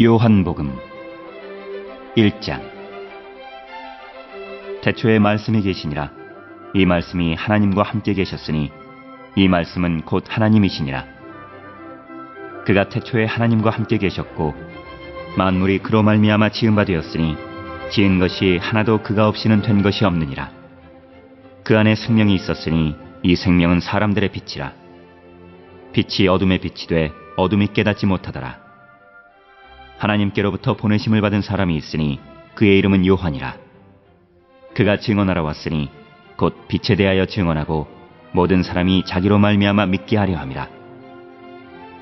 요한복음 1장. 태초에 말씀이 계시니라. 이 말씀이 하나님과 함께 계셨으니 이 말씀은 곧 하나님이시니라. 그가 태초에 하나님과 함께 계셨고 만물이 그로 말미암아 지은 바 되었으니 지은 것이 하나도 그가 없이는 된 것이 없느니라. 그 안에 생명이 있었으니 이 생명은 사람들의 빛이라. 빛이 어둠에 빛이 돼 어둠이 깨닫지 못하더라. 하나님께로부터 보내심을 받은 사람이 있으니 그의 이름은 요한이라. 그가 증언하러 왔으니 곧 빛에 대하여 증언하고 모든 사람이 자기로 말미암아 믿게 하려 함이라.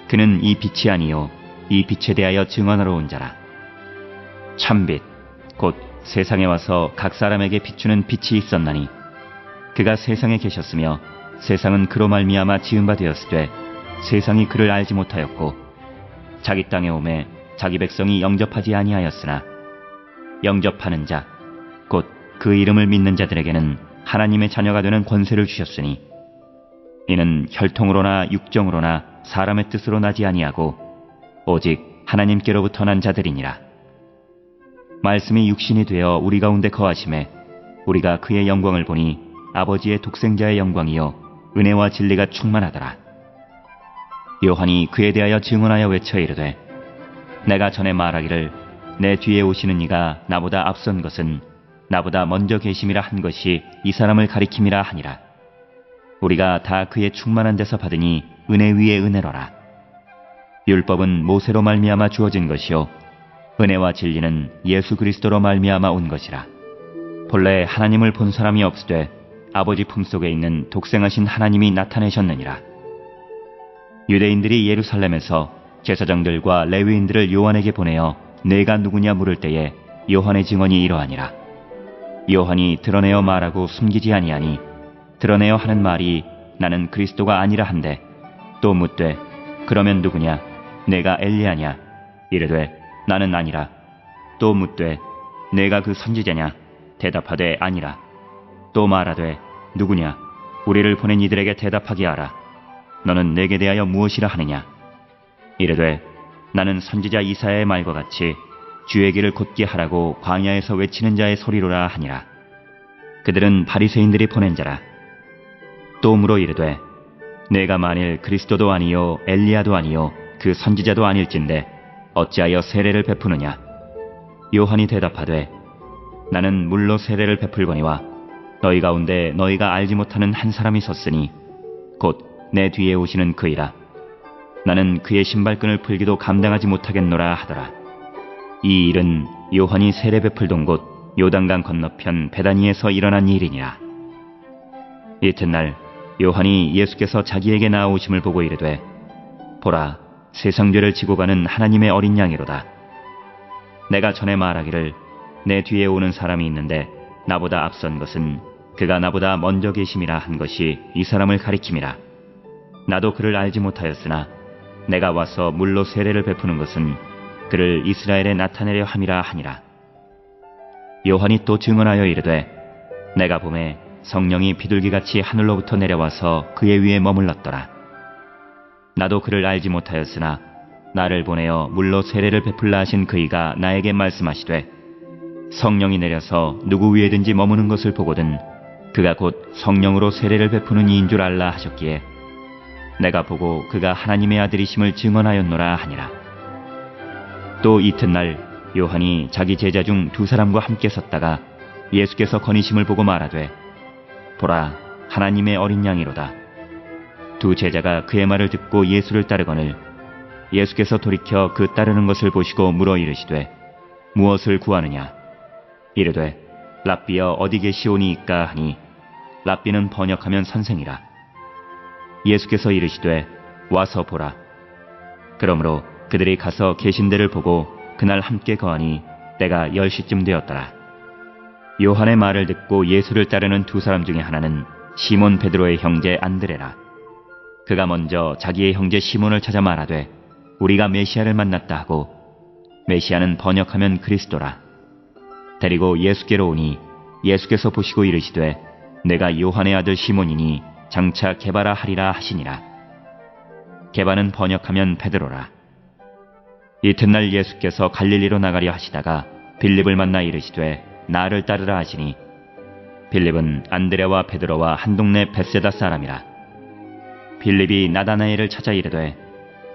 그는 이 빛이 아니요 이 빛에 대하여 증언하러 온 자라. 참빛 곧 세상에 와서 각 사람에게 비추는 빛이 있었나니 그가 세상에 계셨으며 세상은 그로 말미암아 지은 바 되었으되 세상이 그를 알지 못하였고 자기 땅에 오매 자기 백성이 영접하지 아니하였으나 영접하는 자 곧 그 이름을 믿는 자들에게는 하나님의 자녀가 되는 권세를 주셨으니 이는 혈통으로나 육정으로나 사람의 뜻으로 나지 아니하고 오직 하나님께로부터 난 자들이니라. 말씀이 육신이 되어 우리 가운데 거하심에 우리가 그의 영광을 보니 아버지의 독생자의 영광이요 은혜와 진리가 충만하더라. 요한이 그에 대하여 증언하여 외쳐 이르되 내가 전에 말하기를 내 뒤에 오시는 이가 나보다 앞선 것은 나보다 먼저 계심이라 한 것이 이 사람을 가리킴이라 하니라. 우리가 다 그의 충만한 데서 받으니 은혜 위에 은혜로라. 율법은 모세로 말미암아 주어진 것이요 은혜와 진리는 예수 그리스도로 말미암아 온 것이라. 본래 하나님을 본 사람이 없으되 아버지 품속에 있는 독생하신 하나님이 나타내셨느니라. 유대인들이 예루살렘에서 제사장들과 레위인들을 요한에게 보내어 내가 누구냐 물을 때에 요한의 증언이 이러하니라. 요한이 드러내어 말하고 숨기지 아니하니 드러내어 하는 말이 나는 그리스도가 아니라 한데 또 묻되 그러면 누구냐 내가 엘리야냐 이르되 나는 아니라. 또 묻되 내가 그 선지자냐 대답하되 아니라. 또 말하되 누구냐 우리를 보낸 이들에게 대답하게 하라. 너는 내게 대하여 무엇이라 하느냐 이르되 나는 선지자 이사야의 말과 같이 주의 길을 곧게 하라고 광야에서 외치는 자의 소리로라 하니라. 그들은 바리새인들이 보낸 자라. 또 물어 이르되 내가 만일 그리스도도 아니요 엘리야도 아니요 그 선지자도 아닐진데 어찌하여 세례를 베푸느냐. 요한이 대답하되 나는 물로 세례를 베풀거니와 너희 가운데 너희가 알지 못하는 한 사람이 섰으니 곧 내 뒤에 오시는 그이라. 나는 그의 신발끈을 풀기도 감당하지 못하겠노라 하더라. 이 일은 요한이 세례 베풀던 곳 요단강 건너편 베다니에서 일어난 일이니라. 이튿날 요한이 예수께서 자기에게 나아오심을 보고 이르되 보라 세상 죄를 지고 가는 하나님의 어린 양이로다. 내가 전에 말하기를 내 뒤에 오는 사람이 있는데 나보다 앞선 것은 그가 나보다 먼저 계심이라 한 것이 이 사람을 가리킴이라. 나도 그를 알지 못하였으나 내가 와서 물로 세례를 베푸는 것은 그를 이스라엘에 나타내려 함이라 하니라. 요한이 또 증언하여 이르되 내가 보매 성령이 비둘기같이 하늘로부터 내려와서 그의 위에 머물렀더라. 나도 그를 알지 못하였으나 나를 보내어 물로 세례를 베풀라 하신 그이가 나에게 말씀하시되 성령이 내려서 누구 위에든지 머무는 것을 보거든 그가 곧 성령으로 세례를 베푸는 이인 줄 알라 하셨기에 내가 보고 그가 하나님의 아들이심을 증언하였노라 하니라. 또 이튿날 요한이 자기 제자 중 두 사람과 함께 섰다가 예수께서 거니심을 보고 말하되 보라 하나님의 어린 양이로다. 두 제자가 그의 말을 듣고 예수를 따르거늘 예수께서 돌이켜 그 따르는 것을 보시고 물어 이르시되 무엇을 구하느냐 이르되 랍비여 어디 계시오니이까 하니 랍비는 번역하면 선생이라. 예수께서 이르시되 와서 보라. 그러므로 그들이 가서 계신 데를 보고 그날 함께 거하니 때가 10시쯤 되었더라. 요한의 말을 듣고 예수를 따르는 두 사람 중에 하나는 시몬 베드로의 형제 안드레라. 그가 먼저 자기의 형제 시몬을 찾아 말하되 우리가 메시아를 만났다 하고 메시아는 번역하면 그리스도라. 데리고 예수께로 오니 예수께서 보시고 이르시되 내가 요한의 아들 시몬이니 장차 게바라 하리라 하시니라. 게바는 번역하면 베드로라. 이튿날 예수께서 갈릴리로 나가려 하시다가 빌립을 만나 이르시되 나를 따르라 하시니 빌립은 안드레와 베드로와 한 동네 벳세다 사람이라. 빌립이 나다나엘을 찾아 이르되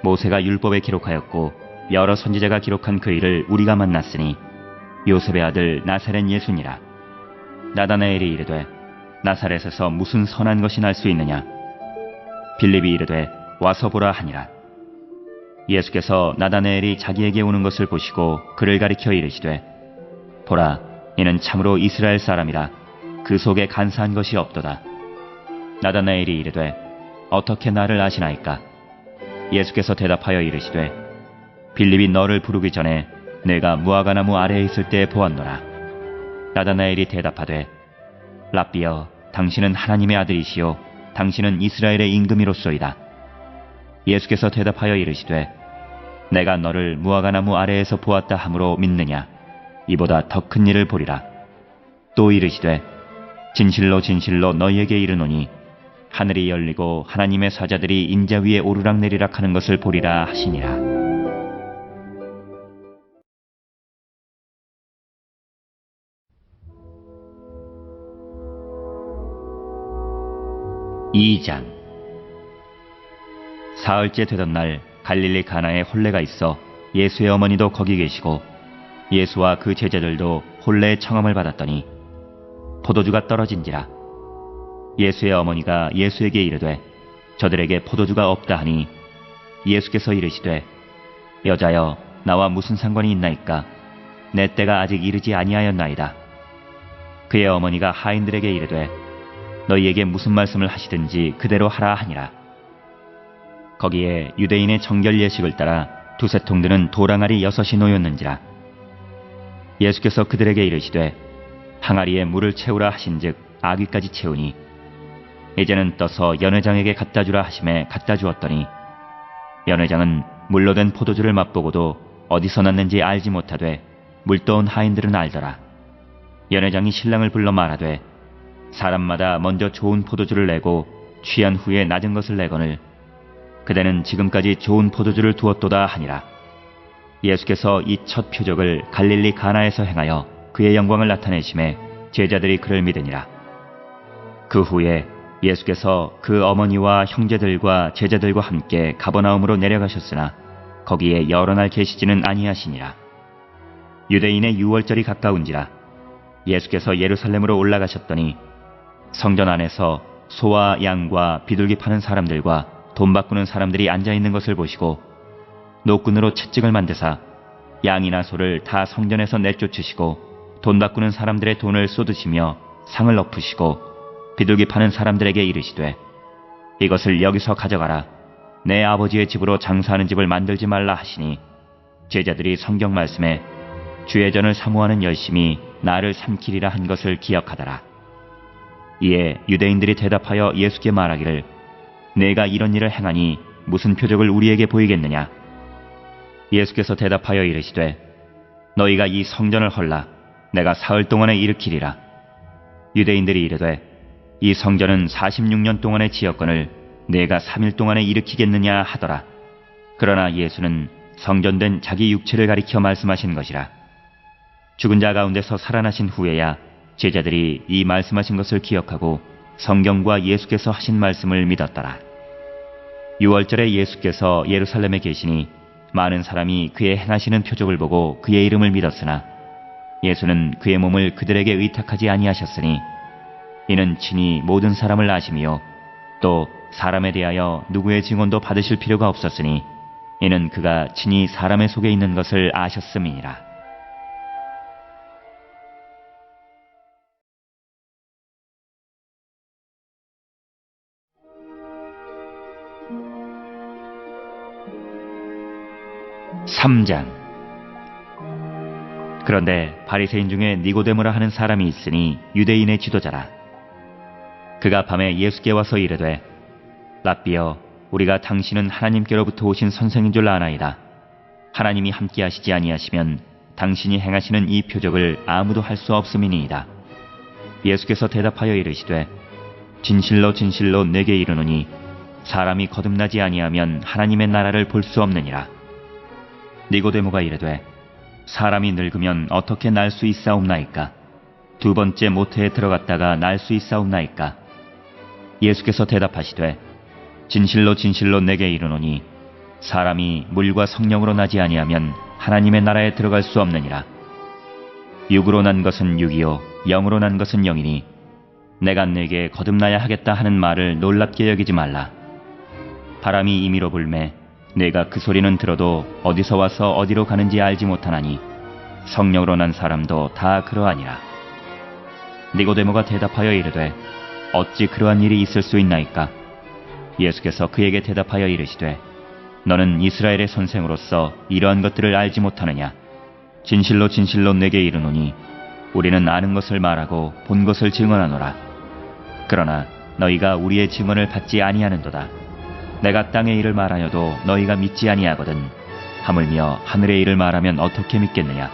모세가 율법에 기록하였고 여러 선지자가 기록한 그 일을 우리가 만났으니 요셉의 아들 나사렛 예수니라. 나다나엘이 이르되 나사렛에서 무슨 선한 것이 날 수 있느냐. 빌립이 이르되 와서 보라 하니라. 예수께서 나다나엘이 자기에게 오는 것을 보시고 그를 가리켜 이르시되 보라, 이는 참으로 이스라엘 사람이라. 그 속에 간사한 것이 없도다. 나다나엘이 이르되 어떻게 나를 아시나이까. 예수께서 대답하여 이르시되 빌립이 너를 부르기 전에 내가 무화과나무 아래에 있을 때 보았노라. 나다나엘이 대답하되 랍비여, 당신은 하나님의 아들이시요 당신은 이스라엘의 임금이로소이다. 예수께서 대답하여 이르시되 내가 너를 무화과나무 아래에서 보았다 함으로 믿느냐. 이보다 더 큰 일을 보리라. 또 이르시되 진실로 진실로 너희에게 이르노니 하늘이 열리고 하나님의 사자들이 인자 위에 오르락내리락 하는 것을 보리라 하시니라. (2장) 사흘째 되던 날 갈릴리 가나에 혼례가 있어 예수의 어머니도 거기 계시고 예수와 그 제자들도 혼례의 청함을 받았더니 포도주가 떨어진지라. 예수의 어머니가 예수에게 이르되 저들에게 포도주가 없다 하니 예수께서 이르시되 여자여, 나와 무슨 상관이 있나이까. 내 때가 아직 이르지 아니하였나이다. 그의 어머니가 하인들에게 이르되 너희에게 무슨 말씀을 하시든지 그대로 하라 하니라. 거기에 유대인의 정결 예식을 따라 두세 통 드는 도랑아리 6이 놓였는지라. 예수께서 그들에게 이르시되 항아리에 물을 채우라 하신즉 아귀까지 채우니 이제는 떠서 연회장에게 갖다 주라 하심에 갖다 주었더니 연회장은 물로 된 포도주를 맛보고도 어디서 났는지 알지 못하되 물떠온 하인들은 알더라. 연회장이 신랑을 불러 말하되 사람마다 먼저 좋은 포도주를 내고 취한 후에 낮은 것을 내거늘 그대는 지금까지 좋은 포도주를 두었도다 하니라. 예수께서 이 첫 표적을 갈릴리 가나에서 행하여 그의 영광을 나타내심에 제자들이 그를 믿으니라. 그 후에 예수께서 그 어머니와 형제들과 제자들과 함께 가버나움으로 내려가셨으나 거기에 여러 날 계시지는 아니하시니라. 유대인의 유월절이 가까운지라. 예수께서 예루살렘으로 올라가셨더니 성전 안에서 소와 양과 비둘기 파는 사람들과 돈 바꾸는 사람들이 앉아있는 것을 보시고 노끈으로 채찍을 만드사 양이나 소를 다 성전에서 내쫓으시고 돈 바꾸는 사람들의 돈을 쏟으시며 상을 엎으시고 비둘기 파는 사람들에게 이르시되 이것을 여기서 가져가라. 내 아버지의 집으로 장사하는 집을 만들지 말라 하시니 제자들이 성경 말씀에 주의 전을 사모하는 열심이 나를 삼키리라 한 것을 기억하더라. 이에 유대인들이 대답하여 예수께 말하기를 내가 이런 일을 행하니 무슨 표적을 우리에게 보이겠느냐. 예수께서 대답하여 이르시되 너희가 이 성전을 헐라. 내가 사흘 동안에 일으키리라. 유대인들이 이르되 이 성전은 46년 동안의 지었건을 내가 3일 동안에 일으키겠느냐 하더라. 그러나 예수는 성전된 자기 육체를 가리켜 말씀하신 것이라. 죽은 자 가운데서 살아나신 후에야 제자들이 이 말씀하신 것을 기억하고 성경과 예수께서 하신 말씀을 믿었더라. 유월절에 예수께서 예루살렘에 계시니 많은 사람이 그의 행하시는 표적을 보고 그의 이름을 믿었으나 예수는 그의 몸을 그들에게 의탁하지 아니하셨으니 이는 친히 모든 사람을 아심이요 또 사람에 대하여 누구의 증언도 받으실 필요가 없었으니 이는 그가 친히 사람의 속에 있는 것을 아셨음이니라. (3장) 그런데 바리새인 중에 니고데모라 하는 사람이 있으니 유대인의 지도자라. 그가 밤에 예수께 와서 이르되 랍비여, 우리가 당신은 하나님께로부터 오신 선생인 줄 아나이다. 하나님이 함께 하시지 아니하시면 당신이 행하시는 이 표적을 아무도 할 수 없음이니이다. 예수께서 대답하여 이르시되 진실로 진실로 내게 이르노니 사람이 거듭나지 아니하면 하나님의 나라를 볼 수 없느니라. 니고데모가 이르되 사람이 늙으면 어떻게 날 수 있사옵나이까? 두 번째 모태에 들어갔다가 날 수 있사옵나이까? 예수께서 대답하시되 진실로 진실로 내게 이르노니 사람이 물과 성령으로 나지 아니하면 하나님의 나라에 들어갈 수 없느니라. 육으로 난 것은 육이요 영으로 난 것은 영이니 내가 네게 거듭나야 하겠다 하는 말을 놀랍게 여기지 말라. 바람이 임의로 불매 내가 그 소리는 들어도 어디서 와서 어디로 가는지 알지 못하나니 성령으로 난 사람도 다 그러하니라. 니고데모가 대답하여 이르되 어찌 그러한 일이 있을 수 있나이까? 예수께서 그에게 대답하여 이르시되 너는 이스라엘의 선생으로서 이러한 것들을 알지 못하느냐? 진실로 진실로 내게 이르노니 우리는 아는 것을 말하고 본 것을 증언하노라. 그러나 너희가 우리의 증언을 받지 아니하는도다. 내가 땅의 일을 말하여도 너희가 믿지 아니하거든 하물며 하늘의 일을 말하면 어떻게 믿겠느냐?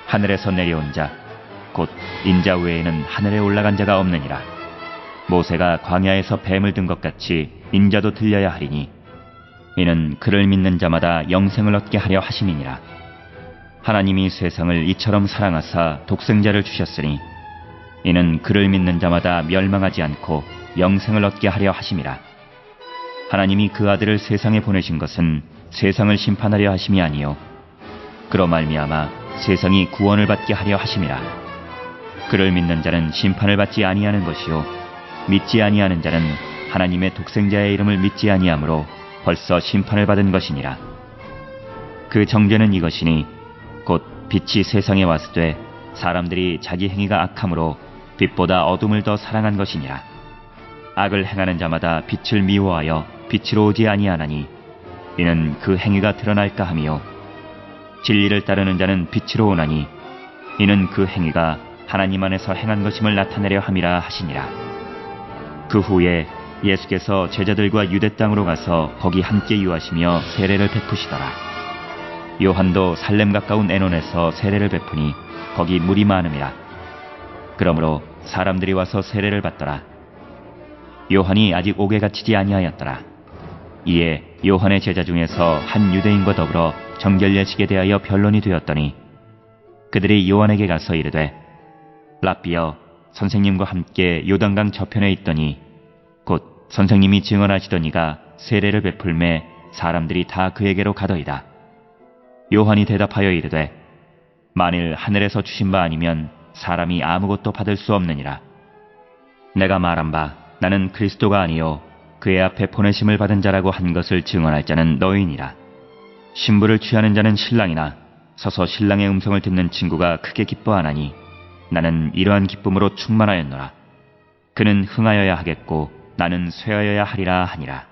하늘에서 내려온 자 곧 인자 외에는 하늘에 올라간 자가 없느니라. 모세가 광야에서 뱀을 든 것 같이 인자도 들려야 하리니 이는 그를 믿는 자마다 영생을 얻게 하려 하심이니라. 하나님이 세상을 이처럼 사랑하사 독생자를 주셨으니 이는 그를 믿는 자마다 멸망하지 않고 영생을 얻게 하려 하심이라. 하나님이 그 아들을 세상에 보내신 것은 세상을 심판하려 하심이 아니요 그로 말미암아 세상이 구원을 받게 하려 하심이라. 그를 믿는 자는 심판을 받지 아니하는 것이요 믿지 아니하는 자는 하나님의 독생자의 이름을 믿지 아니하므로 벌써 심판을 받은 것이니라. 그 정죄는 이것이니 곧 빛이 세상에 왔으되 사람들이 자기 행위가 악함으로 빛보다 어둠을 더 사랑한 것이니라. 악을 행하는 자마다 빛을 미워하여 빛으로 오지 아니하나니 이는 그 행위가 드러날까 하며 진리를 따르는 자는 빛으로 오나니 이는 그 행위가 하나님 안에서 행한 것임을 나타내려 함이라 하시니라. 그 후에 예수께서 제자들과 유대 땅으로 가서 거기 함께 유하시며 세례를 베푸시더라. 요한도 살렘 가까운 에논에서 세례를 베푸니 거기 물이 많음이라. 그러므로 사람들이 와서 세례를 받더라. 요한이 아직 옥에 갇히지 아니하였더라. 이에 요한의 제자 중에서 한 유대인과 더불어 정결례식에 대하여 변론이 되었더니 그들이 요한에게 가서 이르되 랍비여 선생님과 함께 요단강 저편에 있더니 곧 선생님이 증언하시던 이가 세례를 베풀매 사람들이 다 그에게로 가더이다. 요한이 대답하여 이르되 만일 하늘에서 주신 바 아니면 사람이 아무것도 받을 수 없느니라. 내가 말한 바 나는 그리스도가 아니요 그의 앞에 보내심을 받은 자라고 한 것을 증언할 자는 너희니라. 신부를 취하는 자는 신랑이나 서서 신랑의 음성을 듣는 친구가 크게 기뻐하나니 나는 이러한 기쁨으로 충만하였노라. 그는 흥하여야 하겠고 나는 쇠하여야 하리라 하니라.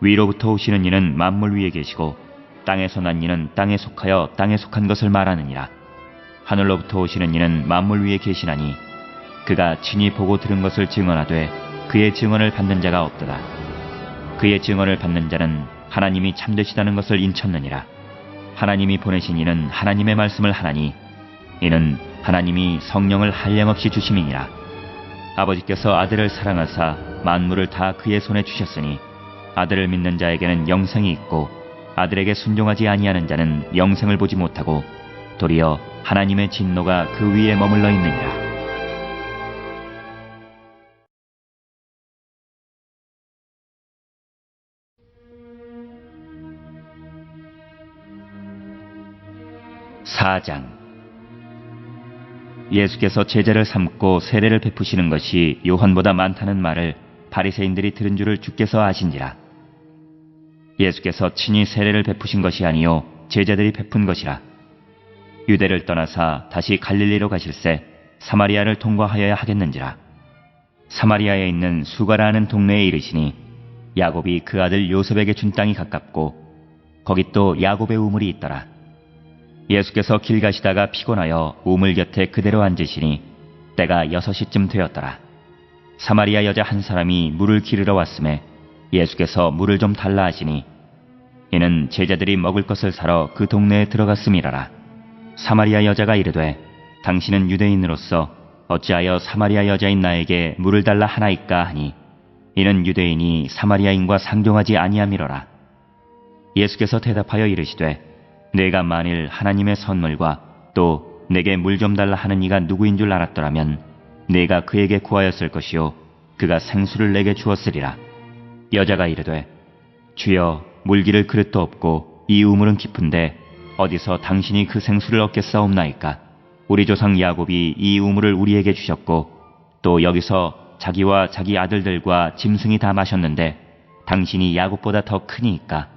위로부터 오시는 이는 만물 위에 계시고 땅에서 난 이는 땅에 속하여 땅에 속한 것을 말하느니라. 하늘로부터 오시는 이는 만물 위에 계시나니 그가 친히 보고 들은 것을 증언하되 그의 증언을 받는 자가 없도다. 그의 증언을 받는 자는 하나님이 참되시다는 것을 인쳤느니라. 하나님이 보내신 이는 하나님의 말씀을 하나니 이는 하나님이 성령을 한량없이 주심이니라. 아버지께서 아들을 사랑하사 만물을 다 그의 손에 주셨으니 아들을 믿는 자에게는 영생이 있고 아들에게 순종하지 아니하는 자는 영생을 보지 못하고 도리어 하나님의 진노가 그 위에 머물러 있느니라. 사장. 예수께서 제자를 삼고 세례를 베푸시는 것이 요한보다 많다는 말을 바리새인들이 들은 줄을 주께서 아신지라. 예수께서 친히 세례를 베푸신 것이 아니요 제자들이 베푼 것이라. 유대를 떠나사 다시 갈릴리로 가실새 사마리아를 통과하여야 하겠는지라. 사마리아에 있는 수가라 하는 동네에 이르시니 야곱이 그 아들 요셉에게 준 땅이 가깝고 거기 또 야곱의 우물이 있더라. 예수께서 길 가시다가 피곤하여 우물 곁에 그대로 앉으시니 때가 6시쯤 되었더라. 사마리아 여자 한 사람이 물을 기르러 왔음에 예수께서 물을 좀 달라 하시니 이는 제자들이 먹을 것을 사러 그 동네에 들어갔음이라라. 사마리아 여자가 이르되 당신은 유대인으로서 어찌하여 사마리아 여자인 나에게 물을 달라 하나이까 하니 이는 유대인이 사마리아인과 상종하지 아니함이로라. 예수께서 대답하여 이르시되 내가 만일 하나님의 선물과 또 내게 물 좀 달라 하는 이가 누구인 줄 알았더라면 내가 그에게 구하였을 것이요 그가 생수를 내게 주었으리라. 여자가 이르되 주여 물기를 그릇도 없고 이 우물은 깊은데 어디서 당신이 그 생수를 얻겠사옵나이까? 우리 조상 야곱이 이 우물을 우리에게 주셨고 또 여기서 자기와 자기 아들들과 짐승이 다 마셨는데 당신이 야곱보다 더 크니이까?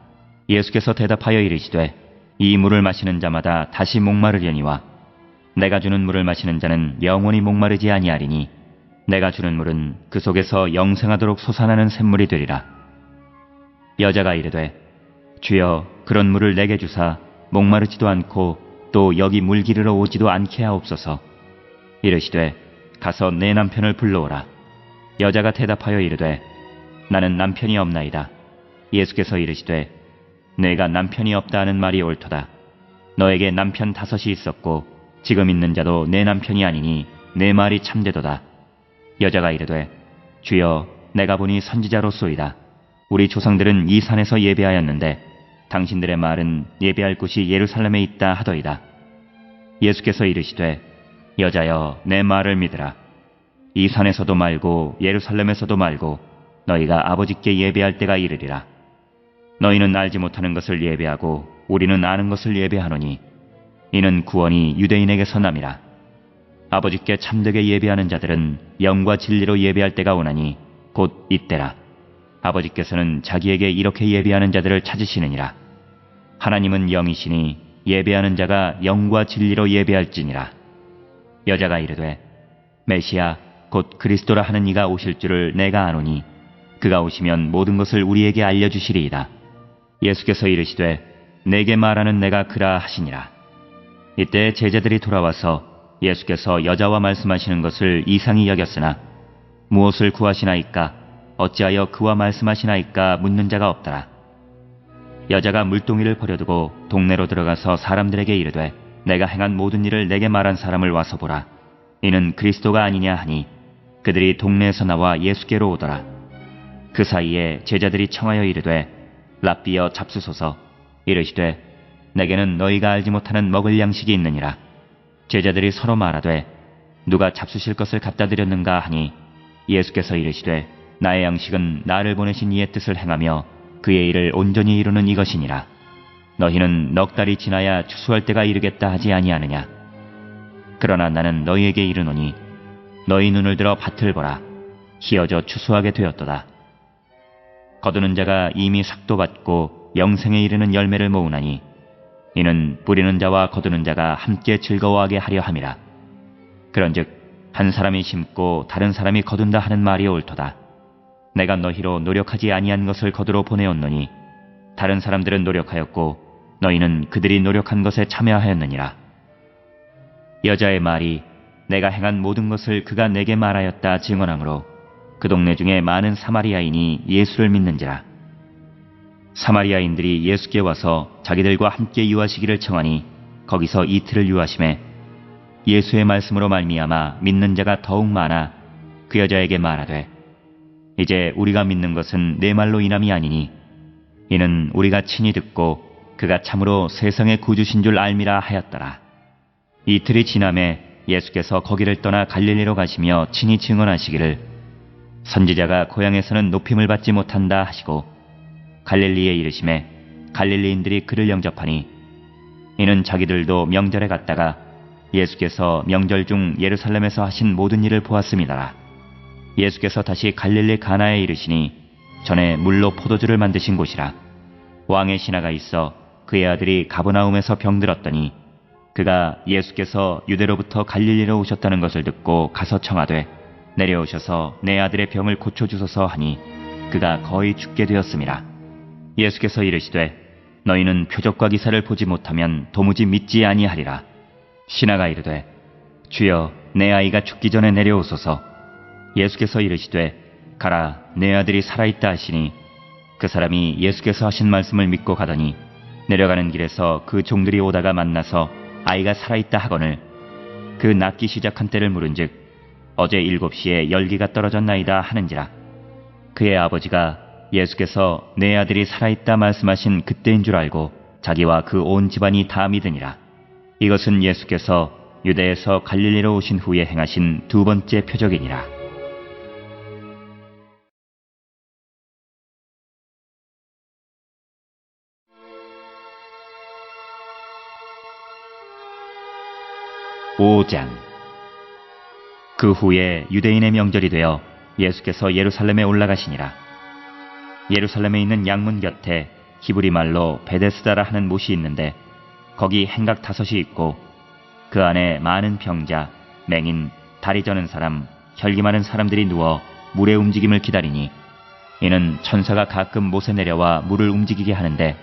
예수께서 대답하여 이르시되 이 물을 마시는 자마다 다시 목마르려니와 내가 주는 물을 마시는 자는 영원히 목마르지 아니하리니 내가 주는 물은 그 속에서 영생하도록 솟아나는 샘물이 되리라. 여자가 이르되 주여 그런 물을 내게 주사 목마르지도 않고 또 여기 물 기르러 오지도 않게 하옵소서. 이르시되 가서 내 남편을 불러오라. 여자가 대답하여 이르되 나는 남편이 없나이다. 예수께서 이르시되 내가 남편이 없다 하는 말이 옳도다. 너에게 남편 5이 있었고 지금 있는 자도 내 남편이 아니니 내 말이 참되도다. 여자가 이르되 주여 내가 보니 선지자로소이다. 우리 조상들은 이 산에서 예배하였는데 당신들의 말은 예배할 곳이 예루살렘에 있다 하더이다. 예수께서 이르시되 여자여 내 말을 믿으라. 이 산에서도 말고 예루살렘에서도 말고 너희가 아버지께 예배할 때가 이르리라. 너희는 알지 못하는 것을 예배하고 우리는 아는 것을 예배하노니 이는 구원이 유대인에게서 남이라. 아버지께 참되게 예배하는 자들은 영과 진리로 예배할 때가 오나니 곧 이때라. 아버지께서는 자기에게 이렇게 예배하는 자들을 찾으시느니라. 하나님은 영이시니 예배하는 자가 영과 진리로 예배할지니라. 여자가 이르되 메시아 곧 그리스도라 하는 이가 오실 줄을 내가 아노니 그가 오시면 모든 것을 우리에게 알려주시리이다. 예수께서 이르시되 내게 말하는 내가 그라 하시니라. 이때 제자들이 돌아와서 예수께서 여자와 말씀하시는 것을 이상히 여겼으나 무엇을 구하시나이까 어찌하여 그와 말씀하시나이까 묻는 자가 없더라. 여자가 물동이를 버려두고 동네로 들어가서 사람들에게 이르되 내가 행한 모든 일을 내게 말한 사람을 와서 보라. 이는 그리스도가 아니냐 하니 그들이 동네에서 나와 예수께로 오더라. 그 사이에 제자들이 청하여 이르되 랍비여 잡수소서. 이르시되 내게는 너희가 알지 못하는 먹을 양식이 있느니라. 제자들이 서로 말하되 누가 잡수실 것을 갖다 드렸는가 하니 예수께서 이르시되 나의 양식은 나를 보내신 이의 뜻을 행하며 그의 일을 온전히 이루는 이것이니라. 너희는 넉 달이 지나야 추수할 때가 이르겠다 하지 아니하느냐. 그러나 나는 너희에게 이르노니 너희 눈을 들어 밭을 보라. 희어져 추수하게 되었도다. 거두는 자가 이미 삭도 받고 영생에 이르는 열매를 모으나니 이는 뿌리는 자와 거두는 자가 함께 즐거워하게 하려 함이라. 그런즉 한 사람이 심고 다른 사람이 거둔다 하는 말이 옳도다. 내가 너희로 노력하지 아니한 것을 거두러 보내었노니 다른 사람들은 노력하였고 너희는 그들이 노력한 것에 참여하였느니라. 여자의 말이 내가 행한 모든 것을 그가 내게 말하였다 증언하므로 그 동네 중에 많은 사마리아인이 예수를 믿는지라. 사마리아인들이 예수께 와서 자기들과 함께 유하시기를 청하니 거기서 이틀을 유하심에 예수의 말씀으로 말미암아 믿는 자가 더욱 많아 그 여자에게 말하되 이제 우리가 믿는 것은 내 말로 인함이 아니니 이는 우리가 친히 듣고 그가 참으로 세상의 구주신 줄 알미라 하였더라. 이틀이 지남에 예수께서 거기를 떠나 갈릴리로 가시며 친히 증언하시기를 선지자가 고향에서는 높임을 받지 못한다 하시고 갈릴리에 이르심에 갈릴리인들이 그를 영접하니 이는 자기들도 명절에 갔다가 예수께서 명절 중 예루살렘에서 하신 모든 일을 보았음이더라. 예수께서 다시 갈릴리 가나에 이르시니 전에 물로 포도주를 만드신 곳이라. 왕의 신하가 있어 그의 아들이 가버나움에서 병들었더니 그가 예수께서 유대로부터 갈릴리로 오셨다는 것을 듣고 가서 청하되 내려오셔서 내 아들의 병을 고쳐주소서 하니 그가 거의 죽게 되었음이라. 예수께서 이르시되 너희는 표적과 기사를 보지 못하면 도무지 믿지 아니하리라. 신하가 이르되 주여 내 아이가 죽기 전에 내려오소서. 예수께서 이르시되 가라 내 아들이 살아있다 하시니 그 사람이 예수께서 하신 말씀을 믿고 가더니 내려가는 길에서 그 종들이 오다가 만나서 아이가 살아있다 하거늘 그 낫기 시작한 때를 물은즉 어제 7시에 열기가 떨어졌나이다 하는지라. 그의 아버지가 예수께서 내 아들이 살아있다 말씀하신 그때인 줄 알고 자기와 그 온 집안이 다 믿으니라. 이것은 예수께서 유대에서 갈릴리로 오신 후에 행하신 두 번째 표적이니라. (5장) 그 후에 유대인의 명절이 되어 예수께서 예루살렘에 올라가시니라. 예루살렘에 있는 양문 곁에 히브리 말로 베데스다라 하는 못이 있는데 거기 행각 5이 있고 그 안에 많은 병자, 맹인, 다리 저는 사람, 혈기 많은 사람들이 누워 물의 움직임을 기다리니 이는 천사가 가끔 못에 내려와 물을 움직이게 하는데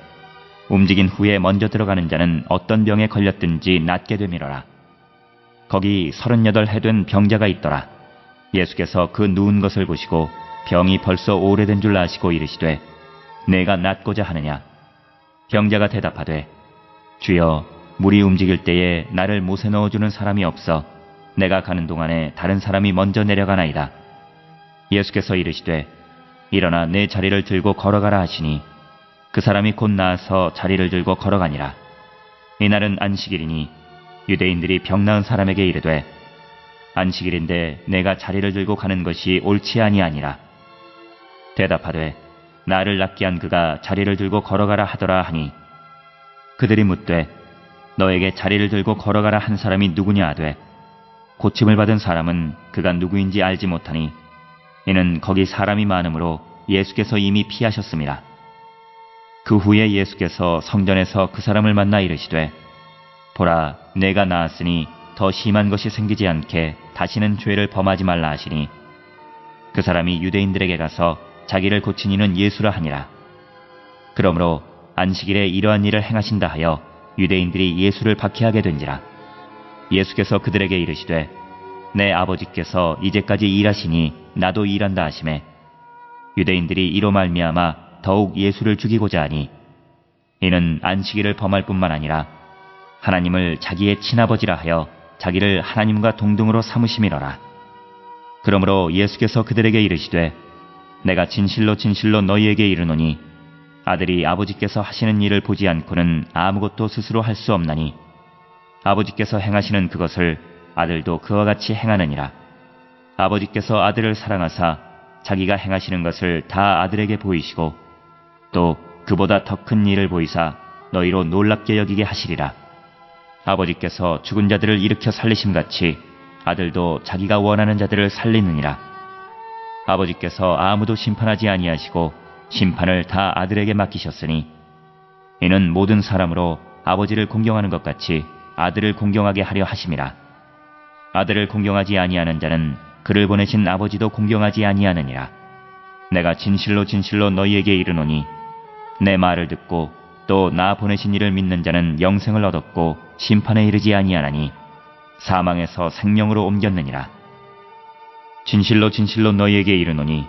움직인 후에 먼저 들어가는 자는 어떤 병에 걸렸든지 낫게 되밀어라. 거기 38해 된 병자가 있더라. 예수께서 그 누운 것을 보시고 병이 벌써 오래된 줄 아시고 이르시되 내가 낫고자 하느냐. 병자가 대답하되 주여, 물이 움직일 때에 나를 못에 넣어주는 사람이 없어 내가 가는 동안에 다른 사람이 먼저 내려가나이다. 예수께서 이르시되 일어나 내 자리를 들고 걸어가라 하시니 그 사람이 곧 나아서 자리를 들고 걸어가니라. 이날은 안식일이니 유대인들이 병 나은 사람에게 이르되 안식일인데 내가 자리를 들고 가는 것이 옳지 아니하니라. 대답하되 나를 낫게 한 그가 자리를 들고 걸어가라 하더라 하니 그들이 묻되 너에게 자리를 들고 걸어가라 한 사람이 누구냐 하되 고침을 받은 사람은 그가 누구인지 알지 못하니 이는 거기 사람이 많으므로 예수께서 이미 피하셨습니다. 그 후에 예수께서 성전에서 그 사람을 만나 이르시되 보라, 내가 나았으니 더 심한 것이 생기지 않게 다시는 죄를 범하지 말라 하시니 그 사람이 유대인들에게 가서 자기를 고친 이는 예수라 하니라. 그러므로 안식일에 이러한 일을 행하신다 하여 유대인들이 예수를 박해하게 된지라. 예수께서 그들에게 이르시되 내 아버지께서 이제까지 일하시니 나도 일한다 하시매 유대인들이 이로 말미암아 더욱 예수를 죽이고자 하니 이는 안식일을 범할 뿐만 아니라 하나님을 자기의 친아버지라 하여 자기를 하나님과 동등으로 삼으심이로라. 그러므로 예수께서 그들에게 이르시되 내가 진실로 진실로 너희에게 이르노니 아들이 아버지께서 하시는 일을 보지 않고는 아무것도 스스로 할 수 없나니 아버지께서 행하시는 그것을 아들도 그와 같이 행하느니라. 아버지께서 아들을 사랑하사 자기가 행하시는 것을 다 아들에게 보이시고 또 그보다 더 큰 일을 보이사 너희로 놀랍게 여기게 하시리라. 아버지께서 죽은 자들을 일으켜 살리심같이 아들도 자기가 원하는 자들을 살리느니라. 아버지께서 아무도 심판하지 아니하시고 심판을 다 아들에게 맡기셨으니 이는 모든 사람으로 아버지를 공경하는 것 같이 아들을 공경하게 하려 하심이라. 아들을 공경하지 아니하는 자는 그를 보내신 아버지도 공경하지 아니하느니라. 내가 진실로 진실로 너희에게 이르노니 내 말을 듣고 또 나 보내신 이를 믿는 자는 영생을 얻었고 심판에 이르지 아니하나니 사망에서 생명으로 옮겼느니라. 진실로 진실로 너희에게 이르노니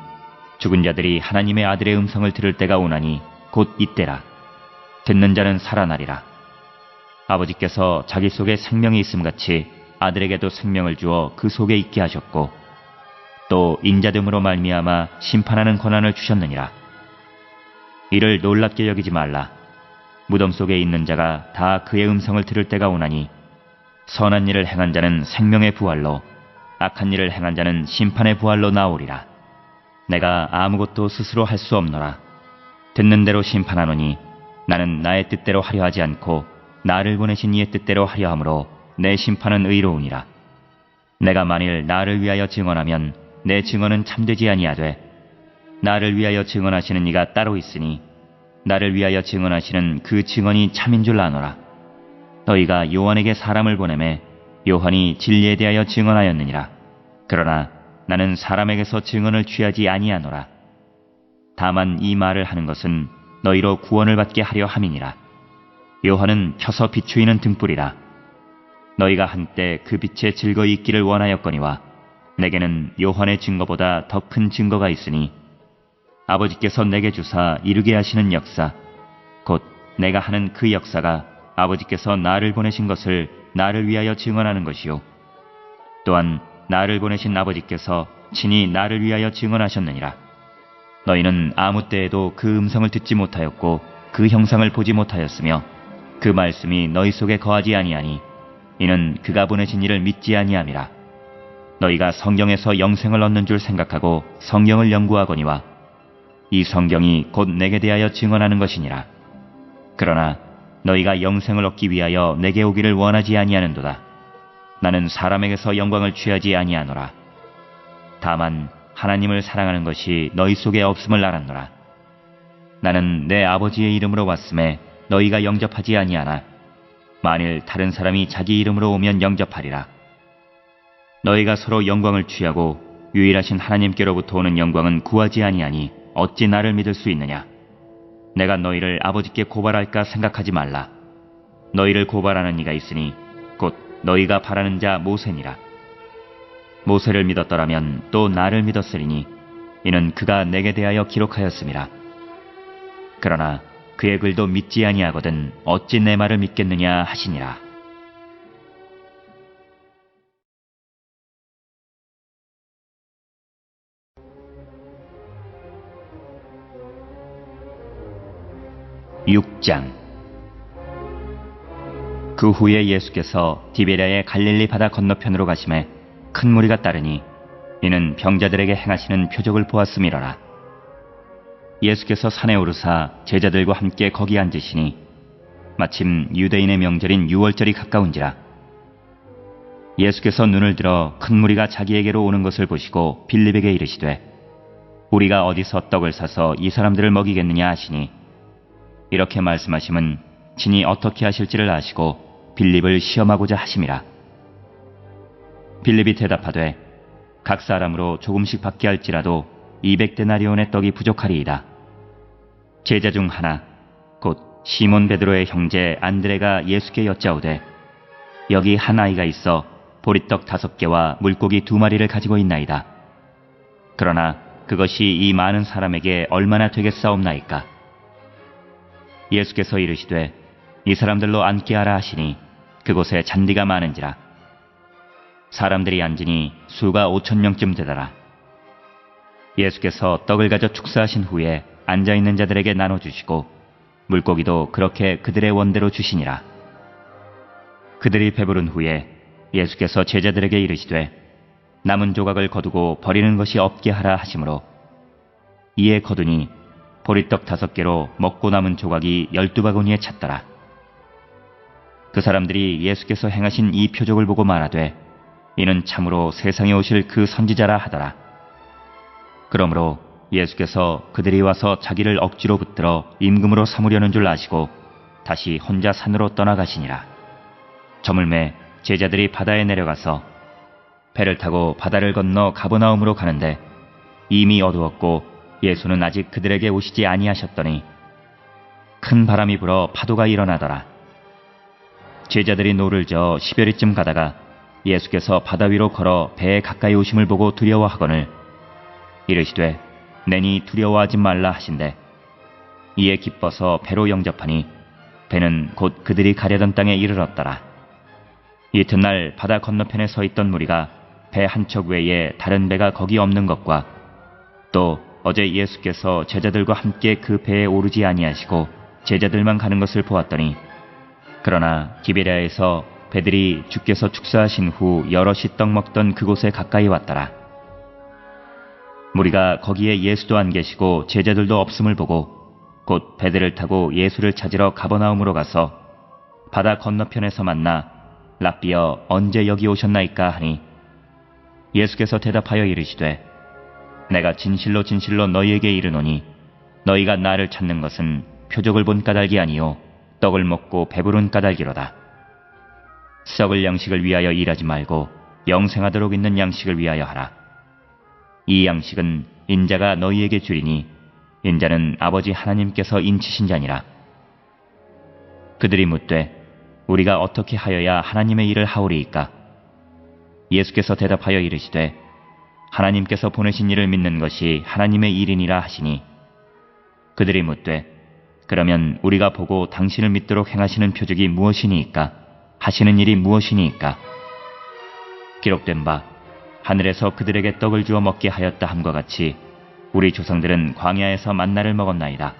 죽은 자들이 하나님의 아들의 음성을 들을 때가 오나니 곧 이때라. 듣는 자는 살아나리라. 아버지께서 자기 속에 생명이 있음같이 아들에게도 생명을 주어 그 속에 있게 하셨고 또 인자됨으로 말미암아 심판하는 권한을 주셨느니라. 이를 놀랍게 여기지 말라. 무덤 속에 있는 자가 다 그의 음성을 들을 때가 오나니 선한 일을 행한 자는 생명의 부활로 악한 일을 행한 자는 심판의 부활로 나오리라. 내가 아무것도 스스로 할 수 없노라. 듣는 대로 심판하노니 나는 나의 뜻대로 하려 하지 않고 나를 보내신 이의 뜻대로 하려 함으로 내 심판은 의로우니라. 내가 만일 나를 위하여 증언하면 내 증언은 참되지 아니하되 나를 위하여 증언하시는 이가 따로 있으니 나를 위하여 증언하시는 그 증언이 참인 줄 아노라. 너희가 요한에게 사람을 보내매 요한이 진리에 대하여 증언하였느니라. 그러나 나는 사람에게서 증언을 취하지 아니하노라. 다만 이 말을 하는 것은 너희로 구원을 받게 하려 함이니라. 요한은 켜서 비추이는 등불이라. 너희가 한때 그 빛에 즐거이 있기를 원하였거니와 내게는 요한의 증거보다 더 큰 증거가 있으니 아버지께서 내게 주사 이루게 하시는 역사 곧 내가 하는 그 역사가 아버지께서 나를 보내신 것을 나를 위하여 증언하는 것이요 또한 나를 보내신 아버지께서 친히 나를 위하여 증언하셨느니라. 너희는 아무 때에도 그 음성을 듣지 못하였고 그 형상을 보지 못하였으며 그 말씀이 너희 속에 거하지 아니하니 이는 그가 보내신 이를 믿지 아니함이라. 너희가 성경에서 영생을 얻는 줄 생각하고 성경을 연구하거니와 이 성경이 곧 내게 대하여 증언하는 것이니라. 그러나 너희가 영생을 얻기 위하여 내게 오기를 원하지 아니하는도다. 나는 사람에게서 영광을 취하지 아니하노라. 다만 하나님을 사랑하는 것이 너희 속에 없음을 알았노라. 나는 내 아버지의 이름으로 왔음에 너희가 영접하지 아니하나 만일 다른 사람이 자기 이름으로 오면 영접하리라. 너희가 서로 영광을 취하고 유일하신 하나님께로부터 오는 영광은 구하지 아니하니 어찌 나를 믿을 수 있느냐. 내가 너희를 아버지께 고발할까 생각하지 말라. 너희를 고발하는 이가 있으니 곧 너희가 바라는 자 모세니라. 모세를 믿었더라면 또 나를 믿었으리니 이는 그가 내게 대하여 기록하였음이라. 그러나 그의 글도 믿지 아니하거든 어찌 내 말을 믿겠느냐 하시니라. (6장) 그 후에 예수께서 디베랴의 갈릴리 바다 건너편으로 가심에 큰 무리가 따르니 이는 병자들에게 행하시는 표적을 보았음이로라. 예수께서 산에 오르사 제자들과 함께 거기 앉으시니 마침 유대인의 명절인 유월절이 가까운지라. 예수께서 눈을 들어 큰 무리가 자기에게로 오는 것을 보시고 빌립에게 이르시되 우리가 어디서 떡을 사서 이 사람들을 먹이겠느냐 하시니 이렇게 말씀하심은 친히 어떻게 하실지를 아시고 빌립을 시험하고자 하심이라. 빌립이 대답하되 각 사람으로 조금씩 받게 할지라도 200데나리온의 떡이 부족하리이다. 제자 중 하나 곧 시몬 베드로의 형제 안드레가 예수께 여짜오되 여기 한 아이가 있어 보리떡 5개와 물고기 2마리를 가지고 있나이다. 그러나 그것이 이 많은 사람에게 얼마나 되겠사옵나이까. 예수께서 이르시되 이 사람들로 앉게 하라 하시니 그곳에 잔디가 많은지라. 사람들이 앉으니 수가 5,000명쯤 되더라. 예수께서 떡을 가져 축사하신 후에 앉아있는 자들에게 나눠주시고 물고기도 그렇게 그들의 원대로 주시니라. 그들이 배부른 후에 예수께서 제자들에게 이르시되 남은 조각을 거두고 버리는 것이 없게 하라 하시므로 이에 거두니 보리떡 5개로 먹고 남은 조각이 12바구니에 찼더라. 그 사람들이 예수께서 행하신 이 표적을 보고 말하되 이는 참으로 세상에 오실 그 선지자라 하더라. 그러므로 예수께서 그들이 와서 자기를 억지로 붙들어 임금으로 삼으려는 줄 아시고 다시 혼자 산으로 떠나가시니라. 저물매 제자들이 바다에 내려가서 배를 타고 바다를 건너 가버나움으로 가는데 이미 어두웠고 예수는 아직 그들에게 오시지 아니하셨더니 큰 바람이 불어 파도가 일어나더라. 제자들이 노를 저어 10여리쯤 가다가 예수께서 바다 위로 걸어 배에 가까이 오심을 보고 두려워하거늘 이르시되 내니 두려워하지 말라 하신대 이에 기뻐서 배로 영접하니 배는 곧 그들이 가려던 땅에 이르렀더라. 이튿날 바다 건너편에 서 있던 무리가 배 한 척 외에 다른 배가 거기 없는 것과 또 어제 예수께서 제자들과 함께 그 배에 오르지 아니하시고 제자들만 가는 것을 보았더니 그러나 디베랴에서 배들이 주께서 축사하신 후 여럿이 떡 먹던 그곳에 가까이 왔더라. 무리가 거기에 예수도 안 계시고 제자들도 없음을 보고 곧 배들을 타고 예수를 찾으러 가버나움으로 가서 바다 건너편에서 만나 랍비여 언제 여기 오셨나이까 하니 예수께서 대답하여 이르시되 내가 진실로 진실로 너희에게 이르노니 너희가 나를 찾는 것은 표적을 본 까닭이 아니요 떡을 먹고 배부른 까닭이로다. 썩을 양식을 위하여 일하지 말고 영생하도록 있는 양식을 위하여 하라. 이 양식은 인자가 너희에게 주리니 인자는 아버지 하나님께서 인치신 자니라. 그들이 묻되 우리가 어떻게 하여야 하나님의 일을 하오리이까? 예수께서 대답하여 이르시되 하나님께서 보내신 이를 믿는 것이 하나님의 일이니라 하시니 그들이 묻되 그러면 우리가 보고 당신을 믿도록 행하시는 표적이 무엇이니이까? 하시는 일이 무엇이니이까? 기록된 바 하늘에서 그들에게 떡을 주어 먹게 하였다 함과 같이 우리 조상들은 광야에서 만나를 먹었나이다.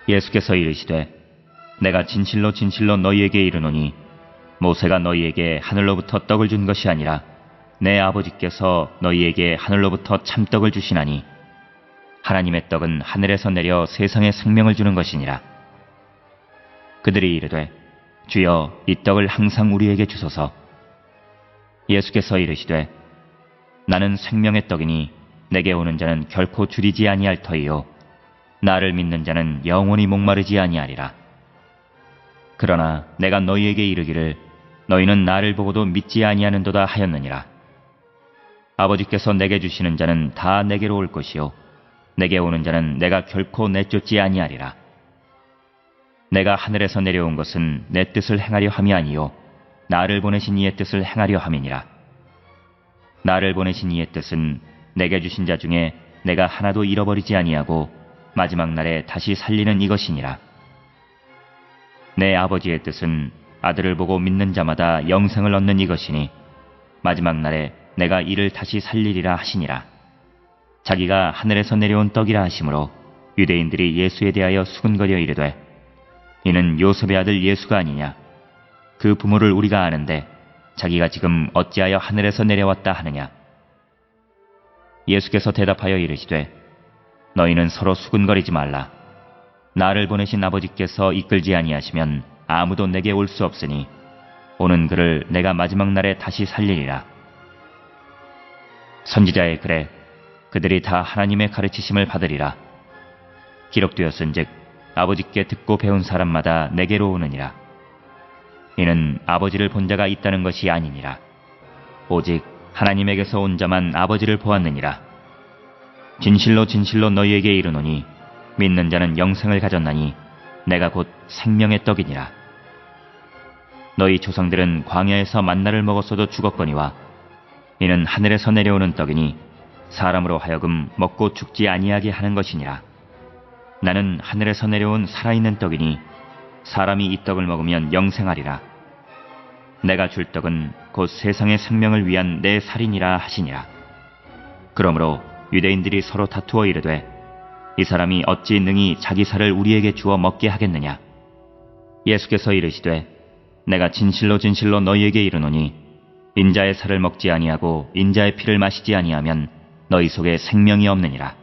예수께서 이르시되 내가 진실로 진실로 너희에게 이르노니 모세가 너희에게 하늘로부터 떡을 준 것이 아니라 내 아버지께서 너희에게 하늘로부터 참떡을 주시나니 하나님의 떡은 하늘에서 내려 세상에 생명을 주는 것이니라. 그들이 이르되 주여 이 떡을 항상 우리에게 주소서. 예수께서 이르시되 나는 생명의 떡이니 내게 오는 자는 결코 줄이지 아니할 터이요 나를 믿는 자는 영원히 목마르지 아니하리라. 그러나 내가 너희에게 이르기를 너희는 나를 보고도 믿지 아니하는도다 하였느니라. 아버지께서 내게 주시는 자는 다 내게로 올 것이요 내게 오는 자는 내가 결코 내쫓지 아니하리라. 내가 하늘에서 내려온 것은 내 뜻을 행하려 함이 아니요 나를 보내신 이의 뜻을 행하려 함이니라. 나를 보내신 이의 뜻은 내게 주신 자 중에 내가 하나도 잃어버리지 아니하고 마지막 날에 다시 살리는 이것이니라. 내 아버지의 뜻은 아들을 보고 믿는 자마다 영생을 얻는 이것이니 마지막 날에 내가 이를 다시 살리리라 하시니라. 자기가 하늘에서 내려온 떡이라 하시므로 유대인들이 예수에 대하여 수군거려 이르되 이는 요셉의 아들 예수가 아니냐. 그 부모를 우리가 아는데 자기가 지금 어찌하여 하늘에서 내려왔다 하느냐. 예수께서 대답하여 이르시되 너희는 서로 수군거리지 말라. 나를 보내신 아버지께서 이끌지 아니하시면 아무도 내게 올 수 없으니 오는 그를 내가 마지막 날에 다시 살리리라. 선지자의 글에 그들이 다 하나님의 가르치심을 받으리라. 기록되었은즉 아버지께 듣고 배운 사람마다 내게로 오느니라. 이는 아버지를 본 자가 있다는 것이 아니니라. 오직 하나님에게서 온 자만 아버지를 보았느니라. 진실로 진실로 너희에게 이르노니 믿는 자는 영생을 가졌나니 내가 곧 생명의 떡이니라. 너희 조상들은 광야에서 만나를 먹었어도 죽었거니와 이는 하늘에서 내려오는 떡이니 사람으로 하여금 먹고 죽지 아니하게 하는 것이니라. 나는 하늘에서 내려온 살아있는 떡이니 사람이 이 떡을 먹으면 영생하리라. 내가 줄 떡은 곧 세상의 생명을 위한 내 살이니라 하시니라. 그러므로 유대인들이 서로 다투어 이르되 이 사람이 어찌 능히 자기 살을 우리에게 주어 먹게 하겠느냐. 예수께서 이르시되 내가 진실로 진실로 너희에게 이르노니 인자의 살을 먹지 아니하고 인자의 피를 마시지 아니하면 너희 속에 생명이 없느니라.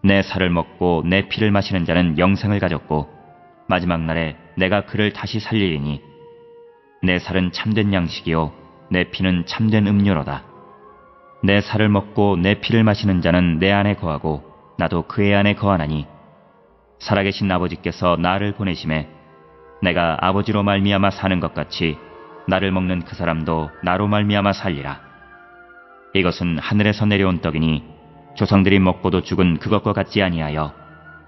내 살을 먹고 내 피를 마시는 자는 영생을 가졌고 마지막 날에 내가 그를 다시 살리리니 내 살은 참된 양식이요 내 피는 참된 음료로다. 내 살을 먹고 내 피를 마시는 자는 내 안에 거하고 나도 그의 안에 거하나니 살아계신 아버지께서 나를 보내심에 내가 아버지로 말미암아 사는 것 같이 나를 먹는 그 사람도 나로 말미암아 살리라. 이것은 하늘에서 내려온 떡이니 조상들이 먹고도 죽은 그것과 같지 아니하여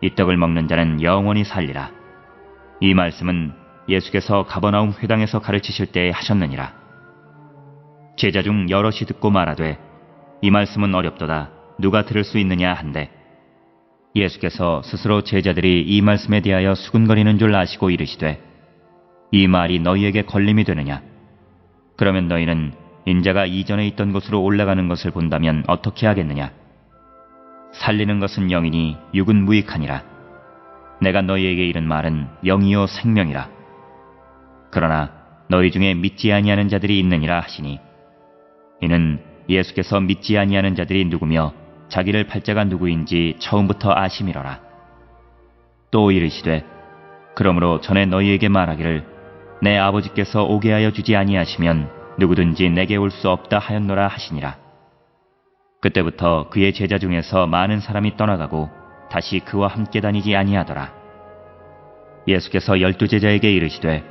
이 떡을 먹는 자는 영원히 살리라. 이 말씀은 예수께서 가버나움 회당에서 가르치실 때에 하셨느니라. 제자 중 여럿이 듣고 말하되 이 말씀은 어렵도다. 누가 들을 수 있느냐 한데 예수께서 스스로 제자들이 이 말씀에 대하여 수군거리는 줄 아시고 이르시되 이 말이 너희에게 걸림이 되느냐. 그러면 너희는 인자가 이전에 있던 곳으로 올라가는 것을 본다면 어떻게 하겠느냐. 살리는 것은 영이니 육은 무익하니라. 내가 너희에게 이른 말은 영이요 생명이라. 그러나 너희 중에 믿지 아니하는 자들이 있느니라 하시니 이는 예수께서 믿지 아니하는 자들이 누구며 자기를 팔 자가 누구인지 처음부터 아심이로라. 또 이르시되 그러므로 전에 너희에게 말하기를 내 아버지께서 오게 하여 주지 아니하시면 누구든지 내게 올 수 없다 하였노라 하시니라. 그때부터 그의 제자 중에서 많은 사람이 떠나가고 다시 그와 함께 다니지 아니하더라. 예수께서 12 제자에게 이르시되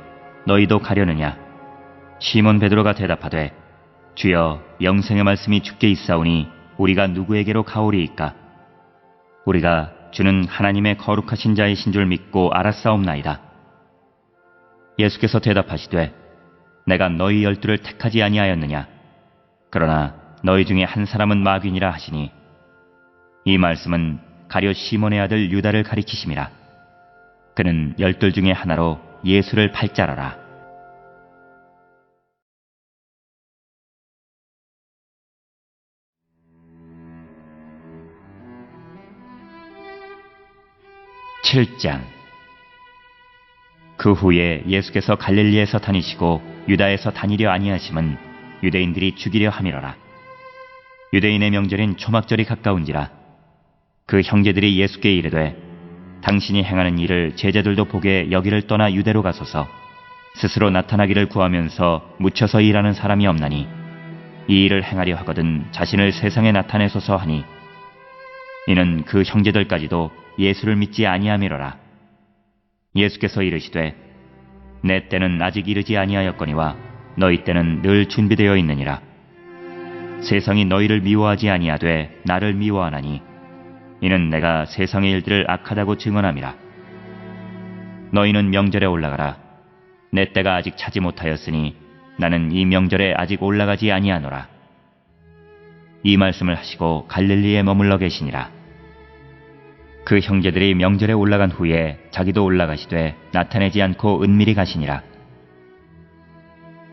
너희도 가려느냐. 시몬 베드로가 대답하되 주여 영생의 말씀이 주께 있사오니 우리가 누구에게로 가오리이까. 우리가 주는 하나님의 거룩하신 자이신 줄 믿고 알았사옵나이다. 예수께서 대답하시되 내가 너희 12를 택하지 아니하였느냐. 그러나 너희 중에 한 사람은 마귀니라 하시니 이 말씀은 가룟 시몬의 아들 유다를 가리키심이라. 그는 12 중에 하나로 예수를 팔 자라라. (7장) 그 후에 예수께서 갈릴리에서 다니시고 유다에서 다니려 아니하심은 유대인들이 죽이려 함이로라. 유대인의 명절인 초막절이 가까운지라. 그 형제들이 예수께 이르되 당신이 행하는 일을 제자들도 보게 여기를 떠나 유대로 가소서. 스스로 나타나기를 구하면서 묻혀서 일하는 사람이 없나니 이 일을 행하려 하거든 자신을 세상에 나타내소서 하니, 이는 그 형제들까지도 예수를 믿지 아니함이로라. 예수께서 이르시되 내 때는 아직 이르지 아니하였거니와 너희 때는 늘 준비되어 있느니라. 세상이 너희를 미워하지 아니하되 나를 미워하나니 이는 내가 세상의 일들을 악하다고 증언함이라. 너희는 명절에 올라가라. 내 때가 아직 차지 못하였으니 나는 이 명절에 아직 올라가지 아니하노라. 이 말씀을 하시고 갈릴리에 머물러 계시니라. 그 형제들이 명절에 올라간 후에 자기도 올라가시되 나타내지 않고 은밀히 가시니라.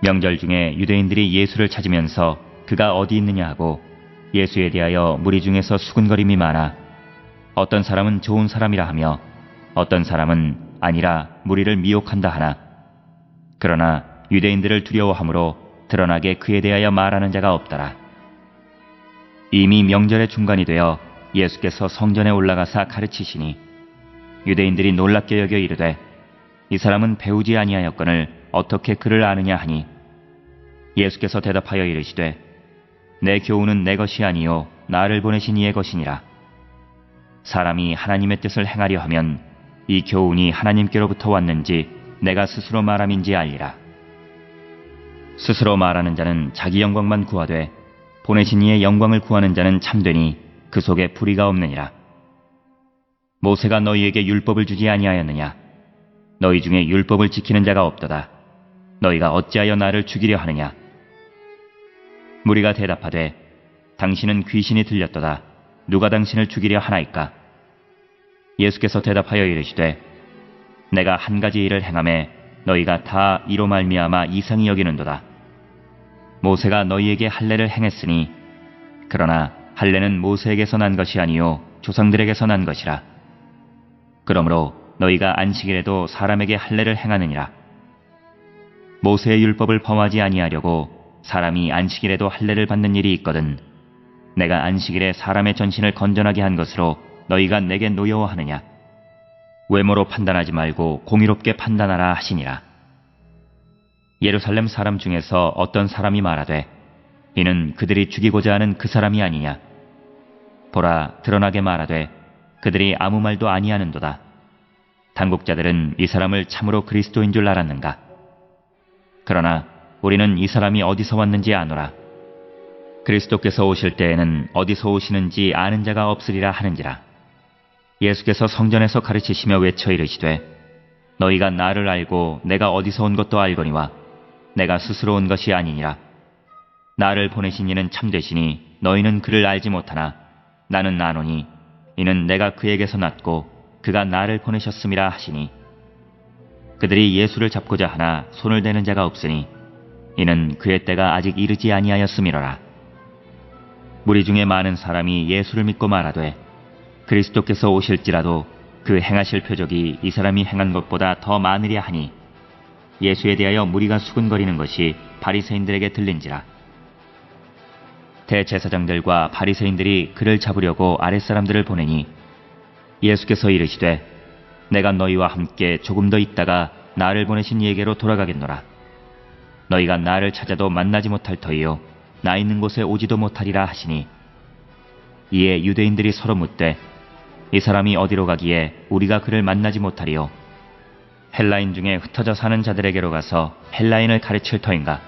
명절 중에 유대인들이 예수를 찾으면서 그가 어디 있느냐 하고 예수에 대하여 무리 중에서 수군거림이 많아 어떤 사람은 좋은 사람이라 하며 어떤 사람은 아니라 무리를 미혹한다 하나, 그러나 유대인들을 두려워함으로 드러나게 그에 대하여 말하는 자가 없더라. 이미 명절의 중간이 되어 예수께서 성전에 올라가사 가르치시니 유대인들이 놀랍게 여겨 이르되 이 사람은 배우지 아니하였거늘 어떻게 그를 아느냐 하니, 예수께서 대답하여 이르시되 내 교훈은 내 것이 아니요 나를 보내신 이의 것이니라. 사람이 하나님의 뜻을 행하려 하면 이 교훈이 하나님께로부터 왔는지 내가 스스로 말함인지 알리라. 스스로 말하는 자는 자기 영광만 구하되 보내신 이의 영광을 구하는 자는 참되니 그 속에 불의가 없느니라. 모세가 너희에게 율법을 주지 아니하였느냐? 너희 중에 율법을 지키는 자가 없도다. 너희가 어찌하여 나를 죽이려 하느냐? 무리가 대답하되 당신은 귀신이 들렸도다. 누가 당신을 죽이려 하나이까? 예수께서 대답하여 이르시되 내가 한 가지 일을 행하매 너희가 다 이로 말미암아 이상히 여기는도다. 모세가 너희에게 할례를 행했으니 그러나 할례는 모세에게서 난 것이 아니요 조상들에게서 난 것이라. 그러므로 너희가 안식일에도 사람에게 할례를 행하느니라. 모세의 율법을 범하지 아니하려고 사람이 안식일에도 할례를 받는 일이 있거든 내가 안식일에 사람의 전신을 건전하게 한 것으로 너희가 내게 노여워하느냐? 외모로 판단하지 말고 공의롭게 판단하라 하시니라. 예루살렘 사람 중에서 어떤 사람이 말하되 이는 그들이 죽이고자 하는 그 사람이 아니냐? 보라, 드러나게 말하되 그들이 아무 말도 아니하는도다. 당국자들은 이 사람을 참으로 그리스도인 줄 알았는가? 그러나 우리는 이 사람이 어디서 왔는지 아노라. 그리스도께서 오실 때에는 어디서 오시는지 아는 자가 없으리라 하는지라. 예수께서 성전에서 가르치시며 외쳐 이르시되 너희가 나를 알고 내가 어디서 온 것도 알거니와 내가 스스로 온 것이 아니니라. 나를 보내신 이는 참되시니 너희는 그를 알지 못하나 나는 아노니 이는 내가 그에게서 났고 그가 나를 보내셨음이라 하시니, 그들이 예수를 잡고자 하나 손을 대는 자가 없으니 이는 그의 때가 아직 이르지 아니하였음이로라. 무리 중에 많은 사람이 예수를 믿고 말하되 그리스도께서 오실지라도 그 행하실 표적이 이 사람이 행한 것보다 더 많으랴 하니, 예수에 대하여 무리가 수군거리는 것이 바리새인들에게 들린지라. 대제사장들과 바리새인들이 그를 잡으려고 아랫사람들을 보내니 예수께서 이르시되 내가 너희와 함께 조금 더 있다가 나를 보내신 이에게로 돌아가겠노라. 너희가 나를 찾아도 만나지 못할 터이요 나 있는 곳에 오지도 못하리라 하시니, 이에 유대인들이 서로 묻되 이 사람이 어디로 가기에 우리가 그를 만나지 못하리요? 헬라인 중에 흩어져 사는 자들에게로 가서 헬라인을 가르칠 터인가?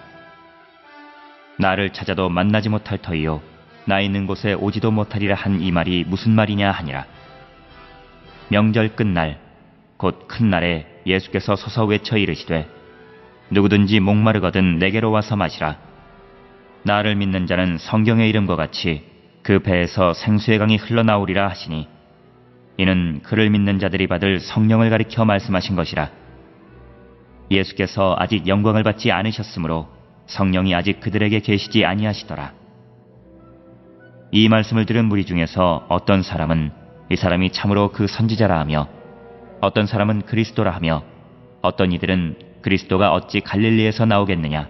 나를 찾아도 만나지 못할 터이요 나 있는 곳에 오지도 못하리라 한 이 말이 무슨 말이냐 하니라. 명절 끝날 곧 큰 날에 예수께서 서서 외쳐 이르시되 누구든지 목마르거든 내게로 와서 마시라. 나를 믿는 자는 성경의 이름과 같이 그 배에서 생수의 강이 흘러나오리라 하시니, 이는 그를 믿는 자들이 받을 성령을 가리켜 말씀하신 것이라. 예수께서 아직 영광을 받지 않으셨으므로 성령이 아직 그들에게 계시지 아니하시더라. 이 말씀을 들은 무리 중에서 어떤 사람은 이 사람이 참으로 그 선지자라 하며, 어떤 사람은 그리스도라 하며, 어떤 이들은 그리스도가 어찌 갈릴리에서 나오겠느냐.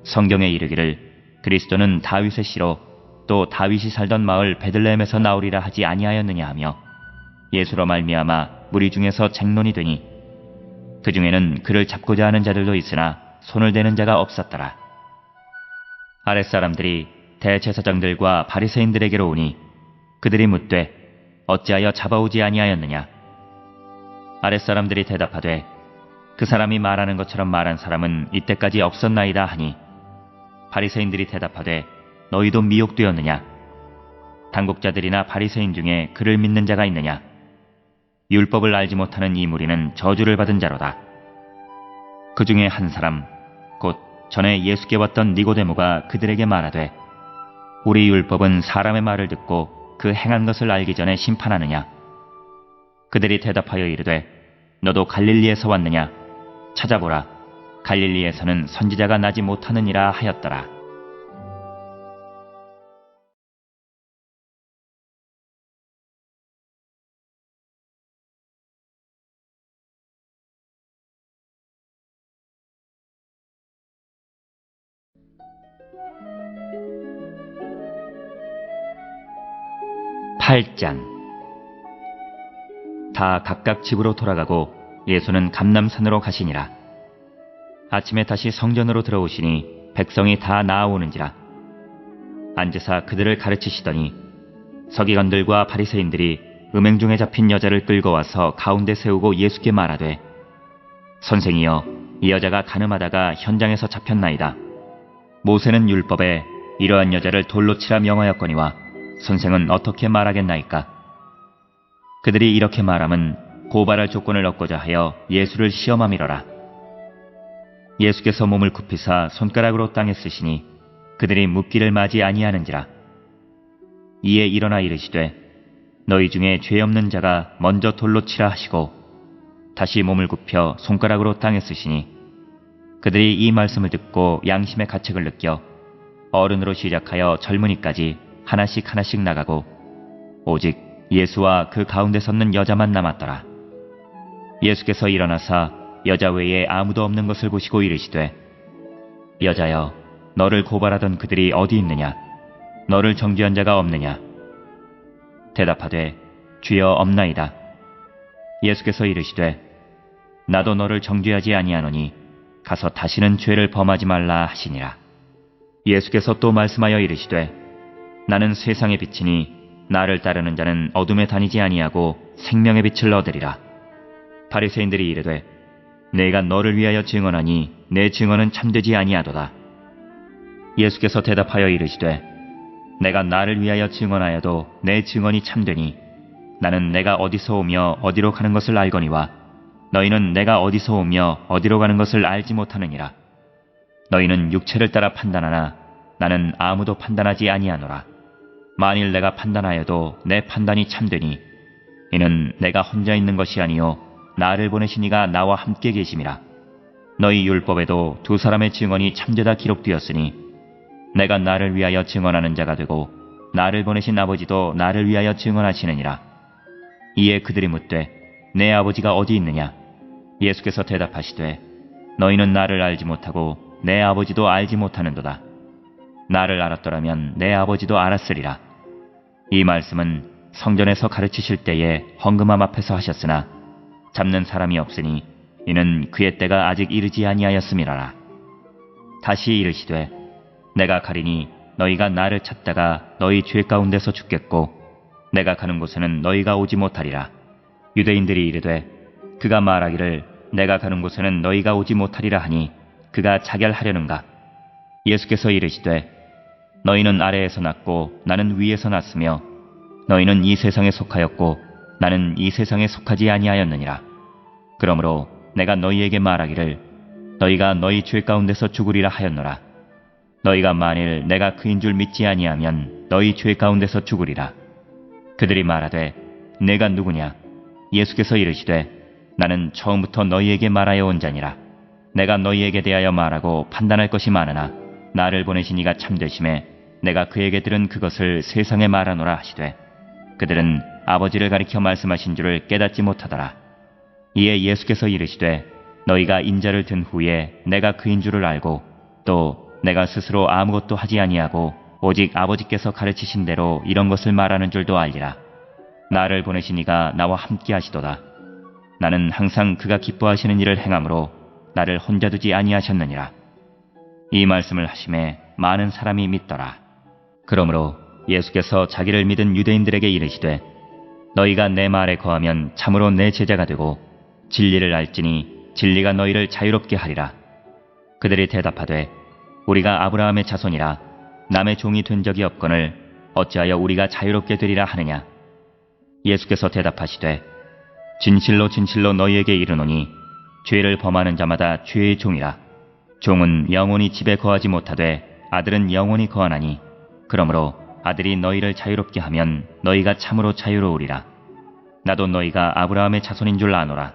성경에 이르기를 그리스도는 다윗의 씨로 또 다윗이 살던 마을 베들레헴에서 나오리라 하지 아니하였느냐 하며 예수로 말미암아 무리 중에서 쟁론이 되니 그 중에는 그를 잡고자 하는 자들도 있으나 손을 대는 자가 없었더라. 아랫사람들이 대제사장들과 바리새인들에게로 오니 그들이 묻되 어찌하여 잡아오지 아니하였느냐. 아랫사람들이 대답하되 그 사람이 말하는 것처럼 말한 사람은 이때까지 없었나이다 하니 바리새인들이 대답하되 너희도 미혹되었느냐. 당국자들이나 바리새인 중에 그를 믿는 자가 있느냐. 율법을 알지 못하는 이 무리는 저주를 받은 자로다. 그 중에 한 사람 곧 전에 예수께 왔던 니고데모가 그들에게 말하되 우리 율법은 사람의 말을 듣고 그 행한 것을 알기 전에 심판하느냐. 그들이 대답하여 이르되 너도 갈릴리에서 왔느냐. 찾아보라. 갈릴리에서는 선지자가 나지 못하느니라 하였더라. (8장) 다 각각 집으로 돌아가고 예수는 감람산으로 가시니라. 아침에 다시 성전으로 들어오시니 백성이 다 나아오는지라. 앉으사 그들을 가르치시더니 서기관들과 바리새인들이 음행 중에 잡힌 여자를 끌고 와서 가운데 세우고 예수께 말하되 선생이여, 이 여자가 간음하다가 현장에서 잡혔나이다. 모세는 율법에 이러한 여자를 돌로 치라 명하였거니와 선생은 어떻게 말하겠나이까. 그들이 이렇게 말함은 고발할 조건을 얻고자 하여 예수를 시험함이러라. 예수께서 몸을 굽히사 손가락으로 땅에 쓰시니 그들이 묻기를 마지 아니하는지라. 이에 일어나 이르시되 너희 중에 죄 없는 자가 먼저 돌로 치라 하시고 다시 몸을 굽혀 손가락으로 땅에 쓰시니 그들이 이 말씀을 듣고 양심의 가책을 느껴 어른으로 시작하여 젊은이까지 하나씩 하나씩 나가고 오직 예수와 그 가운데 섰는 여자만 남았더라. 예수께서 일어나사 여자 외에 아무도 없는 것을 보시고 이르시되 여자여, 너를 고발하던 그들이 어디 있느냐. 너를 정죄한 자가 없느냐. 대답하되 주여 없나이다. 예수께서 이르시되 나도 너를 정죄하지 아니하노니 가서 다시는 죄를 범하지 말라 하시니라. 예수께서 또 말씀하여 이르시되 나는 세상의 빛이니 나를 따르는 자는 어둠에 다니지 아니하고 생명의 빛을 얻으리라. 바리새인들이 이르되 내가 너를 위하여 증언하니 내 증언은 참되지 아니하도다. 예수께서 대답하여 이르시되 내가 나를 위하여 증언하여도 내 증언이 참되니 나는 내가 어디서 오며 어디로 가는 것을 알거니와 너희는 내가 어디서 오며 어디로 가는 것을 알지 못하느니라. 너희는 육체를 따라 판단하나 나는 아무도 판단하지 아니하노라. 만일 내가 판단하여도 내 판단이 참되니 이는 내가 혼자 있는 것이 아니요 나를 보내신 이가 나와 함께 계심이라. 너희 율법에도 두 사람의 증언이 참되다 기록되었으니 내가 나를 위하여 증언하는 자가 되고 나를 보내신 아버지도 나를 위하여 증언하시느니라. 이에 그들이 묻되 내 아버지가 어디 있느냐. 예수께서 대답하시되 너희는 나를 알지 못하고 내 아버지도 알지 못하는도다. 나를 알았더라면 내 아버지도 알았으리라. 이 말씀은 성전에서 가르치실 때에 헌금함 앞에서 하셨으나 잡는 사람이 없으니 이는 그의 때가 아직 이르지 아니하였음이라라. 다시 이르시되 내가 가리니 너희가 나를 찾다가 너희 죄 가운데서 죽겠고 내가 가는 곳에는 너희가 오지 못하리라. 유대인들이 이르되 그가 말하기를 내가 가는 곳에는 너희가 오지 못하리라 하니 그가 자결하려는가. 예수께서 이르시되 너희는 아래에서 났고 나는 위에서 났으며 너희는 이 세상에 속하였고 나는 이 세상에 속하지 아니하였느니라. 그러므로 내가 너희에게 말하기를 너희가 너희 죄 가운데서 죽으리라 하였노라. 너희가 만일 내가 그인 줄 믿지 아니하면 너희 죄 가운데서 죽으리라. 그들이 말하되 내가 누구냐. 예수께서 이르시되 나는 처음부터 너희에게 말하여 온 자니라. 내가 너희에게 대하여 말하고 판단할 것이 많으나 나를 보내신 이가 참되심에 내가 그에게 들은 그것을 세상에 말하노라 하시되 그들은 아버지를 가리켜 말씀하신 줄을 깨닫지 못하더라. 이에 예수께서 이르시되 너희가 인자를 든 후에 내가 그인 줄을 알고 또 내가 스스로 아무것도 하지 아니하고 오직 아버지께서 가르치신 대로 이런 것을 말하는 줄도 알리라. 나를 보내신 이가 나와 함께 하시도다. 나는 항상 그가 기뻐하시는 일을 행함으로 나를 혼자 두지 아니하셨느니라. 이 말씀을 하심에 많은 사람이 믿더라. 그러므로 예수께서 자기를 믿은 유대인들에게 이르시되 너희가 내 말에 거하면 참으로 내 제자가 되고 진리를 알지니 진리가 너희를 자유롭게 하리라. 그들이 대답하되 우리가 아브라함의 자손이라 남의 종이 된 적이 없거늘 어찌하여 우리가 자유롭게 되리라 하느냐. 예수께서 대답하시되 진실로 진실로 너희에게 이르노니 죄를 범하는 자마다 죄의 종이라. 종은 영원히 집에 거하지 못하되 아들은 영원히 거하나니 그러므로 아들이 너희를 자유롭게 하면 너희가 참으로 자유로우리라. 나도 너희가 아브라함의 자손인 줄 아노라.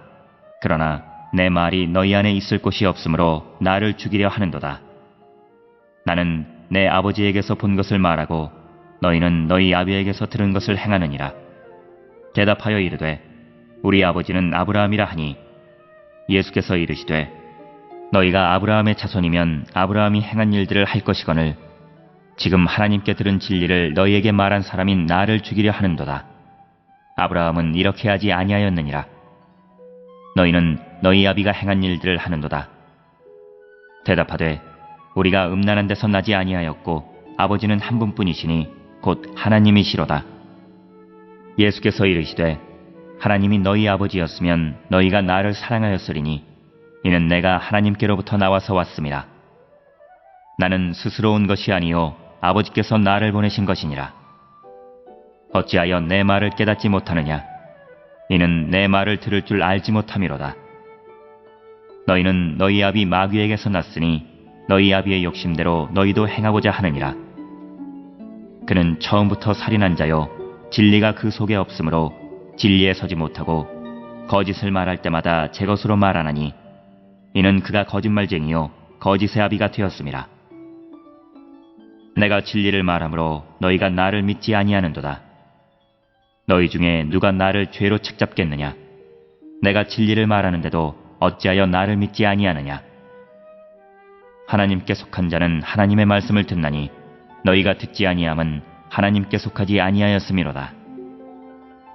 그러나 내 말이 너희 안에 있을 곳이 없으므로 나를 죽이려 하는도다. 나는 내 아버지에게서 본 것을 말하고 너희는 너희 아비에게서 들은 것을 행하느니라. 대답하여 이르되 우리 아버지는 아브라함이라 하니 예수께서 이르시되 너희가 아브라함의 자손이면 아브라함이 행한 일들을 할 것이거늘 지금 하나님께 들은 진리를 너희에게 말한 사람인 나를 죽이려 하는도다. 아브라함은 이렇게 하지 아니하였느니라. 너희는 너희 아비가 행한 일들을 하는도다. 대답하되 우리가 음란한 데서 나지 아니하였고 아버지는 한 분뿐이시니 곧 하나님이시로다. 예수께서 이르시되 하나님이 너희 아버지였으면 너희가 나를 사랑하였으리니 이는 내가 하나님께로부터 나와서 왔음이라. 나는 스스로 온 것이 아니요 아버지께서 나를 보내신 것이니라. 어찌하여 내 말을 깨닫지 못하느냐. 이는 내 말을 들을 줄 알지 못함이로다. 너희는 너희 아비 마귀에게서 났으니 너희 아비의 욕심대로 너희도 행하고자 하느니라. 그는 처음부터 살인한 자요 진리가 그 속에 없으므로 진리에 서지 못하고 거짓을 말할 때마다 제 것으로 말하나니 이는 그가 거짓말쟁이요 거짓의 아비가 되었음이라. 내가 진리를 말하므로 너희가 나를 믿지 아니하는도다. 너희 중에 누가 나를 죄로 책잡겠느냐. 내가 진리를 말하는데도 어찌하여 나를 믿지 아니하느냐. 하나님께 속한 자는 하나님의 말씀을 듣나니 너희가 듣지 아니함은 하나님께 속하지 아니하였음이로다.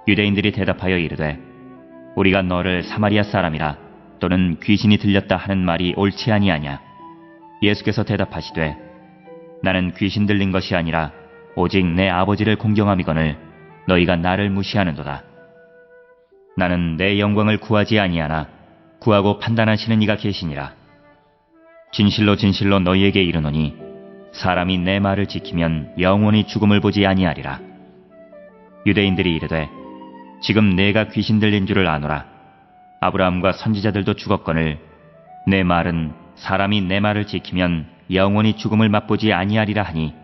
유대인들이 대답하여 이르되 우리가 너를 사마리아 사람이라 또는 귀신이 들렸다 하는 말이 옳지 아니하냐. 예수께서 대답하시되 나는 귀신 들린 것이 아니라 오직 내 아버지를 공경함이거늘 너희가 나를 무시하는도다. 나는 내 영광을 구하지 아니하나 구하고 판단하시는 이가 계시니라. 진실로 진실로 너희에게 이르노니 사람이 내 말을 지키면 영원히 죽음을 보지 아니하리라. 유대인들이 이르되 지금 내가 귀신 들린 줄을 아노라. 아브라함과 선지자들도 죽었거늘 내 말은 사람이 내 말을 지키면 영원히 죽음을 맛보지 아니하리라 하니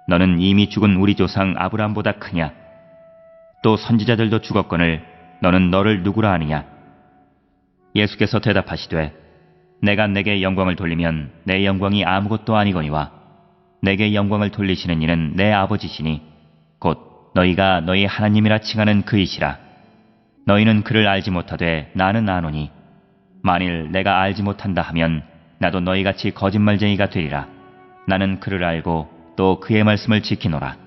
너는 이미 죽은 우리 조상 아브라함보다 크냐. 또 선지자들도 죽었거늘 너는 너를 누구라 하느냐. 예수께서 대답하시되 내가 내게 영광을 돌리면 내 영광이 아무것도 아니거니와 내게 영광을 돌리시는 이는 내 아버지시니 곧 너희가 너희 하나님이라 칭하는 그이시라. 너희는 그를 알지 못하되 나는 아노니 만일 내가 알지 못한다 하면 나도 너희같이 거짓말쟁이가 되리라. 나는 그를 알고 또 그의 말씀을 지키노라.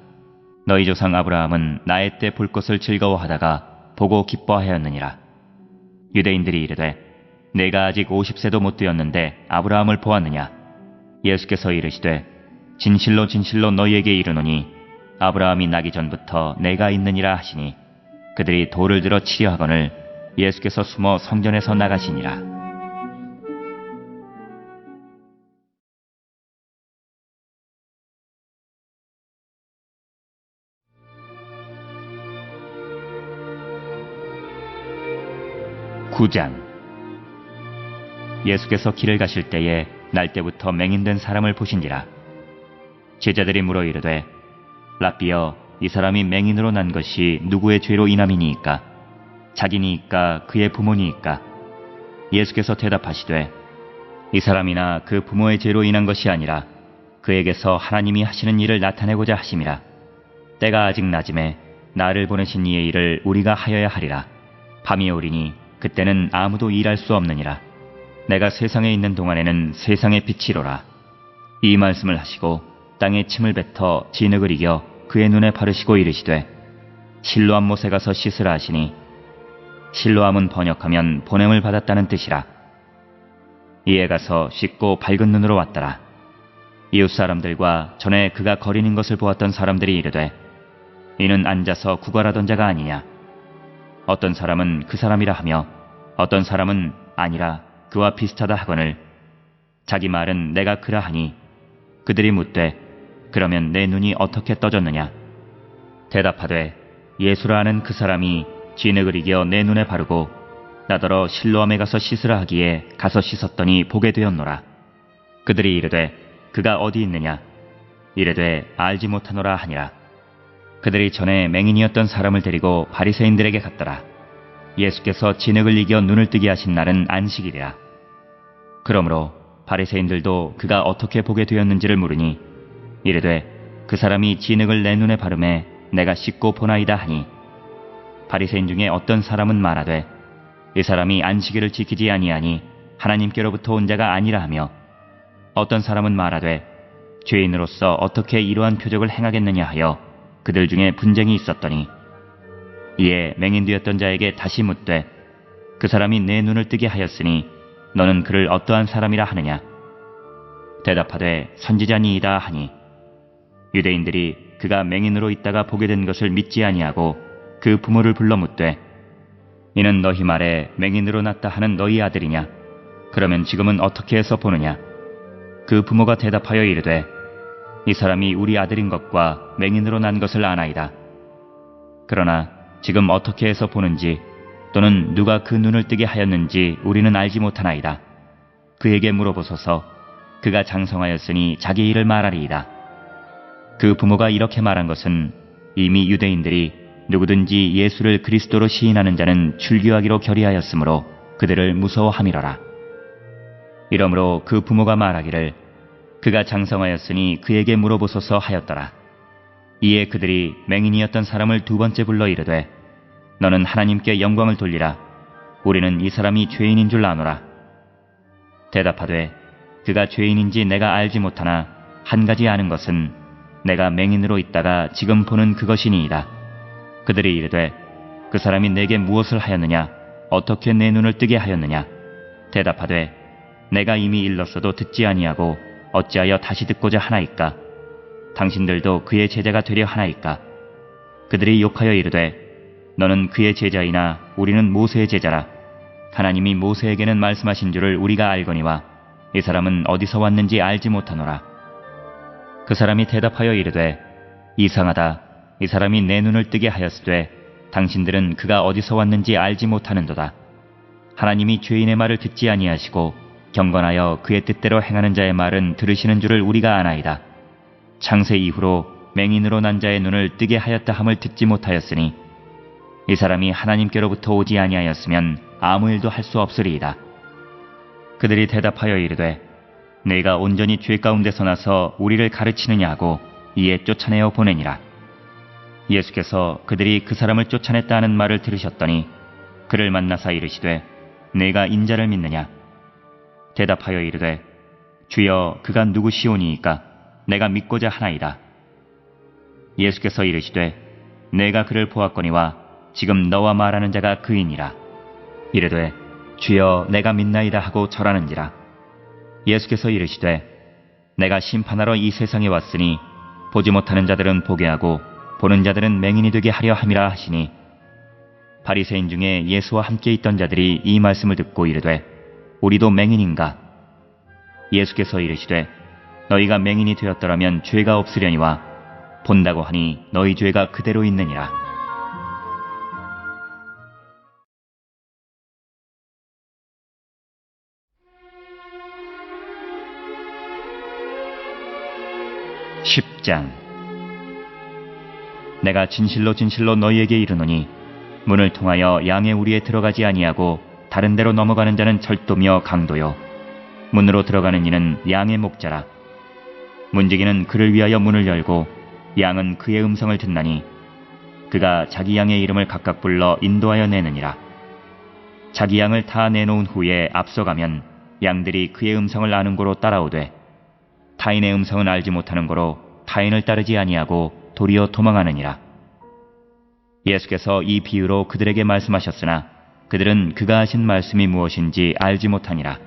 너희 조상 아브라함은 나의 때 볼 것을 즐거워하다가 보고 기뻐하였느니라. 유대인들이 이르되 내가 아직 50세도 못 되었는데 아브라함을 보았느냐. 예수께서 이르시되 진실로 진실로 너희에게 이르노니 아브라함이 나기 전부터 내가 있느니라 하시니 그들이 돌을 들어 치려 하거늘 예수께서 숨어 성전에서 나가시니라. 구장. 예수께서 길을 가실 때에 날 때부터 맹인된 사람을 보신지라. 제자들이 물어 이르되 랍비여 이 사람이 맹인으로 난 것이 누구의 죄로 인함이니이까 자기니이까 그의 부모니이까. 예수께서 대답하시되 이 사람이나 그 부모의 죄로 인한 것이 아니라 그에게서 하나님이 하시는 일을 나타내고자 하심이라. 때가 아직 낮음에 나를 보내신 이의 일을 우리가 하여야 하리라. 밤이 오리니 그때는 아무도 일할 수 없느니라. 내가 세상에 있는 동안에는 세상의 빛이로라. 이 말씀을 하시고 땅에 침을 뱉어 진흙을 이겨 그의 눈에 바르시고 이르시되 실로암 못에 가서 씻으라 하시니 실로암은 번역하면 보냄을 받았다는 뜻이라. 이에 가서 씻고 밝은 눈으로 왔더라. 이웃 사람들과 전에 그가 거리는 것을 보았던 사람들이 이르되 이는 앉아서 구걸하던 자가 아니냐. 어떤 사람은 그 사람이라 하며 어떤 사람은 아니라 그와 비슷하다 하거늘 자기 말은 내가 그라 하니 그들이 묻되 그러면 내 눈이 어떻게 떠졌느냐. 대답하되 예수라 하는 그 사람이 진흙을 이겨 내 눈에 바르고 나더러 실로암에 가서 씻으라 하기에 가서 씻었더니 보게 되었노라. 그들이 이르되 그가 어디 있느냐. 이르되 알지 못하노라 하니라. 그들이 전에 맹인이었던 사람을 데리고 바리새인들에게 갔더라. 예수께서 진흙을 이겨 눈을 뜨게 하신 날은 안식일이라. 그러므로 바리새인들도 그가 어떻게 보게 되었는지를 물으니 이르되 그 사람이 진흙을 내 눈에 바르매 내가 씻고 보나이다 하니 바리새인 중에 어떤 사람은 말하되 이 사람이 안식일을 지키지 아니하니 하나님께로부터 온 자가 아니라 하며 어떤 사람은 말하되 죄인으로서 어떻게 이러한 표적을 행하겠느냐 하여 그들 중에 분쟁이 있었더니 이에 맹인되었던 자에게 다시 묻되 그 사람이 내 눈을 뜨게 하였으니 너는 그를 어떠한 사람이라 하느냐. 대답하되 선지자니이다 하니 유대인들이 그가 맹인으로 있다가 보게 된 것을 믿지 아니하고 그 부모를 불러 묻되 이는 너희 말에 맹인으로 났다 하는 너희 아들이냐. 그러면 지금은 어떻게 해서 보느냐. 그 부모가 대답하여 이르되 이 사람이 우리 아들인 것과 맹인으로 난 것을 아나이다. 그러나 지금 어떻게 해서 보는지 또는 누가 그 눈을 뜨게 하였는지 우리는 알지 못하나이다. 그에게 물어보소서. 그가 장성하였으니 자기 일을 말하리이다. 그 부모가 이렇게 말한 것은 이미 유대인들이 누구든지 예수를 그리스도로 시인하는 자는 출교하기로 결의하였으므로 그들을 무서워함이로라. 이러므로 그 부모가 말하기를 그가 장성하였으니 그에게 물어보소서 하였더라. 이에 그들이 맹인이었던 사람을 두 번째 불러 이르되 너는 하나님께 영광을 돌리라. 우리는 이 사람이 죄인인 줄 아노라. 대답하되 그가 죄인인지 내가 알지 못하나 한 가지 아는 것은 내가 맹인으로 있다가 지금 보는 그것이니이다. 그들이 이르되 그 사람이 내게 무엇을 하였느냐. 어떻게 내 눈을 뜨게 하였느냐. 대답하되 내가 이미 일렀어도 듣지 아니하고 어찌하여 다시 듣고자 하나이까. 당신들도 그의 제자가 되려 하나이까. 그들이 욕하여 이르되 너는 그의 제자이나 우리는 모세의 제자라. 하나님이 모세에게는 말씀하신 줄을 우리가 알거니와 이 사람은 어디서 왔는지 알지 못하노라. 그 사람이 대답하여 이르되 이상하다. 이 사람이 내 눈을 뜨게 하였으되 당신들은 그가 어디서 왔는지 알지 못하는도다. 하나님이 죄인의 말을 듣지 아니하시고 경건하여 그의 뜻대로 행하는 자의 말은 들으시는 줄을 우리가 아나이다. 창세 이후로 맹인으로 난 자의 눈을 뜨게 하였다 함을 듣지 못하였으니 이 사람이 하나님께로부터 오지 아니하였으면 아무 일도 할 수 없으리이다. 그들이 대답하여 이르되 내가 온전히 죄 가운데서 나서 우리를 가르치느냐 하고 이에 쫓아내어 보내니라. 예수께서 그들이 그 사람을 쫓아냈다 하는 말을 들으셨더니 그를 만나사 이르시되 내가 인자를 믿느냐. 대답하여 이르되 주여 그가 누구시오니이까 내가 믿고자 하나이다. 예수께서 이르시되 내가 그를 보았거니와 지금 너와 말하는 자가 그이니라. 이르되 주여 내가 믿나이다 하고 절하는지라. 예수께서 이르시되 내가 심판하러 이 세상에 왔으니 보지 못하는 자들은 보게 하고 보는 자들은 맹인이 되게 하려 함이라 하시니 바리새인 중에 예수와 함께 있던 자들이 이 말씀을 듣고 이르되 우리도 맹인인가. 예수께서 이르시되 너희가 맹인이 되었더라면 죄가 없으려니와 본다고 하니 너희 죄가 그대로 있느니라. (10장) 내가 진실로 진실로 너희에게 이르노니 문을 통하여 양의 우리에 들어가지 아니하고 다른 데로 넘어가는 자는 절도며 강도요 문으로 들어가는 이는 양의 목자라. 문지기는 그를 위하여 문을 열고 양은 그의 음성을 듣나니 그가 자기 양의 이름을 각각 불러 인도하여 내느니라. 자기 양을 다 내놓은 후에 앞서가면 양들이 그의 음성을 아는 고로 따라오되 타인의 음성은 알지 못하는 고로 타인을 따르지 아니하고 도리어 도망하느니라. 예수께서 이 비유로 그들에게 말씀하셨으나 그들은 그가 하신 말씀이 무엇인지 알지 못하니라.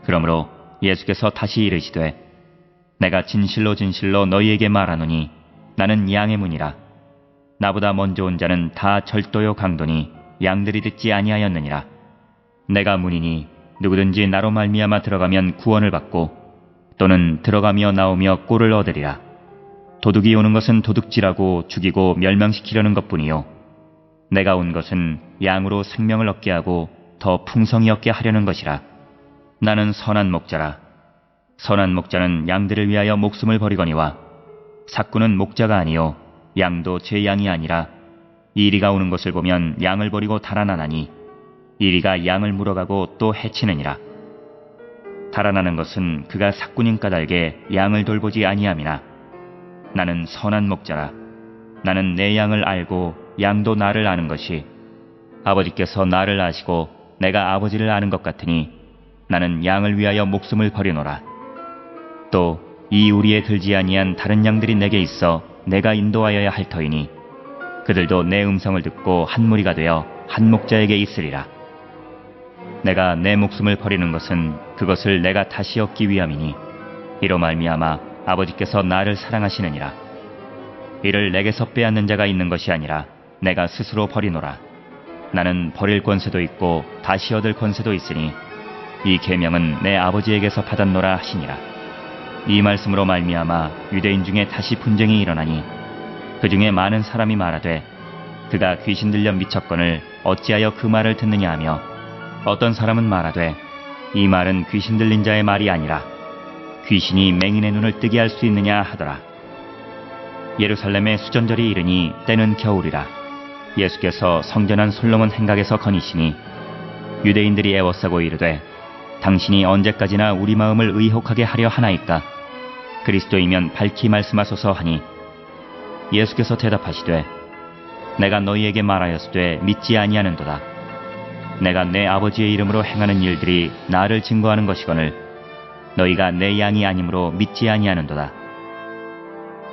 그러므로 예수께서 다시 이르시되 내가 진실로 진실로 너희에게 말하노니 나는 양의 문이라. 나보다 먼저 온 자는 다 절도요 강도니 양들이 듣지 아니하였느니라. 내가 문이니 누구든지 나로 말미암아 들어가면 구원을 받고 또는 들어가며 나오며 꼴을 얻으리라. 도둑이 오는 것은 도둑질하고 죽이고 멸망시키려는 것뿐이요 내가 온 것은 양으로 생명을 얻게 하고 더 풍성히 얻게 하려는 것이라. 나는 선한 목자라. 선한 목자는 양들을 위하여 목숨을 버리거니와 삭구는 목자가 아니요 양도 제 양이 아니라 이리가 오는 것을 보면 양을 버리고 달아나나니 이리가 양을 물어가고 또 해치느니라. 달아나는 것은 그가 삭군인 까닭에 양을 돌보지 아니함이나 나는 선한 목자라. 나는 내 양을 알고 양도 나를 아는 것이 아버지께서 나를 아시고 내가 아버지를 아는 것 같으니 나는 양을 위하여 목숨을 버리노라. 또 이 우리에 들지 아니한 다른 양들이 내게 있어 내가 인도하여야 할 터이니 그들도 내 음성을 듣고 한 무리가 되어 한 목자에게 있으리라. 내가 내 목숨을 버리는 것은 그것을 내가 다시 얻기 위함이니 이로 말미암아 아버지께서 나를 사랑하시느니라. 이를 내게서 빼앗는 자가 있는 것이 아니라 내가 스스로 버리노라. 나는 버릴 권세도 있고 다시 얻을 권세도 있으니 이 계명은 내 아버지에게서 받았노라 하시니라. 이 말씀으로 말미암아 유대인 중에 다시 분쟁이 일어나니 그 중에 많은 사람이 말하되 그가 귀신 들려 미쳤거늘 어찌하여 그 말을 듣느냐 하며 어떤 사람은 말하되 이 말은 귀신 들린 자의 말이 아니라 귀신이 맹인의 눈을 뜨게 할 수 있느냐 하더라. 예루살렘의 수전절이 이르니 때는 겨울이라. 예수께서 성전한 솔로몬 행각에서 거니시니 유대인들이 애워싸고 이르되 당신이 언제까지나 우리 마음을 의혹하게 하려 하나이까? 그리스도이면 밝히 말씀하소서 하니 예수께서 대답하시되 내가 너희에게 말하였으되 믿지 아니하는도다. 내가 내 아버지의 이름으로 행하는 일들이 나를 증거하는 것이거늘 너희가 내 양이 아니므로 믿지 아니하는도다.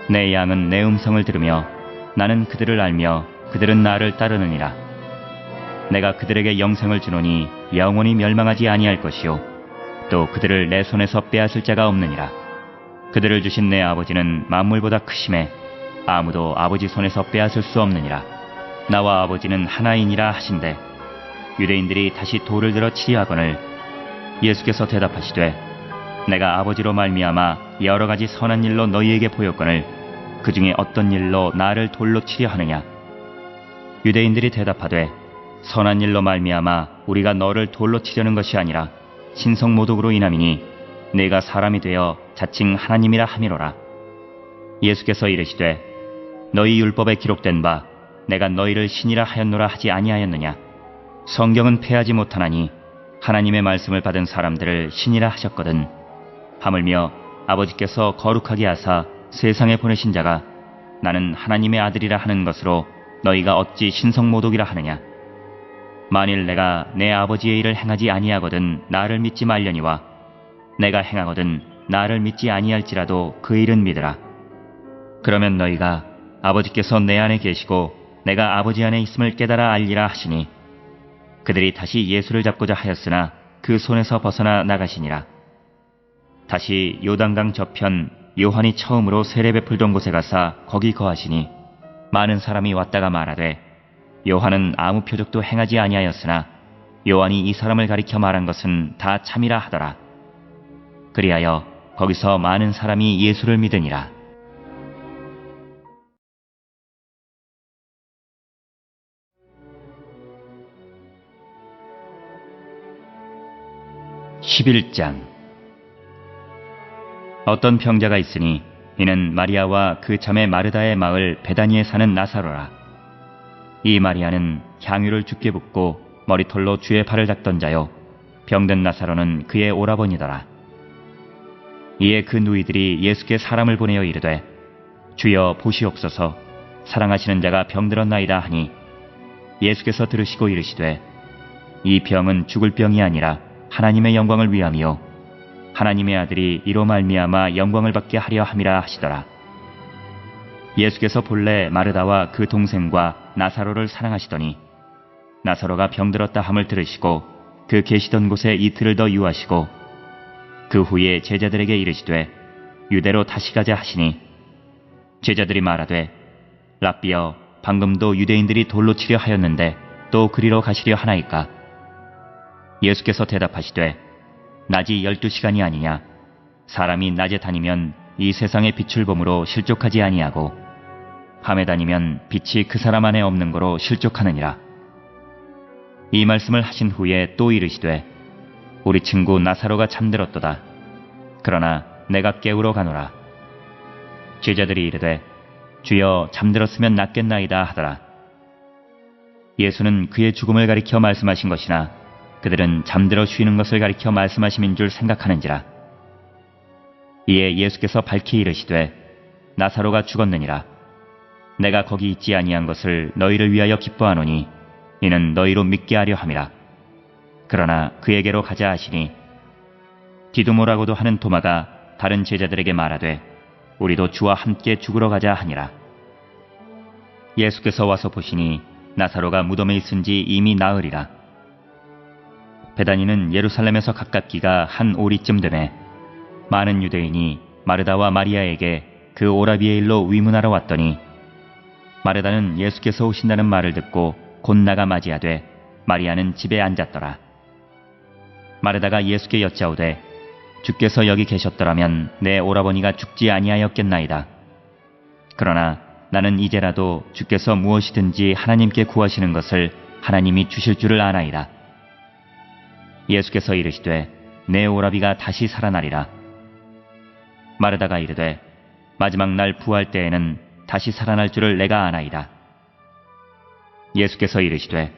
내 양은 내 음성을 들으며 나는 그들을 알며 그들은 나를 따르느니라. 내가 그들에게 영생을 주노니 영원히 멸망하지 아니할 것이요 또 그들을 내 손에서 빼앗을 자가 없느니라. 그들을 주신 내 아버지는 만물보다 크심에 아무도 아버지 손에서 빼앗을 수 없느니라. 나와 아버지는 하나이니라 하신대 유대인들이 다시 돌을 들어 치려 하거늘 예수께서 대답하시되 내가 아버지로 말미암아 여러 가지 선한 일로 너희에게 보였거늘 그 중에 어떤 일로 나를 돌로 치려 하느냐. 유대인들이 대답하되 선한 일로 말미암아 우리가 너를 돌로 치려는 것이 아니라 신성모독으로 인함이니 내가 사람이 되어 자칭 하나님이라 함이로라. 예수께서 이르시되 너희 율법에 기록된 바 내가 너희를 신이라 하였노라 하지 아니하였느냐. 성경은 패하지 못하나니 하나님의 말씀을 받은 사람들을 신이라 하셨거든. 하물며 아버지께서 거룩하게 하사 세상에 보내신 자가 나는 하나님의 아들이라 하는 것으로 너희가 어찌 신성모독이라 하느냐. 만일 내가 내 아버지의 일을 행하지 아니하거든 나를 믿지 말려니와 내가 행하거든 나를 믿지 아니할지라도 그 일은 믿으라. 그러면 너희가 아버지께서 내 안에 계시고 내가 아버지 안에 있음을 깨달아 알리라 하시니 그들이 다시 예수를 잡고자 하였으나 그 손에서 벗어나 나가시니라. 다시 요단강 저편 요한이 처음으로 세례 베풀던 곳에 가사 거기 거하시니 많은 사람이 왔다가 말하되 요한은 아무 표적도 행하지 아니하였으나 요한이 이 사람을 가리켜 말한 것은 다 참이라 하더라. 그리하여 거기서 많은 사람이 예수를 믿으니라. 11장. 어떤 병자가 있으니 이는 마리아와 그 자매 마르다의 마을 베다니에 사는 나사로라. 이 마리아는 향유를 죽게 붓고 머리털로 주의 발을 닦던 자요 병든 나사로는 그의 오라버니더라. 이에 그 누이들이 예수께 사람을 보내어 이르되 주여 보시옵소서 사랑하시는 자가 병들었나이다 하니 예수께서 들으시고 이르시되 이 병은 죽을 병이 아니라 하나님의 영광을 위함이요 하나님의 아들이 이로 말미암아 영광을 받게 하려 함이라 하시더라. 예수께서 본래 마르다와 그 동생과 나사로를 사랑하시더니 나사로가 병들었다 함을 들으시고 그 계시던 곳에 이틀을 더 유하시고 그 후에 제자들에게 이르시되 유대로 다시 가자 하시니 제자들이 말하되 랍비여 방금도 유대인들이 돌로 치려 하였는데 또 그리로 가시려 하나이까? 예수께서 대답하시되 낮이 12시간이 아니냐? 사람이 낮에 다니면 이 세상의 빛을 보므로 실족하지 아니하고 밤에 다니면 빛이 그 사람 안에 없는 거로 실족하느니라. 이 말씀을 하신 후에 또 이르시되 우리 친구 나사로가 잠들었도다. 그러나 내가 깨우러 가노라. 제자들이 이르되 주여 잠들었으면 낫겠나이다 하더라. 예수는 그의 죽음을 가리켜 말씀하신 것이나 그들은 잠들어 쉬는 것을 가리켜 말씀하심인 줄 생각하는지라. 이에 예수께서 밝히 이르시되 나사로가 죽었느니라. 내가 거기 있지 아니한 것을 너희를 위하여 기뻐하노니 이는 너희로 믿게 하려 함이라. 그러나 그에게로 가자 하시니 디두모라고도 하는 도마가 다른 제자들에게 말하되 우리도 주와 함께 죽으러 가자 하니라. 예수께서 와서 보시니 나사로가 무덤에 있은지 이미 나으리라. 베다니는 예루살렘에서 가깝기가 한 오리쯤 되매 많은 유대인이 마르다와 마리아에게 그 오라비의 일로 위문하러 왔더니 마르다는 예수께서 오신다는 말을 듣고 곧 나가 맞이하되 마리아는 집에 앉았더라. 마르다가 예수께 여짜오되 주께서 여기 계셨더라면 내 오라버니가 죽지 아니하였겠나이다. 그러나 나는 이제라도 주께서 무엇이든지 하나님께 구하시는 것을 하나님이 주실 줄을 아나이다. 예수께서 이르시되 내 오라비가 다시 살아나리라. 마르다가 이르되 마지막 날 부활 때에는 다시 살아날 줄을 내가 아나이다. 예수께서 이르시되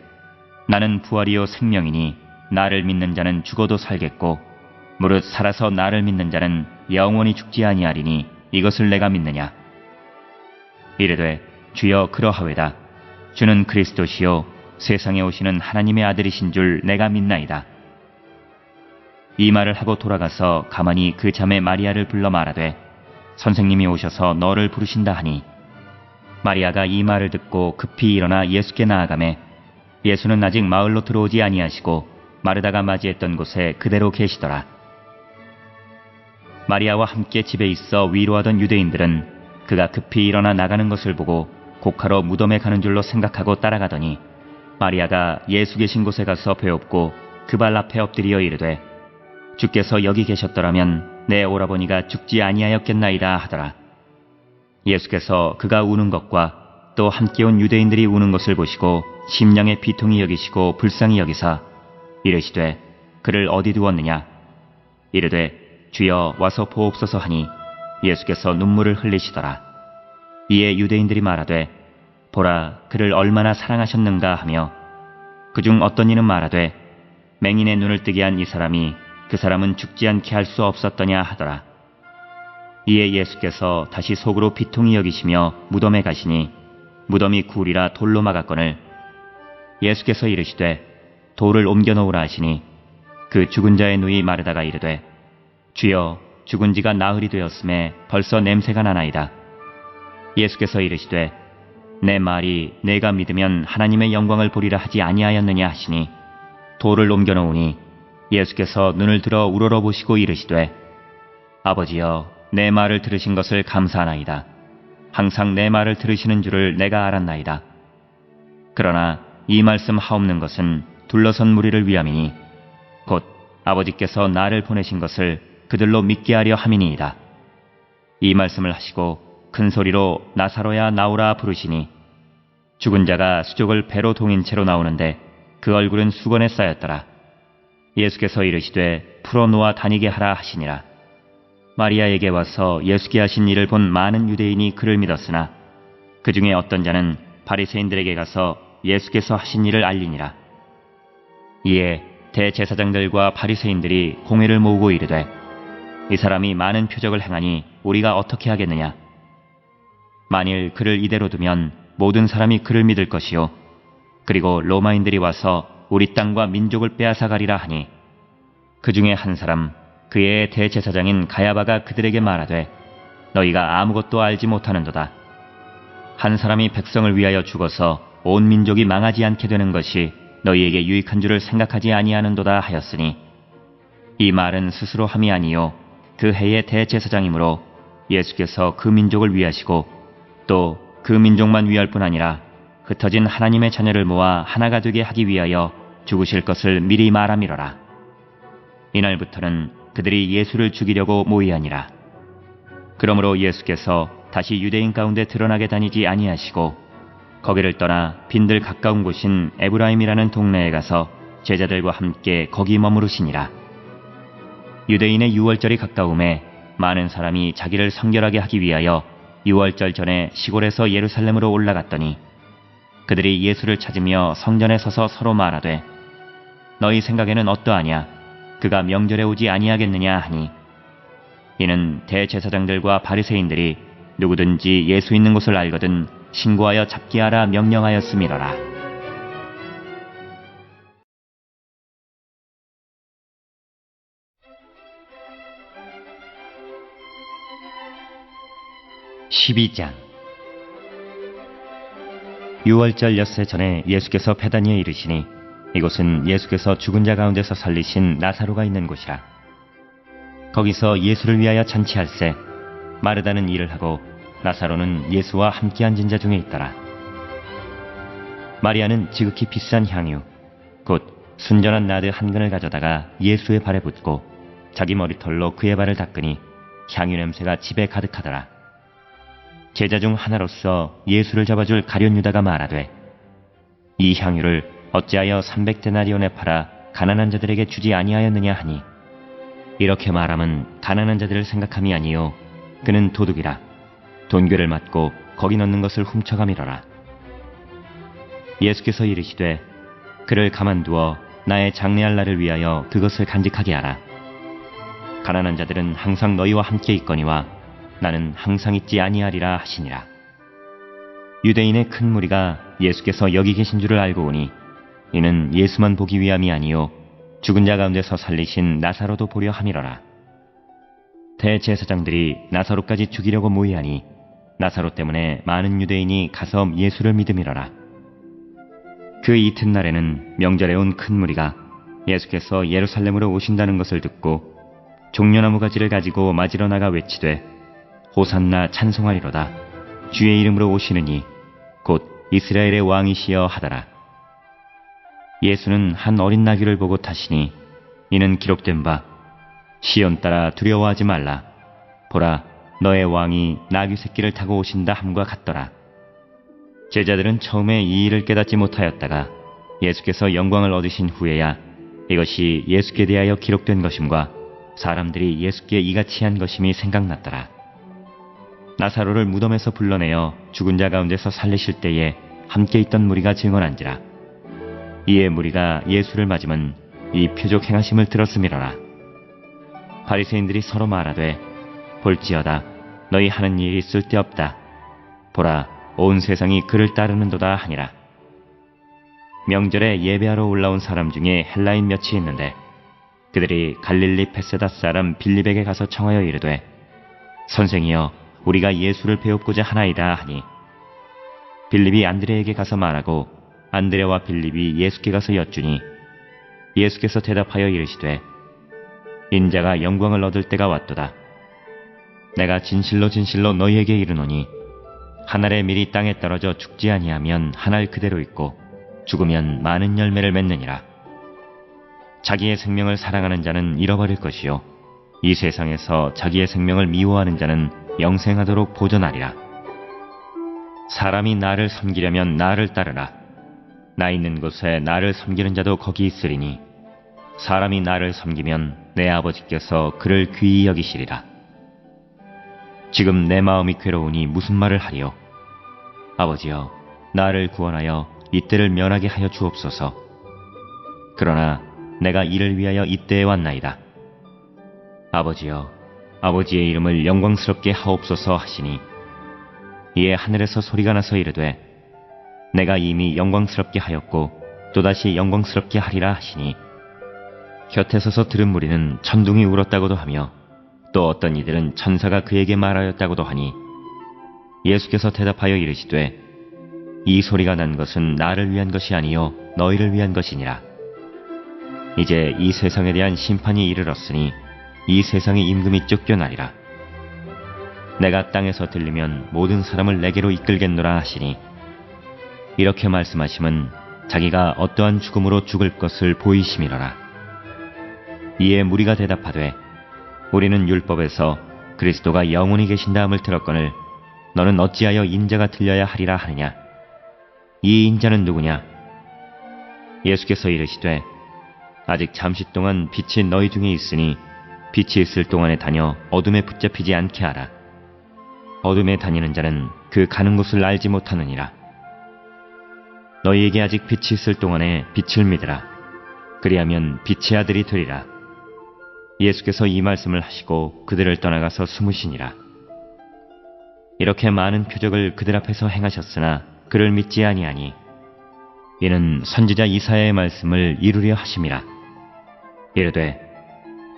나는 부활이요 생명이니 나를 믿는 자는 죽어도 살겠고 무릇 살아서 나를 믿는 자는 영원히 죽지 아니하리니 이것을 내가 믿느냐. 이르되 주여 그러하외다. 주는 그리스도시요 세상에 오시는 하나님의 아들이신 줄 내가 믿나이다. 이 말을 하고 돌아가서 가만히 그 자매 마리아를 불러 말하되 선생님이 오셔서 너를 부르신다 하니 마리아가 이 말을 듣고 급히 일어나 예수께 나아가매 예수는 아직 마을로 들어오지 아니하시고 마르다가 맞이했던 곳에 그대로 계시더라. 마리아와 함께 집에 있어 위로하던 유대인들은 그가 급히 일어나 나가는 것을 보고 곡하러 무덤에 가는 줄로 생각하고 따라가더니 마리아가 예수 계신 곳에 가서 배웁고 그 발 앞에 엎드려 이르되 주께서 여기 계셨더라면 내 오라버니가 죽지 아니하였겠나이다 하더라. 예수께서 그가 우는 것과 또 함께 온 유대인들이 우는 것을 보시고 심령의 비통이 여기시고 불쌍히 여기사 이르시되 그를 어디 두었느냐. 이르되 주여 와서 보옵소서 하니 예수께서 눈물을 흘리시더라. 이에 유대인들이 말하되 보라 그를 얼마나 사랑하셨는가 하며 그중 어떤 이는 말하되 맹인의 눈을 뜨게 한 이 사람이 그 사람은 죽지 않게 할 수 없었더냐 하더라. 이에 예수께서 다시 속으로 비통히 여기시며 무덤에 가시니 무덤이 굴이라 돌로 막았거늘 예수께서 이르시되 돌을 옮겨 놓으라 하시니 그 죽은 자의 누이 마르다가 이르되 주여 죽은 지가 나흘이 되었음에 벌써 냄새가 나나이다. 예수께서 이르시되 내 말이 내가 믿으면 하나님의 영광을 보리라 하지 아니하였느냐 하시니 돌을 옮겨 놓으니 예수께서 눈을 들어 우러러 보시고 이르시되 아버지여 내 말을 들으신 것을 감사하나이다. 항상 내 말을 들으시는 줄을 내가 알았나이다. 그러나 이 말씀 하옵는 것은 둘러선 무리를 위함이니 곧 아버지께서 나를 보내신 것을 그들로 믿게 하려 함이니이다. 이 말씀을 하시고 큰 소리로 나사로야 나오라 부르시니 죽은 자가 수족을 배로 동인 채로 나오는데 그 얼굴은 수건에 쌓였더라. 예수께서 이르시되 풀어놓아 다니게 하라 하시니라. 마리아에게 와서 예수께 하신 일을 본 많은 유대인이 그를 믿었으나 그 중에 어떤 자는 바리새인들에게 가서 예수께서 하신 일을 알리니라. 이에 대제사장들과 바리새인들이 공회를 모으고 이르되 이 사람이 많은 표적을 행하니 우리가 어떻게 하겠느냐. 만일 그를 이대로 두면 모든 사람이 그를 믿을 것이요 그리고 로마인들이 와서 우리 땅과 민족을 빼앗아 가리라 하니 그 중에 한 사람 그의 대제사장인 가야바가 그들에게 말하되 너희가 아무것도 알지 못하는도다. 한 사람이 백성을 위하여 죽어서 온 민족이 망하지 않게 되는 것이 너희에게 유익한 줄을 생각하지 아니하는도다 하였으니 이 말은 스스로 함이 아니요 그 해의 대제사장이므로 예수께서 그 민족을 위하시고 또 그 민족만 위할 뿐 아니라 흩어진 하나님의 자녀를 모아 하나가 되게 하기 위하여 죽으실 것을 미리 말함이로라. 이날부터는 그들이 예수를 죽이려고 모의하니라. 그러므로 예수께서 다시 유대인 가운데 드러나게 다니지 아니하시고 거기를 떠나 빈들 가까운 곳인 에브라임이라는 동네에 가서 제자들과 함께 거기 머무르시니라. 유대인의 유월절이 가까움에 많은 사람이 자기를 성결하게 하기 위하여 유월절 전에 시골에서 예루살렘으로 올라갔더니 그들이 예수를 찾으며 성전에 서서 서로 말하되 너희 생각에는 어떠하냐? 그가 명절에 오지 아니하겠느냐 하니 이는 대제사장들과 바리새인들이 누구든지 예수 있는 곳을 알거든 신고하여 잡게 하라 명령하였음이로라. (12장) 유월절 엿새 전에 예수께서 베다니에 이르시니 이곳은 예수께서 죽은 자 가운데서 살리신 나사로가 있는 곳이라. 거기서 예수를 위하여 잔치할세 마르다는 일을 하고 나사로는 예수와 함께 앉은 자 중에 있더라. 마리아는 지극히 비싼 향유 곧 순전한 나드 한 근을 가져다가 예수의 발에 붓고 자기 머리털로 그의 발을 닦으니 향유 냄새가 집에 가득하더라. 제자 중 하나로서 예수를 잡아줄 가룟 유다가 말하되 이 향유를 어찌하여 300데나리온에 팔아 가난한 자들에게 주지 아니하였느냐 하니 이렇게 말함은 가난한 자들을 생각함이 아니요 그는 도둑이라 돈괴를 맞고 거기 넣는 것을 훔쳐가미러라. 예수께서 이르시되 그를 가만두어 나의 장례할 날을 위하여 그것을 간직하게 하라. 가난한 자들은 항상 너희와 함께 있거니와 나는 항상 있지 아니하리라 하시니라. 유대인의 큰 무리가 예수께서 여기 계신 줄을 알고 오니 이는 예수만 보기 위함이 아니요 죽은 자 가운데서 살리신 나사로도 보려 함이로라. 대제사장들이 나사로까지 죽이려고 모의하니 나사로 때문에 많은 유대인이 가서 예수를 믿음이로라. 그 이튿날에는 명절에 온 큰 무리가 예수께서 예루살렘으로 오신다는 것을 듣고 종려나무 가지를 가지고 맞으러 나가 외치되 호산나 찬송하리로다. 주의 이름으로 오시느니 곧 이스라엘의 왕이시여 하더라. 예수는 한 어린 나귀를 보고 타시니 이는 기록된 바 시온 따라 두려워하지 말라. 보라 너의 왕이 나귀 새끼를 타고 오신다 함과 같더라. 제자들은 처음에 이 일을 깨닫지 못하였다가 예수께서 영광을 얻으신 후에야 이것이 예수께 대하여 기록된 것임과 사람들이 예수께 이같이 한 것임이 생각났더라. 나사로를 무덤에서 불러내어 죽은 자 가운데서 살리실 때에 함께 있던 무리가 증언한지라. 이에 무리가 예수를 맞으면 이 표적 행하심을 들었음이로라. 바리새인들이 서로 말하되 볼지어다 너희 하는 일이 쓸데없다. 보라 온 세상이 그를 따르는도다 하니라. 명절에 예배하러 올라온 사람 중에 헬라인 몇이 있는데 그들이 갈릴리 베세다 사람 빌립에게 가서 청하여 이르되 선생이여 우리가 예수를 배웁고자 하나이다 하니 빌립이 안드레에게 가서 말하고 안드레와 빌립이 예수께 가서 여쭈니 예수께서 대답하여 이르시되 인자가 영광을 얻을 때가 왔도다. 내가 진실로 진실로 너희에게 이르노니 한 알의 밀이 땅에 떨어져 죽지 아니하면 한 알 그대로 있고 죽으면 많은 열매를 맺느니라. 자기의 생명을 사랑하는 자는 잃어버릴 것이요 이 세상에서 자기의 생명을 미워하는 자는 영생하도록 보존하리라. 사람이 나를 섬기려면 나를 따르라. 나 있는 곳에 나를 섬기는 자도 거기 있으리니 사람이 나를 섬기면 내 아버지께서 그를 귀히 여기시리라. 지금 내 마음이 괴로우니 무슨 말을 하리요? 아버지여 나를 구원하여 이때를 면하게 하여 주옵소서. 그러나 내가 이를 위하여 이때에 왔나이다. 아버지여 아버지의 이름을 영광스럽게 하옵소서 하시니 이에 하늘에서 소리가 나서 이르되 내가 이미 영광스럽게 하였고 또다시 영광스럽게 하리라 하시니 곁에 서서 들은 무리는 천둥이 울었다고도 하며 또 어떤 이들은 천사가 그에게 말하였다고도 하니 예수께서 대답하여 이르시되 이 소리가 난 것은 나를 위한 것이 아니요 너희를 위한 것이니라. 이제 이 세상에 대한 심판이 이르렀으니 이 세상의 임금이 쫓겨나리라. 내가 땅에서 들리면 모든 사람을 내게로 이끌겠노라 하시니 이렇게 말씀하심은 자기가 어떠한 죽음으로 죽을 것을 보이심이로라. 이에 무리가 대답하되 우리는 율법에서 그리스도가 영원히 계신다함을 들었거늘 너는 어찌하여 인자가 들려야 하리라 하느냐. 이 인자는 누구냐? 예수께서 이르시되 아직 잠시 동안 빛이 너희 중에 있으니 빛이 있을 동안에 다녀 어둠에 붙잡히지 않게 하라. 어둠에 다니는 자는 그 가는 곳을 알지 못하느니라. 너희에게 아직 빛이 있을 동안에 빛을 믿으라. 그리하면 빛의 아들이 되리라. 예수께서 이 말씀을 하시고 그들을 떠나가서 숨으시니라. 이렇게 많은 표적을 그들 앞에서 행하셨으나 그를 믿지 아니하니 이는 선지자 이사야의 말씀을 이루려 하심이라. 이르되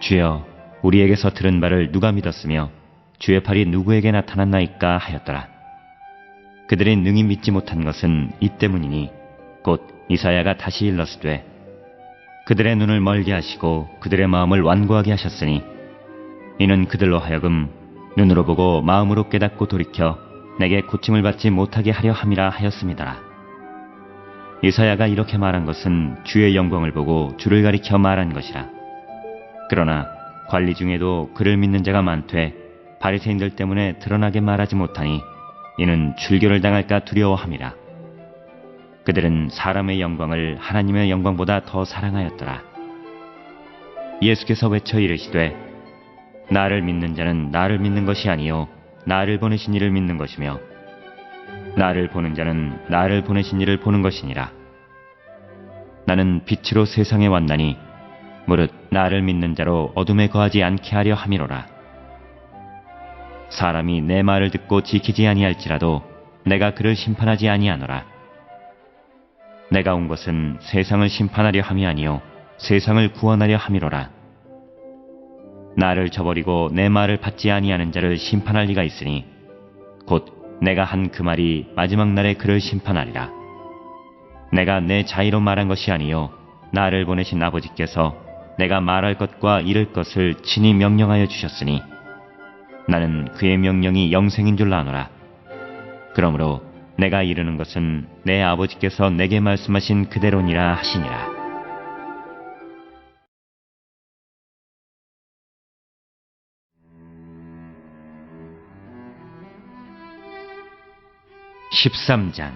주여 우리에게서 들은 바를 누가 믿었으며 주의 팔이 누구에게 나타났나이까 하였더라. 그들이 능히 믿지 못한 것은 이 때문이니 곧 이사야가 다시 일렀으되 그들의 눈을 멀게 하시고 그들의 마음을 완고하게 하셨으니 이는 그들로 하여금 눈으로 보고 마음으로 깨닫고 돌이켜 내게 고침을 받지 못하게 하려 함이라 하였음이더라. 이사야가 이렇게 말한 것은 주의 영광을 보고 주를 가리켜 말한 것이라. 그러나 관리 중에도 그를 믿는 자가 많되 바리새인들 때문에 드러나게 말하지 못하니 이는 출교를 당할까 두려워함이라. 그들은 사람의 영광을 하나님의 영광보다 더 사랑하였더라. 예수께서 외쳐 이르시되 나를 믿는 자는 나를 믿는 것이 아니요 나를 보내신 이를 믿는 것이며 나를 보는 자는 나를 보내신 이를 보는 것이니라. 나는 빛으로 세상에 왔나니 무릇 나를 믿는 자로 어둠에 거하지 않게 하려 함이로라. 사람이 내 말을 듣고 지키지 아니할지라도 내가 그를 심판하지 아니하노라. 내가 온 것은 세상을 심판하려 함이 아니요 세상을 구원하려 함이로라. 나를 저버리고 내 말을 받지 아니하는 자를 심판할 리가 있으니 곧 내가 한 그 말이 마지막 날에 그를 심판하리라. 내가 내 자의로 말한 것이 아니요 나를 보내신 아버지께서 내가 말할 것과 이를 것을 친히 명령하여 주셨으니 나는 그의 명령이 영생인 줄 아노라. 그러므로 내가 이르는 것은 내 아버지께서 내게 말씀하신 그대로니라 하시니라. (13장)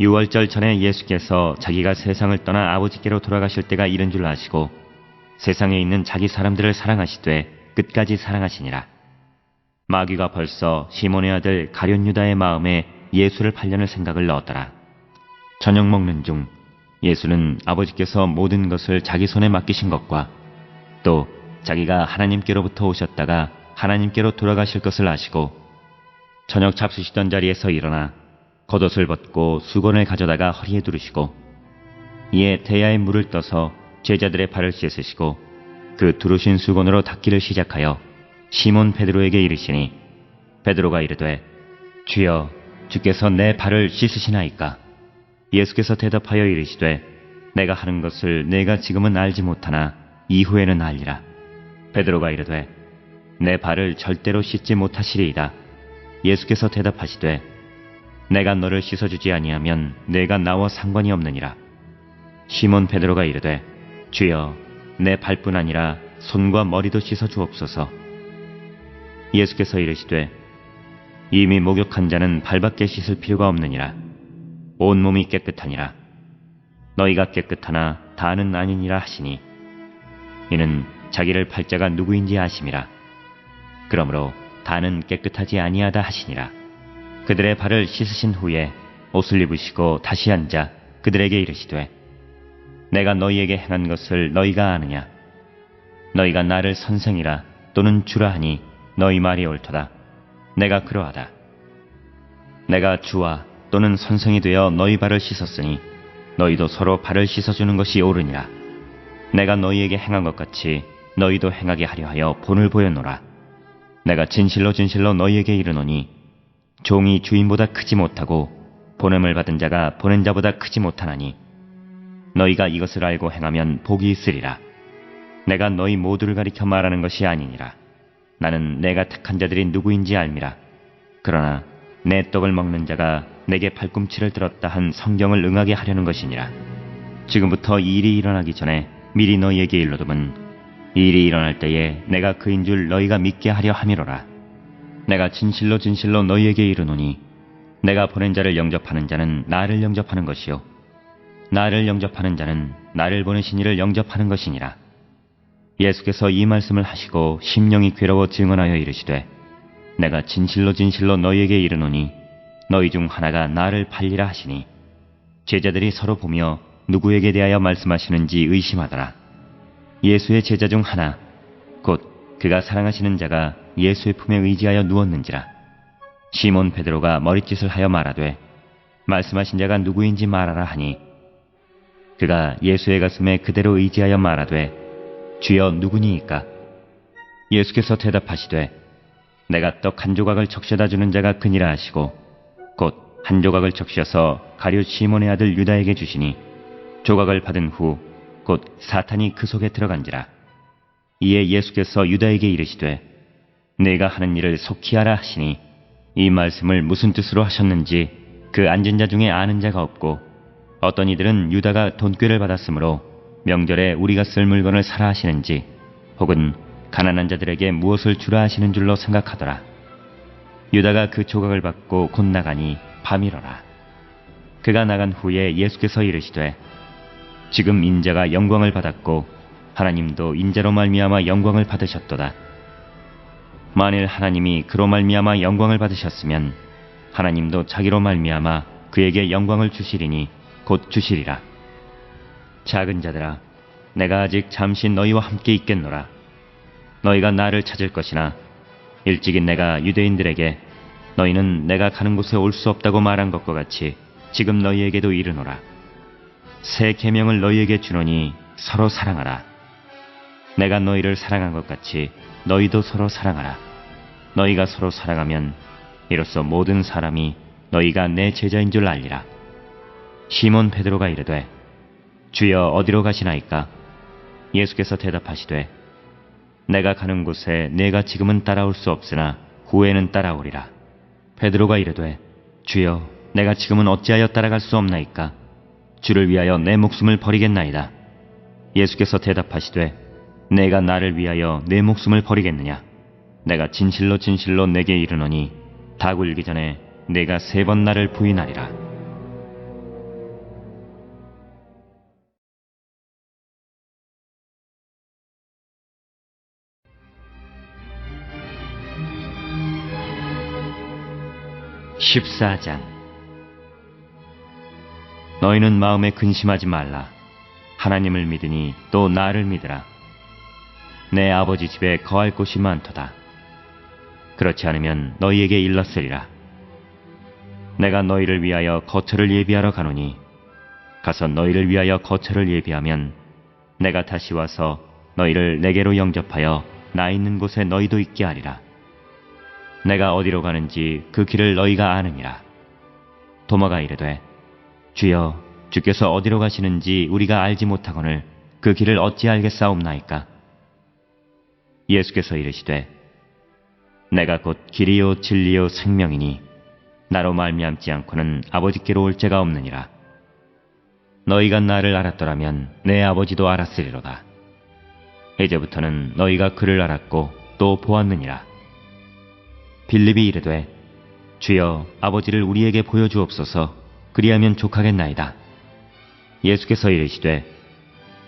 유월절 전에 예수께서 자기가 세상을 떠나 아버지께로 돌아가실 때가 이른 줄 아시고 세상에 있는 자기 사람들을 사랑하시되 끝까지 사랑하시니라. 마귀가 벌써 시몬의 아들 가룟 유다의 마음에 예수를 팔려는 생각을 넣었더라. 저녁 먹는 중 예수는 아버지께서 모든 것을 자기 손에 맡기신 것과 또 자기가 하나님께로부터 오셨다가 하나님께로 돌아가실 것을 아시고 저녁 잡수시던 자리에서 일어나 겉옷을 벗고 수건을 가져다가 허리에 두르시고 이에 대야에 물을 떠서 제자들의 발을 씻으시고 그 두르신 수건으로 닦기를 시작하여 시몬 베드로에게 이르시니 베드로가 이르되 주여 주께서 내 발을 씻으시나이까? 예수께서 대답하여 이르시되 내가 하는 것을 내가 지금은 알지 못하나 이후에는 알리라. 베드로가 이르되 내 발을 절대로 씻지 못하시리이다. 예수께서 대답하시되 내가 너를 씻어주지 아니하면 내가 나와 상관이 없느니라. 시몬 베드로가 이르되 주여 내 발뿐 아니라 손과 머리도 씻어 주옵소서. 예수께서 이르시되 이미 목욕한 자는 발밖에 씻을 필요가 없느니라. 온몸이 깨끗하니라. 너희가 깨끗하나 다는 아니니라 하시니 이는 자기를 팔 자가 누구인지 아심이라. 그러므로 다는 깨끗하지 아니하다 하시니라. 그들의 발을 씻으신 후에 옷을 입으시고 다시 앉아 그들에게 이르시되 내가 너희에게 행한 것을 너희가 아느냐? 너희가 나를 선생이라 또는 주라 하니 너희 말이 옳도다. 내가 그러하다. 내가 주와 또는 선생이 되어 너희 발을 씻었으니 너희도 서로 발을 씻어주는 것이 옳으니라. 내가 너희에게 행한 것 같이 너희도 행하게 하려 하여 본을 보였노라. 내가 진실로 진실로 너희에게 이르노니 종이 주인보다 크지 못하고 보냄을 받은 자가 보낸 자보다 크지 못하나니 너희가 이것을 알고 행하면 복이 있으리라. 내가 너희 모두를 가리켜 말하는 것이 아니니라. 나는 내가 택한 자들이 누구인지 알미라. 그러나 내 떡을 먹는 자가 내게 발꿈치를 들었다 한 성경을 응하게 하려는 것이니라. 지금부터 이 일이 일어나기 전에 미리 너희에게 일러두면 이 일이 일어날 때에 내가 그인 줄 너희가 믿게 하려 함이로라. 내가 진실로 진실로 너희에게 이르노니 내가 보낸 자를 영접하는 자는 나를 영접하는 것이요 나를 영접하는 자는 나를 보내신 이를 영접하는 것이니라. 예수께서 이 말씀을 하시고 심령이 괴로워 증언하여 이르시되 내가 진실로 진실로 너희에게 이르노니 너희 중 하나가 나를 팔리라 하시니 제자들이 서로 보며 누구에게 대하여 말씀하시는지 의심하더라. 예수의 제자 중 하나 곧 그가 사랑하시는 자가 예수의 품에 의지하여 누웠는지라. 시몬 베드로가 머릿짓을 하여 말하되 말씀하신 자가 누구인지 말하라 하니 그가 예수의 가슴에 그대로 의지하여 말하되 주여 누구니이까? 예수께서 대답하시되 내가 떡 한 조각을 적셔다 주는 자가 그니라 하시고 곧 한 조각을 적셔서 가룟 시몬의 아들 유다에게 주시니 조각을 받은 후 곧 사탄이 그 속에 들어간지라. 이에 예수께서 유다에게 이르시되 내가 하는 일을 속히 하라 하시니 이 말씀을 무슨 뜻으로 하셨는지 그 앉은 자 중에 아는 자가 없고 어떤 이들은 유다가 돈꾀를 받았으므로 명절에 우리가 쓸 물건을 사라 하시는지 혹은 가난한 자들에게 무엇을 주라 하시는 줄로 생각하더라. 유다가 그 조각을 받고 곧 나가니 밤이러라. 그가 나간 후에 예수께서 이르시되 지금 인자가 영광을 받았고 하나님도 인자로 말미암아 영광을 받으셨도다. 만일 하나님이 그로 말미암아 영광을 받으셨으면 하나님도 자기로 말미암아 그에게 영광을 주시리니 곧 주시리라. 작은 자들아 내가 아직 잠시 너희와 함께 있겠노라. 너희가 나를 찾을 것이나 일찍이 내가 유대인들에게 너희는 내가 가는 곳에 올 수 없다고 말한 것과 같이 지금 너희에게도 이르노라. 새 계명을 너희에게 주노니 서로 사랑하라. 내가 너희를 사랑한 것 같이 너희도 서로 사랑하라. 너희가 서로 사랑하면 이로써 모든 사람이 너희가 내 제자인 줄 알리라. 시몬 베드로가 이르되 주여 어디로 가시나이까? 예수께서 대답하시되 내가 가는 곳에 내가 지금은 따라올 수 없으나 후에는 따라오리라. 베드로가 이르되 주여 내가 지금은 어찌하여 따라갈 수 없나이까? 주를 위하여 내 목숨을 버리겠나이다. 예수께서 대답하시되 내가 나를 위하여 내 목숨을 버리겠느냐? 내가 진실로 진실로 내게 이르노니 닭 울기 전에 내가 3번 나를 부인하리라. (14장) 너희는 마음에 근심하지 말라. 하나님을 믿으니 또 나를 믿으라. 내 아버지 집에 거할 곳이 많도다. 그렇지 않으면 너희에게 일렀으리라. 내가 너희를 위하여 거처를 예비하러 가노니 가서 너희를 위하여 거처를 예비하면 내가 다시 와서 너희를 내게로 영접하여 나 있는 곳에 너희도 있게 하리라. 내가 어디로 가는지 그 길을 너희가 아느니라. 도마가 이르되 주여 주께서 어디로 가시는지 우리가 알지 못하거늘 그 길을 어찌 알겠사옵나이까? 예수께서 이르시되 내가 곧 길이요 진리요 생명이니 나로 말미암지 않고는 아버지께로 올 자가 없느니라. 너희가 나를 알았더라면 내 아버지도 알았으리로다. 이제부터는 너희가 그를 알았고 또 보았느니라. 빌립이 이르되 주여 아버지를 우리에게 보여주옵소서. 그리하면 족하겠나이다. 예수께서 이르시되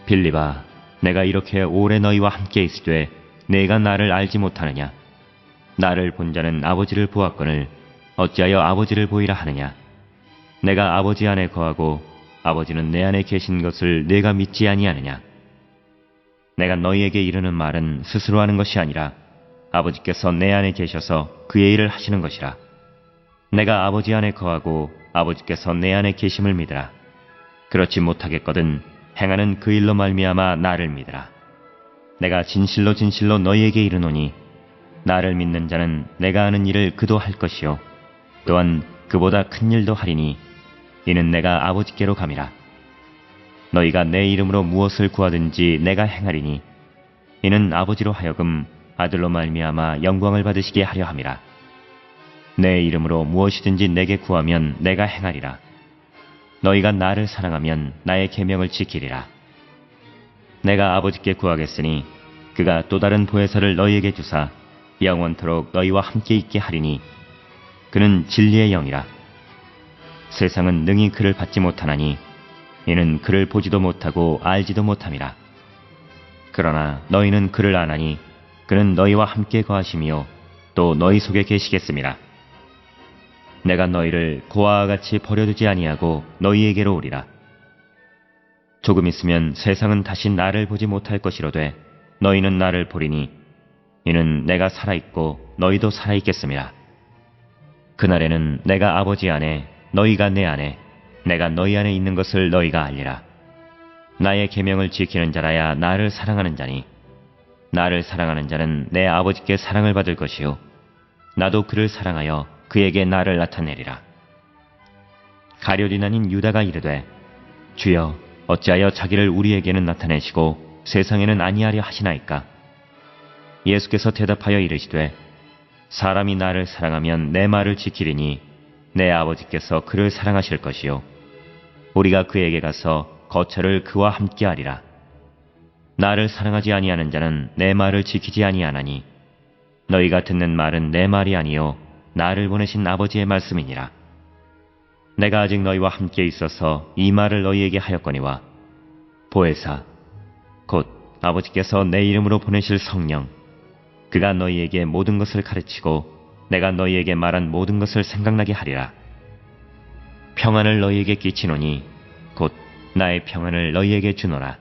빌립아 내가 이렇게 오래 너희와 함께 있으되 내가 나를 알지 못하느냐? 나를 본 자는 아버지를 보았거늘 어찌하여 아버지를 보이라 하느냐? 내가 아버지 안에 거하고 아버지는 내 안에 계신 것을 내가 믿지 아니하느냐? 내가 너희에게 이르는 말은 스스로 하는 것이 아니라 아버지께서 내 안에 계셔서 그의 일을 하시는 것이라. 내가 아버지 안에 거하고 아버지께서 내 안에 계심을 믿으라. 그렇지 못하겠거든 행하는 그 일로 말미암아 나를 믿으라. 내가 진실로 진실로 너희에게 이르노니 나를 믿는 자는 내가 하는 일을 그도 할 것이요 또한 그보다 큰 일도 하리니 이는 내가 아버지께로 감이라. 너희가 내 이름으로 무엇을 구하든지 내가 행하리니 이는 아버지로 하여금 아들로 말미암아 영광을 받으시게 하려 함이라. 내 이름으로 무엇이든지 내게 구하면 내가 행하리라. 너희가 나를 사랑하면 나의 계명을 지키리라. 내가 아버지께 구하겠으니 그가 또 다른 보혜사를 너희에게 주사 영원토록 너희와 함께 있게 하리니 그는 진리의 영이라. 세상은 능히 그를 받지 못하나니 이는 그를 보지도 못하고 알지도 못함이라. 그러나 너희는 그를 아나니 그는 너희와 함께 거하시며 또 너희 속에 계시겠음이라. 내가 너희를 고아와 같이 버려두지 아니하고 너희에게로 오리라. 조금 있으면 세상은 다시 나를 보지 못할 것이로되 너희는 나를 보리니 이는 내가 살아있고 너희도 살아있겠음이라. 그날에는 내가 아버지 안에 너희가 내 안에 내가 너희 안에 있는 것을 너희가 알리라. 나의 계명을 지키는 자라야 나를 사랑하는 자니 나를 사랑하는 자는 내 아버지께 사랑을 받을 것이요 나도 그를 사랑하여 그에게 나를 나타내리라. 가룟유다인 유다가 이르되 주여 어찌하여 자기를 우리에게는 나타내시고 세상에는 아니하려 하시나이까? 예수께서 대답하여 이르시되 사람이 나를 사랑하면 내 말을 지키리니 내 아버지께서 그를 사랑하실 것이요 우리가 그에게 가서 거처를 그와 함께하리라. 나를 사랑하지 아니하는 자는 내 말을 지키지 아니하나니 너희가 듣는 말은 내 말이 아니요 나를 보내신 아버지의 말씀이니라. 내가 아직 너희와 함께 있어서 이 말을 너희에게 하였거니와 보혜사 곧 아버지께서 내 이름으로 보내실 성령 그가 너희에게 모든 것을 가르치고 내가 너희에게 말한 모든 것을 생각나게 하리라. 평안을 너희에게 끼치노니 곧 나의 평안을 너희에게 주노라.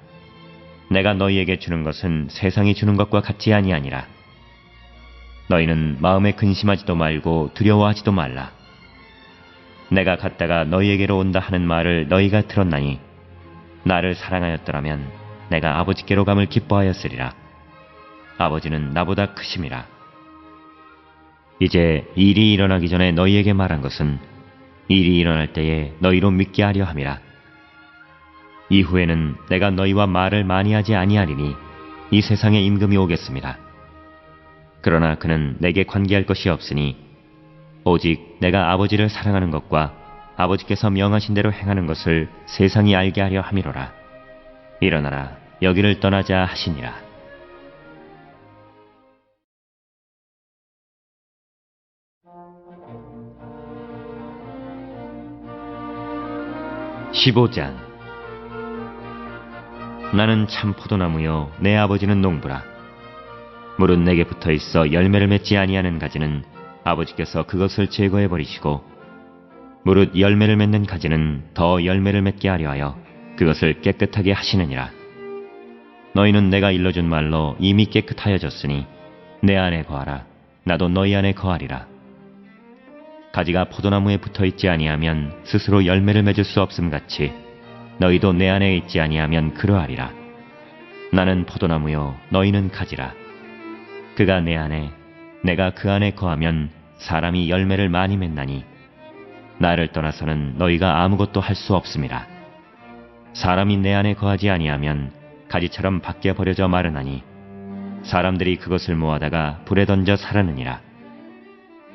내가 너희에게 주는 것은 세상이 주는 것과 같지 아니하니라. 너희는 마음에 근심하지도 말고 두려워하지도 말라. 내가 갔다가 너희에게로 온다 하는 말을 너희가 들었나니 나를 사랑하였더라면 내가 아버지께로 감을 기뻐하였으리라. 아버지는 나보다 크심이라. 이제 일이 일어나기 전에 너희에게 말한 것은 일이 일어날 때에 너희로 믿게 하려 함이라. 이후에는 내가 너희와 말을 많이 하지 아니하리니 이 세상에 임금이 오겠습니다. 그러나 그는 내게 관계할 것이 없으니 오직 내가 아버지를 사랑하는 것과 아버지께서 명하신 대로 행하는 것을 세상이 알게 하려 함이로라. 일어나라 여기를 떠나자 하시니라. (15장) 나는 참 포도나무요 내 아버지는 농부라. 무릇 내게 붙어있어 열매를 맺지 아니하는 가지는 아버지께서 그것을 제거해 버리시고 무릇 열매를 맺는 가지는 더 열매를 맺게 하려 하여 그것을 깨끗하게 하시느니라. 너희는 내가 일러준 말로 이미 깨끗하여졌으니 내 안에 거하라. 나도 너희 안에 거하리라. 가지가 포도나무에 붙어있지 아니하면 스스로 열매를 맺을 수 없음같이 너희도 내 안에 있지 아니하면 그러하리라. 나는 포도나무요 너희는 가지라. 그가 내 안에 내가 그 안에 거하면 사람이 열매를 많이 맺나니 나를 떠나서는 너희가 아무것도 할 수 없음이라. 사람이 내 안에 거하지 아니하면 가지처럼 밖에 버려져 마르나니 사람들이 그것을 모아다가 불에 던져 사르느니라.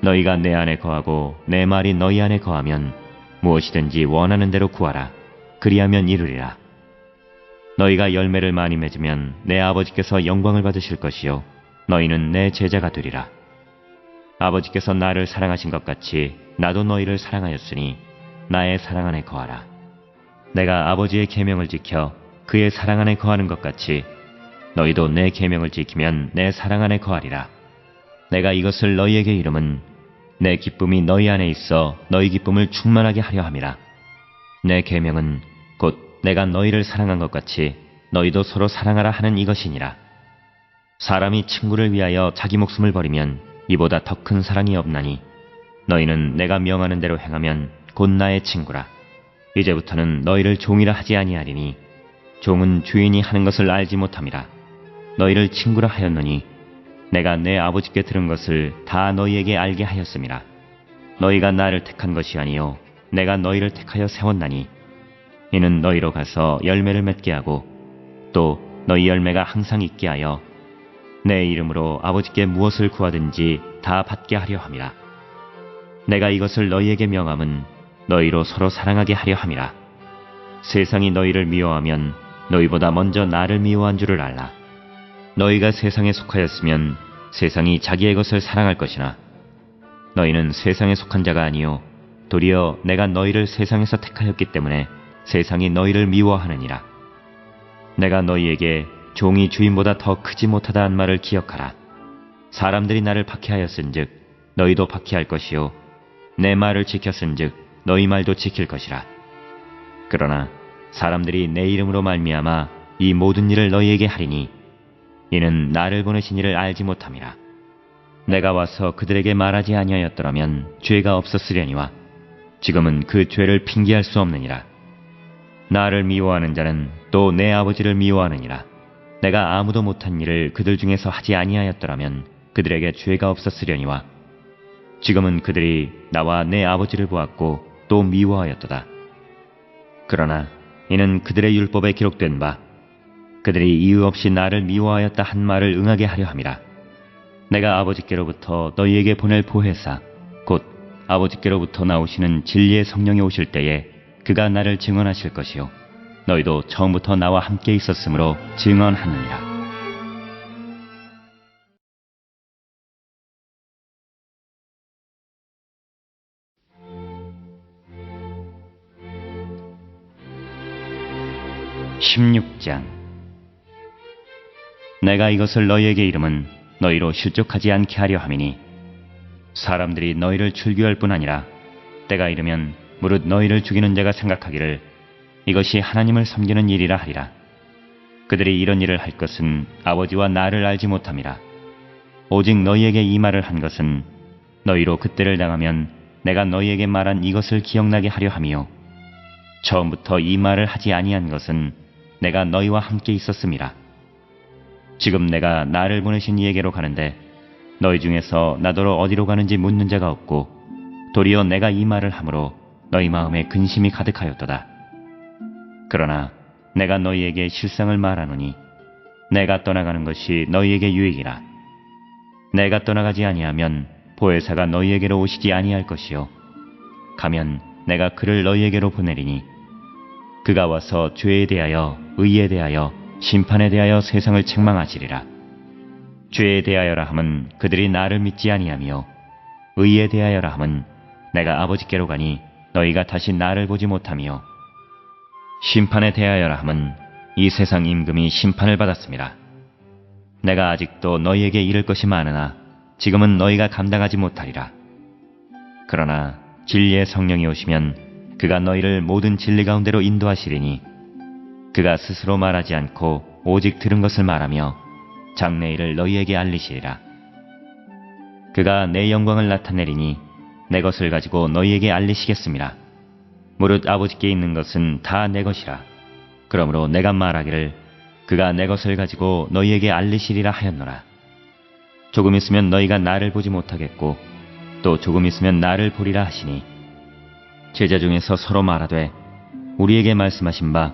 너희가 내 안에 거하고 내 말이 너희 안에 거하면 무엇이든지 원하는 대로 구하라. 그리하면 이루리라. 너희가 열매를 많이 맺으면 내 아버지께서 영광을 받으실 것이요 너희는 내 제자가 되리라. 아버지께서 나를 사랑하신 것 같이 나도 너희를 사랑하였으니 나의 사랑 안에 거하라. 내가 아버지의 계명을 지켜 그의 사랑 안에 거하는 것 같이 너희도 내 계명을 지키면 내 사랑 안에 거하리라. 내가 이것을 너희에게 이름은 내 기쁨이 너희 안에 있어 너희 기쁨을 충만하게 하려 함이라. 내 계명은 곧 내가 너희를 사랑한 것 같이 너희도 서로 사랑하라 하는 이것이니라. 사람이 친구를 위하여 자기 목숨을 버리면 이보다 더 큰 사랑이 없나니 너희는 내가 명하는 대로 행하면 곧 나의 친구라. 이제부터는 너희를 종이라 하지 아니하리니 종은 주인이 하는 것을 알지 못함이라. 너희를 친구라 하였노니 내가 내 아버지께 들은 것을 다 너희에게 알게 하였음이라. 너희가 나를 택한 것이 아니요 내가 너희를 택하여 세웠나니 이는 너희로 가서 열매를 맺게 하고 또 너희 열매가 항상 있게 하여 내 이름으로 아버지께 무엇을 구하든지 다 받게 하려 함이라. 내가 이것을 너희에게 명함은 너희로 서로 사랑하게 하려 함이라. 세상이 너희를 미워하면 너희보다 먼저 나를 미워한 줄을 알라. 너희가 세상에 속하였으면 세상이 자기의 것을 사랑할 것이나 너희는 세상에 속한 자가 아니요 도리어 내가 너희를 세상에서 택하였기 때문에 세상이 너희를 미워하느니라. 내가 너희에게 종이 주인보다 더 크지 못하다 한 말을 기억하라. 사람들이 나를 박해하였은즉 너희도 박해할 것이요 내 말을 지켰은즉 너희 말도 지킬 것이라. 그러나 사람들이 내 이름으로 말미암아 이 모든 일을 너희에게 하리니 이는 나를 보내신 이를 알지 못함이라. 내가 와서 그들에게 말하지 아니하였더라면 죄가 없었으려니와 지금은 그 죄를 핑계할 수 없느니라. 나를 미워하는 자는 또 내 아버지를 미워하느니라. 내가 아무도 못한 일을 그들 중에서 하지 아니하였더라면 그들에게 죄가 없었으려니와 지금은 그들이 나와 내 아버지를 보았고 또 미워하였도다. 그러나 이는 그들의 율법에 기록된 바 그들이 이유 없이 나를 미워하였다 한 말을 응하게 하려 함이라. 내가 아버지께로부터 너희에게 보낼 보혜사 곧 아버지께로부터 나오시는 진리의 성령이 오실 때에 그가 나를 증언하실 것이요 너희도 처음부터 나와 함께 있었으므로 증언하느니라. (16장) 내가 이것을 너희에게 이름은 너희로 실족하지 않게 하려 함이니 사람들이 너희를 출교할 뿐 아니라 때가 이르면 무릇 너희를 죽이는 자가 생각하기를 이것이 하나님을 섬기는 일이라 하리라. 그들이 이런 일을 할 것은 아버지와 나를 알지 못함이라. 오직 너희에게 이 말을 한 것은 너희로 그때를 당하면 내가 너희에게 말한 이것을 기억나게 하려 함이요 처음부터 이 말을 하지 아니한 것은 내가 너희와 함께 있었음이라. 지금 내가 나를 보내신 이에게로 가는데 너희 중에서 나더러 어디로 가는지 묻는 자가 없고 도리어 내가 이 말을 함으로 너희 마음에 근심이 가득하였도다. 그러나 내가 너희에게 실상을 말하노니 내가 떠나가는 것이 너희에게 유익이라. 내가 떠나가지 아니하면 보혜사가 너희에게로 오시지 아니할 것이요 가면 내가 그를 너희에게로 보내리니 그가 와서 죄에 대하여 의에 대하여 심판에 대하여 세상을 책망하시리라. 죄에 대하여라 함은 그들이 나를 믿지 아니하며 의에 대하여라 함은 내가 아버지께로 가니 너희가 다시 나를 보지 못하며 심판에 대하여라 함은 이 세상 임금이 심판을 받았습니다. 내가 아직도 너희에게 이를 것이 많으나 지금은 너희가 감당하지 못하리라. 그러나 진리의 성령이 오시면 그가 너희를 모든 진리 가운데로 인도하시리니 그가 스스로 말하지 않고 오직 들은 것을 말하며 장래일을 너희에게 알리시리라. 그가 내 영광을 나타내리니 내 것을 가지고 너희에게 알리시겠습니다. 무릇 아버지께 있는 것은 다 내 것이라. 그러므로 내가 말하기를 그가 내 것을 가지고 너희에게 알리시리라 하였노라. 조금 있으면 너희가 나를 보지 못하겠고 또 조금 있으면 나를 보리라 하시니 제자 중에서 서로 말하되 우리에게 말씀하신 바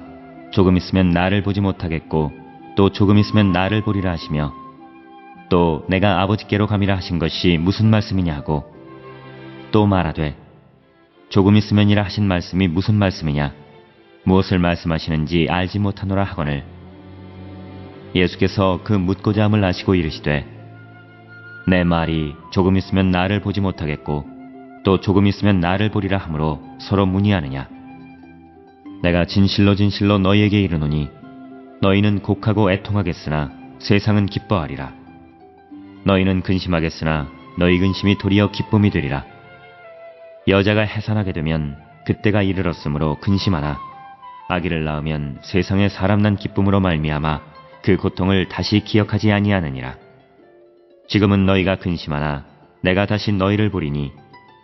조금 있으면 나를 보지 못하겠고 또 조금 있으면 나를 보리라 하시며 또 내가 아버지께로 감이라 하신 것이 무슨 말씀이냐 하고 또 말하되 조금 있으면이라 하신 말씀이 무슨 말씀이냐 무엇을 말씀하시는지 알지 못하노라 하거늘 예수께서 그 묻고자 함을 아시고 이르시되 내 말이 조금 있으면 나를 보지 못하겠고 또 조금 있으면 나를 보리라 하므로 서로 문의하느냐. 내가 진실로 진실로 너희에게 이르노니 너희는 곡하고 애통하겠으나 세상은 기뻐하리라. 너희는 근심하겠으나 너희 근심이 도리어 기쁨이 되리라. 여자가 해산하게 되면 그때가 이르렀으므로 근심하나 아기를 낳으면 세상에 사람 난 기쁨으로 말미암아 그 고통을 다시 기억하지 아니하느니라. 지금은 너희가 근심하나 내가 다시 너희를 보리니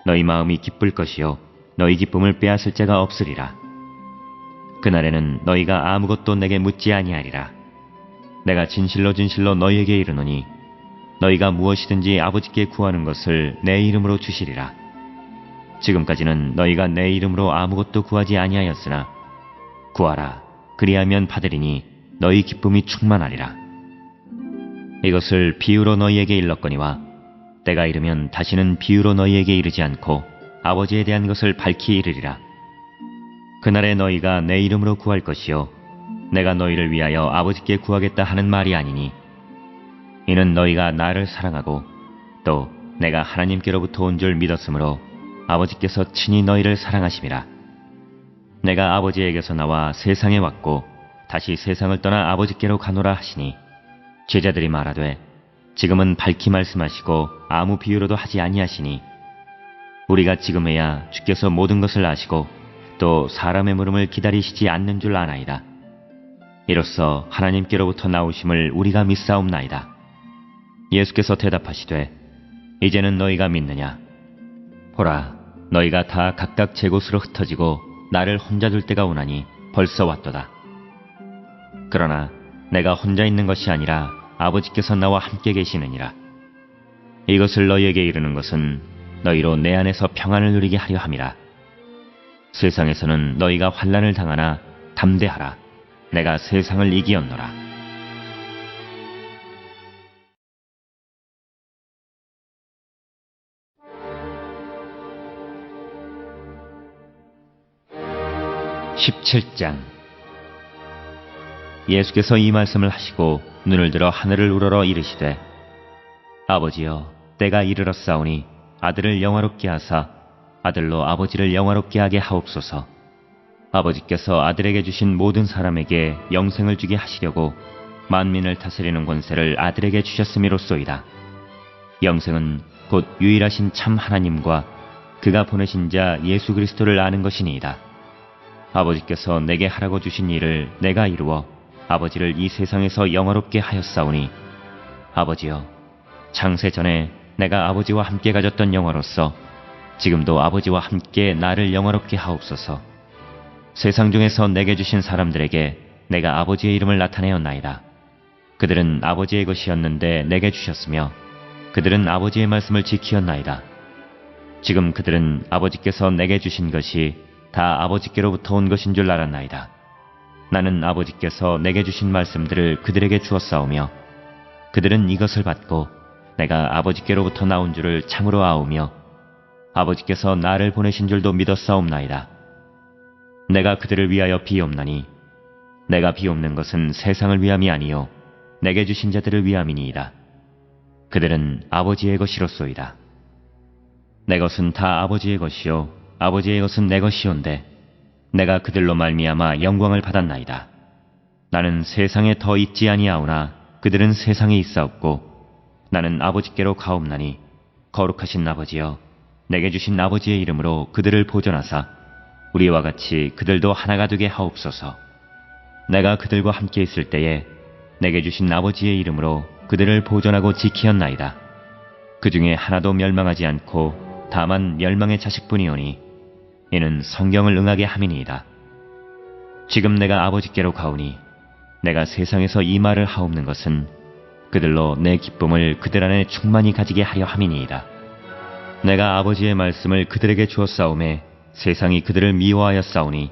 너희 마음이 기쁠 것이요 너희 기쁨을 빼앗을 자가 없으리라. 그날에는 너희가 아무것도 내게 묻지 아니하리라. 내가 진실로 진실로 너희에게 이르노니 너희가 무엇이든지 아버지께 구하는 것을 내 이름으로 주시리라. 지금까지는 너희가 내 이름으로 아무것도 구하지 아니하였으나 구하라 그리하면 받으리니 너희 기쁨이 충만하리라. 이것을 비유로 너희에게 일렀거니와 때가 이르면 다시는 비유로 너희에게 이르지 않고 아버지에 대한 것을 밝히 이르리라. 그날에 너희가 내 이름으로 구할 것이요 내가 너희를 위하여 아버지께 구하겠다 하는 말이 아니니 이는 너희가 나를 사랑하고 또 내가 하나님께로부터 온 줄 믿었으므로 아버지께서 친히 너희를 사랑하심이라. 내가 아버지에게서 나와 세상에 왔고 다시 세상을 떠나 아버지께로 가노라 하시니 제자들이 말하되 지금은 밝히 말씀하시고 아무 비유로도 하지 아니하시니 우리가 지금에야 주께서 모든 것을 아시고 또 사람의 물음을 기다리시지 않는 줄 아나이다. 이로써 하나님께로부터 나오심을 우리가 믿사옵나이다. 예수께서 대답하시되 이제는 너희가 믿느냐? 보라 너희가 다 각각 제 곳으로 흩어지고 나를 혼자 둘 때가 오나니 벌써 왔도다. 그러나 내가 혼자 있는 것이 아니라 아버지께서 나와 함께 계시느니라. 이것을 너희에게 이르는 것은 너희로 내 안에서 평안을 누리게 하려 함이라. 세상에서는 너희가 환난을 당하나 담대하라. 내가 세상을 이기었노라. (17장) 예수께서 이 말씀을 하시고 눈을 들어 하늘을 우러러 이르시되 아버지여 때가 이르렀사오니 아들을 영화롭게 하사 아들로 아버지를 영화롭게 하게 하옵소서. 아버지께서 아들에게 주신 모든 사람에게 영생을 주게 하시려고 만민을 다스리는 권세를 아들에게 주셨음이로소이다. 영생은 곧 유일하신 참 하나님과 그가 보내신 자 예수 그리스도를 아는 것이니이다. 아버지께서 내게 하라고 주신 일을 내가 이루어 아버지를 이 세상에서 영화롭게 하였사오니 아버지여 창세 전에 내가 아버지와 함께 가졌던 영화로서 지금도 아버지와 함께 나를 영화롭게 하옵소서. 세상 중에서 내게 주신 사람들에게 내가 아버지의 이름을 나타내었나이다. 그들은 아버지의 것이었는데 내게 주셨으며 그들은 아버지의 말씀을 지키었나이다. 지금 그들은 아버지께서 내게 주신 것이 다 아버지께로부터 온 것인 줄 알았나이다. 나는 아버지께서 내게 주신 말씀들을 그들에게 주었사오며 그들은 이것을 받고 내가 아버지께로부터 나온 줄을 참으로 아오며 아버지께서 나를 보내신 줄도 믿었사옵나이다. 내가 그들을 위하여 비옵나니 내가 비옵는 것은 세상을 위함이 아니요 내게 주신 자들을 위함이니이다. 그들은 아버지의 것이로소이다. 내 것은 다 아버지의 것이요 아버지의 것은 내 것이온데 내가 그들로 말미암아 영광을 받았나이다. 나는 세상에 더 있지 아니하오나 그들은 세상에 있사옵고 나는 아버지께로 가옵나니 거룩하신 아버지여 내게 주신 아버지의 이름으로 그들을 보존하사 우리와 같이 그들도 하나가 되게 하옵소서. 내가 그들과 함께 있을 때에 내게 주신 아버지의 이름으로 그들을 보존하고 지키었나이다. 그 중에 하나도 멸망하지 않고 다만 멸망의 자식뿐이오니 이는 성경을 응하게 함이니이다. 지금 내가 아버지께로 가오니 내가 세상에서 이 말을 하옵는 것은 그들로 내 기쁨을 그들 안에 충만히 가지게 하려 함이니이다. 내가 아버지의 말씀을 그들에게 주었사오매 세상이 그들을 미워하였사오니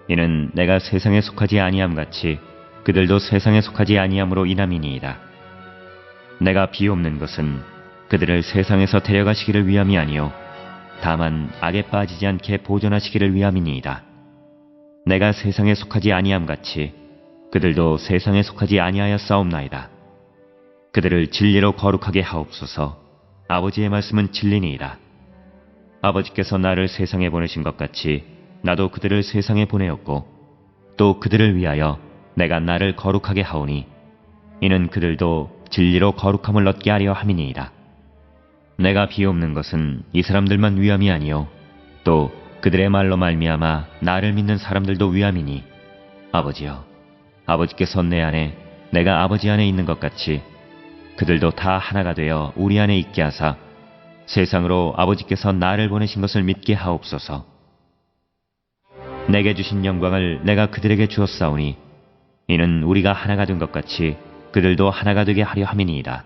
이는 내가 세상에 속하지 아니함같이 그들도 세상에 속하지 아니함으로 인함이니이다. 내가 비옵는 것은 그들을 세상에서 데려가시기를 위함이 아니요 다만 악에 빠지지 않게 보존하시기를 위함이니이다. 내가 세상에 속하지 아니함같이 그들도 세상에 속하지 아니하였사옵나이다. 그들을 진리로 거룩하게 하옵소서. 아버지의 말씀은 진리니이다. 아버지께서 나를 세상에 보내신 것 같이 나도 그들을 세상에 보내었고 또 그들을 위하여 내가 나를 거룩하게 하오니 이는 그들도 진리로 거룩함을 얻게 하려 함이니이다. 내가 비옵는 것은 이 사람들만 위함이 아니요 또 그들의 말로 말미암아 나를 믿는 사람들도 위함이니 아버지여 아버지께서 내 안에 내가 아버지 안에 있는 것 같이 그들도 다 하나가 되어 우리 안에 있게 하사 세상으로 아버지께서 나를 보내신 것을 믿게 하옵소서. 내게 주신 영광을 내가 그들에게 주었사오니 이는 우리가 하나가 된 것 같이 그들도 하나가 되게 하려 함이니이다.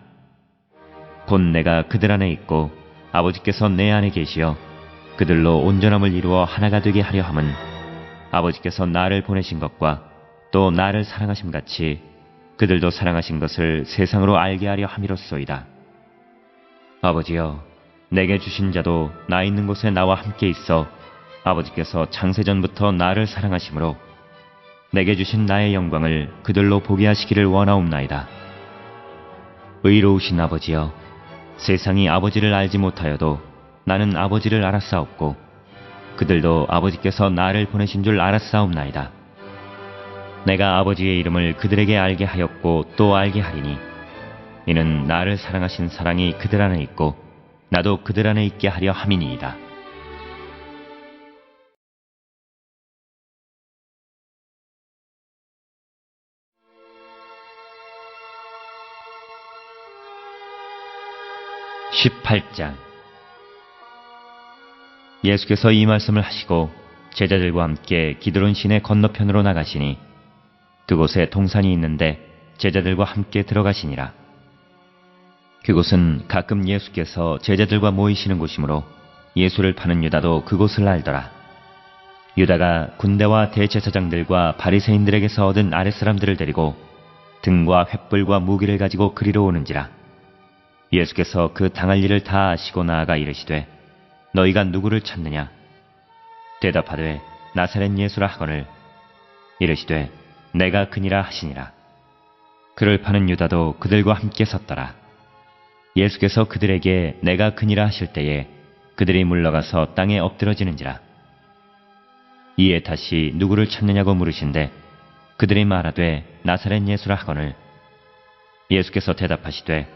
곧 내가 그들 안에 있고 아버지께서 내 안에 계시어 그들로 온전함을 이루어 하나가 되게 하려 함은 아버지께서 나를 보내신 것과 또 나를 사랑하심 같이 그들도 사랑하신 것을 세상으로 알게 하려 함이로소이다. 아버지여, 내게 주신 자도 나 있는 곳에 나와 함께 있어 아버지께서 창세전부터 나를 사랑하심으로 내게 주신 나의 영광을 그들로 보게 하시기를 원하옵나이다. 의로우신 아버지여, 세상이 아버지를 알지 못하여도 나는 아버지를 알았사옵고 그들도 아버지께서 나를 보내신 줄 알았사옵나이다. 내가 아버지의 이름을 그들에게 알게 하였고 또 알게 하리니 이는 나를 사랑하신 사랑이 그들 안에 있고 나도 그들 안에 있게 하려 함이니이다. (18장) 예수께서 이 말씀을 하시고 제자들과 함께 기드론 시내 건너편으로 나가시니 그곳에 동산이 있는데 제자들과 함께 들어가시니라. 그곳은 가끔 예수께서 제자들과 모이시는 곳이므로 예수를 파는 유다도 그곳을 알더라. 유다가 군대와 대제사장들과 바리새인들에게서 얻은 아랫사람들을 데리고 등과 횃불과 무기를 가지고 그리로 오는지라. 예수께서 그 당할 일을 다 아시고 나아가 이르시되 너희가 누구를 찾느냐? 대답하되 나사렛 예수라 하거늘 이르시되 내가 그니라 하시니라. 그를 파는 유다도 그들과 함께 섰더라. 예수께서 그들에게 내가 그니라 하실 때에 그들이 물러가서 땅에 엎드러지는지라. 이에 다시 누구를 찾느냐고 물으신데 그들이 말하되 나사렛 예수라 하거늘 예수께서 대답하시되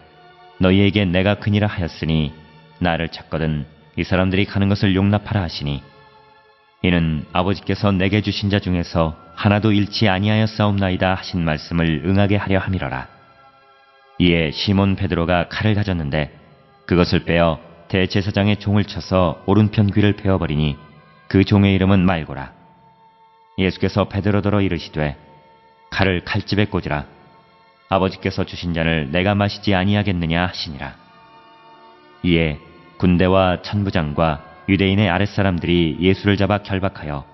너희에게 내가 그니라 하였으니 나를 찾거든 이 사람들이 가는 것을 용납하라 하시니 이는 아버지께서 내게 주신 자 중에서 하나도 잃지 아니하였사옵나이다 하신 말씀을 응하게 하려 함이로라. 이에 시몬 베드로가 칼을 가졌는데 그것을 빼어 대제사장의 종을 쳐서 오른편 귀를 베어버리니 그 종의 이름은 말고라. 예수께서 베드로더러 이르시되 칼을 칼집에 꽂으라. 아버지께서 주신 잔을 내가 마시지 아니하겠느냐 하시니라. 이에 군대와 천부장과 유대인의 아랫사람들이 예수를 잡아 결박하여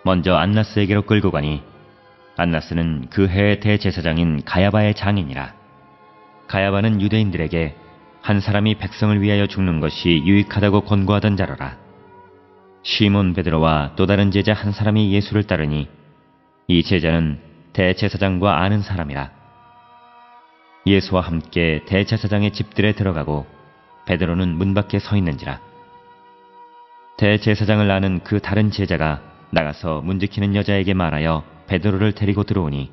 먼저 안나스에게로 끌고 가니 안나스는 그 해의 대제사장인 가야바의 장인이라. 가야바는 유대인들에게 한 사람이 백성을 위하여 죽는 것이 유익하다고 권고하던 자로라. 시몬 베드로와 또 다른 제자 한 사람이 예수를 따르니 이 제자는 대제사장과 아는 사람이라. 예수와 함께 대제사장의 집들에 들어가고 베드로는 문 밖에 서 있는지라. 대제사장을 아는 그 다른 제자가 나가서 문지키는 여자에게 말하여 베드로를 데리고 들어오니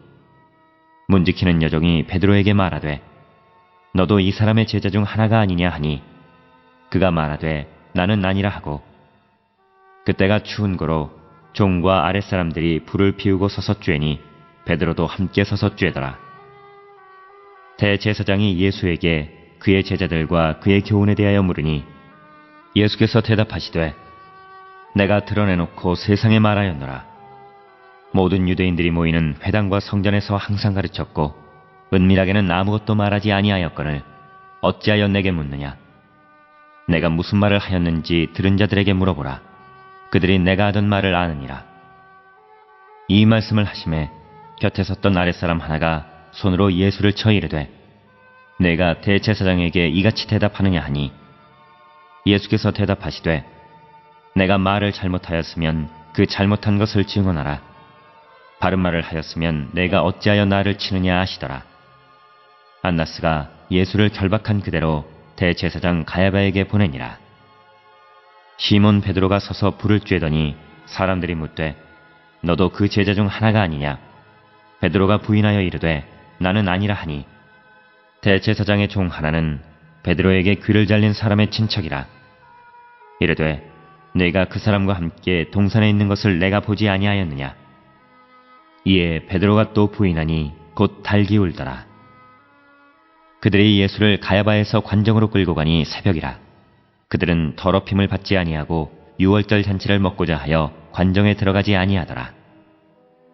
문지키는 여종이 베드로에게 말하되 너도 이 사람의 제자 중 하나가 아니냐 하니 그가 말하되 나는 아니라 하고 그때가 추운 고로 종과 아랫사람들이 불을 피우고 서서 쬐니 베드로도 함께 서서 쬐더라. 대제사장이 예수에게 그의 제자들과 그의 교훈에 대하여 물으니 예수께서 대답하시되 내가 드러내놓고 세상에 말하였노라. 모든 유대인들이 모이는 회당과 성전에서 항상 가르쳤고 은밀하게는 아무것도 말하지 아니하였거늘 어찌하여 내게 묻느냐? 내가 무슨 말을 하였는지 들은 자들에게 물어보라. 그들이 내가 하던 말을 아느니라. 이 말씀을 하심에 곁에 섰던 아랫사람 하나가 손으로 예수를 쳐 이르되 내가 대제사장에게 이같이 대답하느냐 하니 예수께서 대답하시되 내가 말을 잘못하였으면 그 잘못한 것을 증언하라. 바른 말을 하였으면 내가 어찌하여 나를 치느냐 하시더라. 안나스가 예수를 결박한 그대로 대제사장 가야바에게 보내니라. 시몬 베드로가 서서 불을 쬐더니 사람들이 묻되 너도 그 제자 중 하나가 아니냐? 베드로가 부인하여 이르되 나는 아니라 하니 대제사장의 종 하나는 베드로에게 귀를 잘린 사람의 친척이라. 이르되 네가 그 사람과 함께 동산에 있는 것을 내가 보지 아니하였느냐? 이에 베드로가 또 부인하니 곧 달기 울더라. 그들이 예수를 가야바에서 관정으로 끌고 가니 새벽이라. 그들은 더럽힘을 받지 아니하고 유월절 잔치를 먹고자 하여 관정에 들어가지 아니하더라.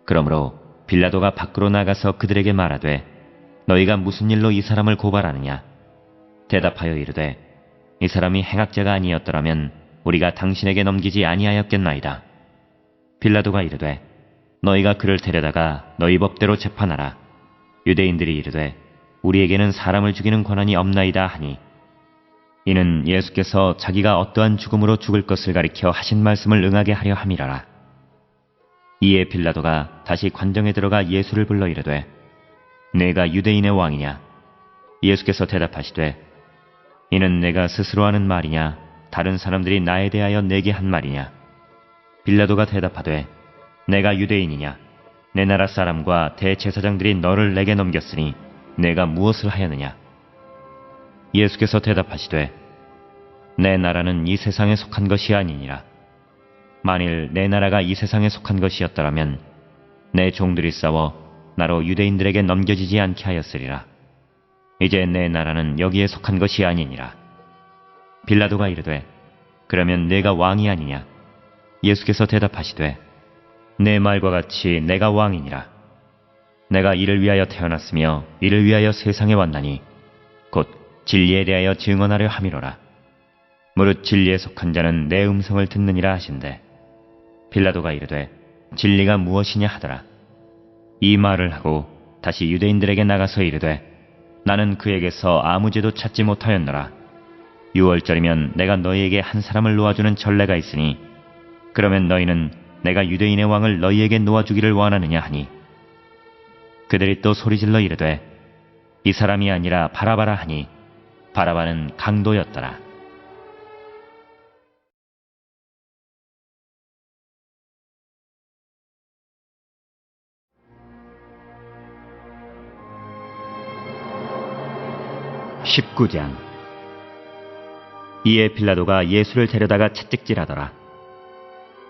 그러므로 빌라도가 밖으로 나가서 그들에게 말하되 너희가 무슨 일로 이 사람을 고발하느냐? 대답하여 이르되 이 사람이 행악자가 아니었더라면 우리가 당신에게 넘기지 아니하였겠나이다. 빌라도가 이르되 너희가 그를 데려다가 너희 법대로 재판하라. 유대인들이 이르되 우리에게는 사람을 죽이는 권한이 없나이다 하니 이는 예수께서 자기가 어떠한 죽음으로 죽을 것을 가리켜 하신 말씀을 응하게 하려 함이라라. 이에 빌라도가 다시 관정에 들어가 예수를 불러 이르되 내가 유대인의 왕이냐? 예수께서 대답하시되 이는 내가 스스로 하는 말이냐 다른 사람들이 나에 대하여 내게 한 말이냐? 빌라도가 대답하되 내가 유대인이냐? 내 나라 사람과 대제사장들이 너를 내게 넘겼으니 내가 무엇을 하였느냐? 예수께서 대답하시되 내 나라는 이 세상에 속한 것이 아니니라. 만일 내 나라가 이 세상에 속한 것이었더라면 내 종들이 싸워 나로 유대인들에게 넘겨지지 않게 하였으리라. 이제 내 나라는 여기에 속한 것이 아니니라. 빌라도가 이르되 그러면 내가 왕이 아니냐? 예수께서 대답하시되 내 말과 같이 내가 왕이니라. 내가 이를 위하여 태어났으며 이를 위하여 세상에 왔나니 곧 진리에 대하여 증언하려 함이로라. 무릇 진리에 속한 자는 내 음성을 듣느니라 하신대. 빌라도가 이르되 진리가 무엇이냐 하더라. 이 말을 하고 다시 유대인들에게 나가서 이르되 나는 그에게서 아무 죄도 찾지 못하였노라. 6월절이면 내가 너희에게 한 사람을 놓아주는 전례가 있으니 그러면 너희는 내가 유대인의 왕을 너희에게 놓아주기를 원하느냐 하니 그들이 또 소리질러 이르되 이 사람이 아니라 바라바라 하니 바라바는 강도였더라. (19장) 이에 빌라도가 예수를 데려다가 채찍질하더라.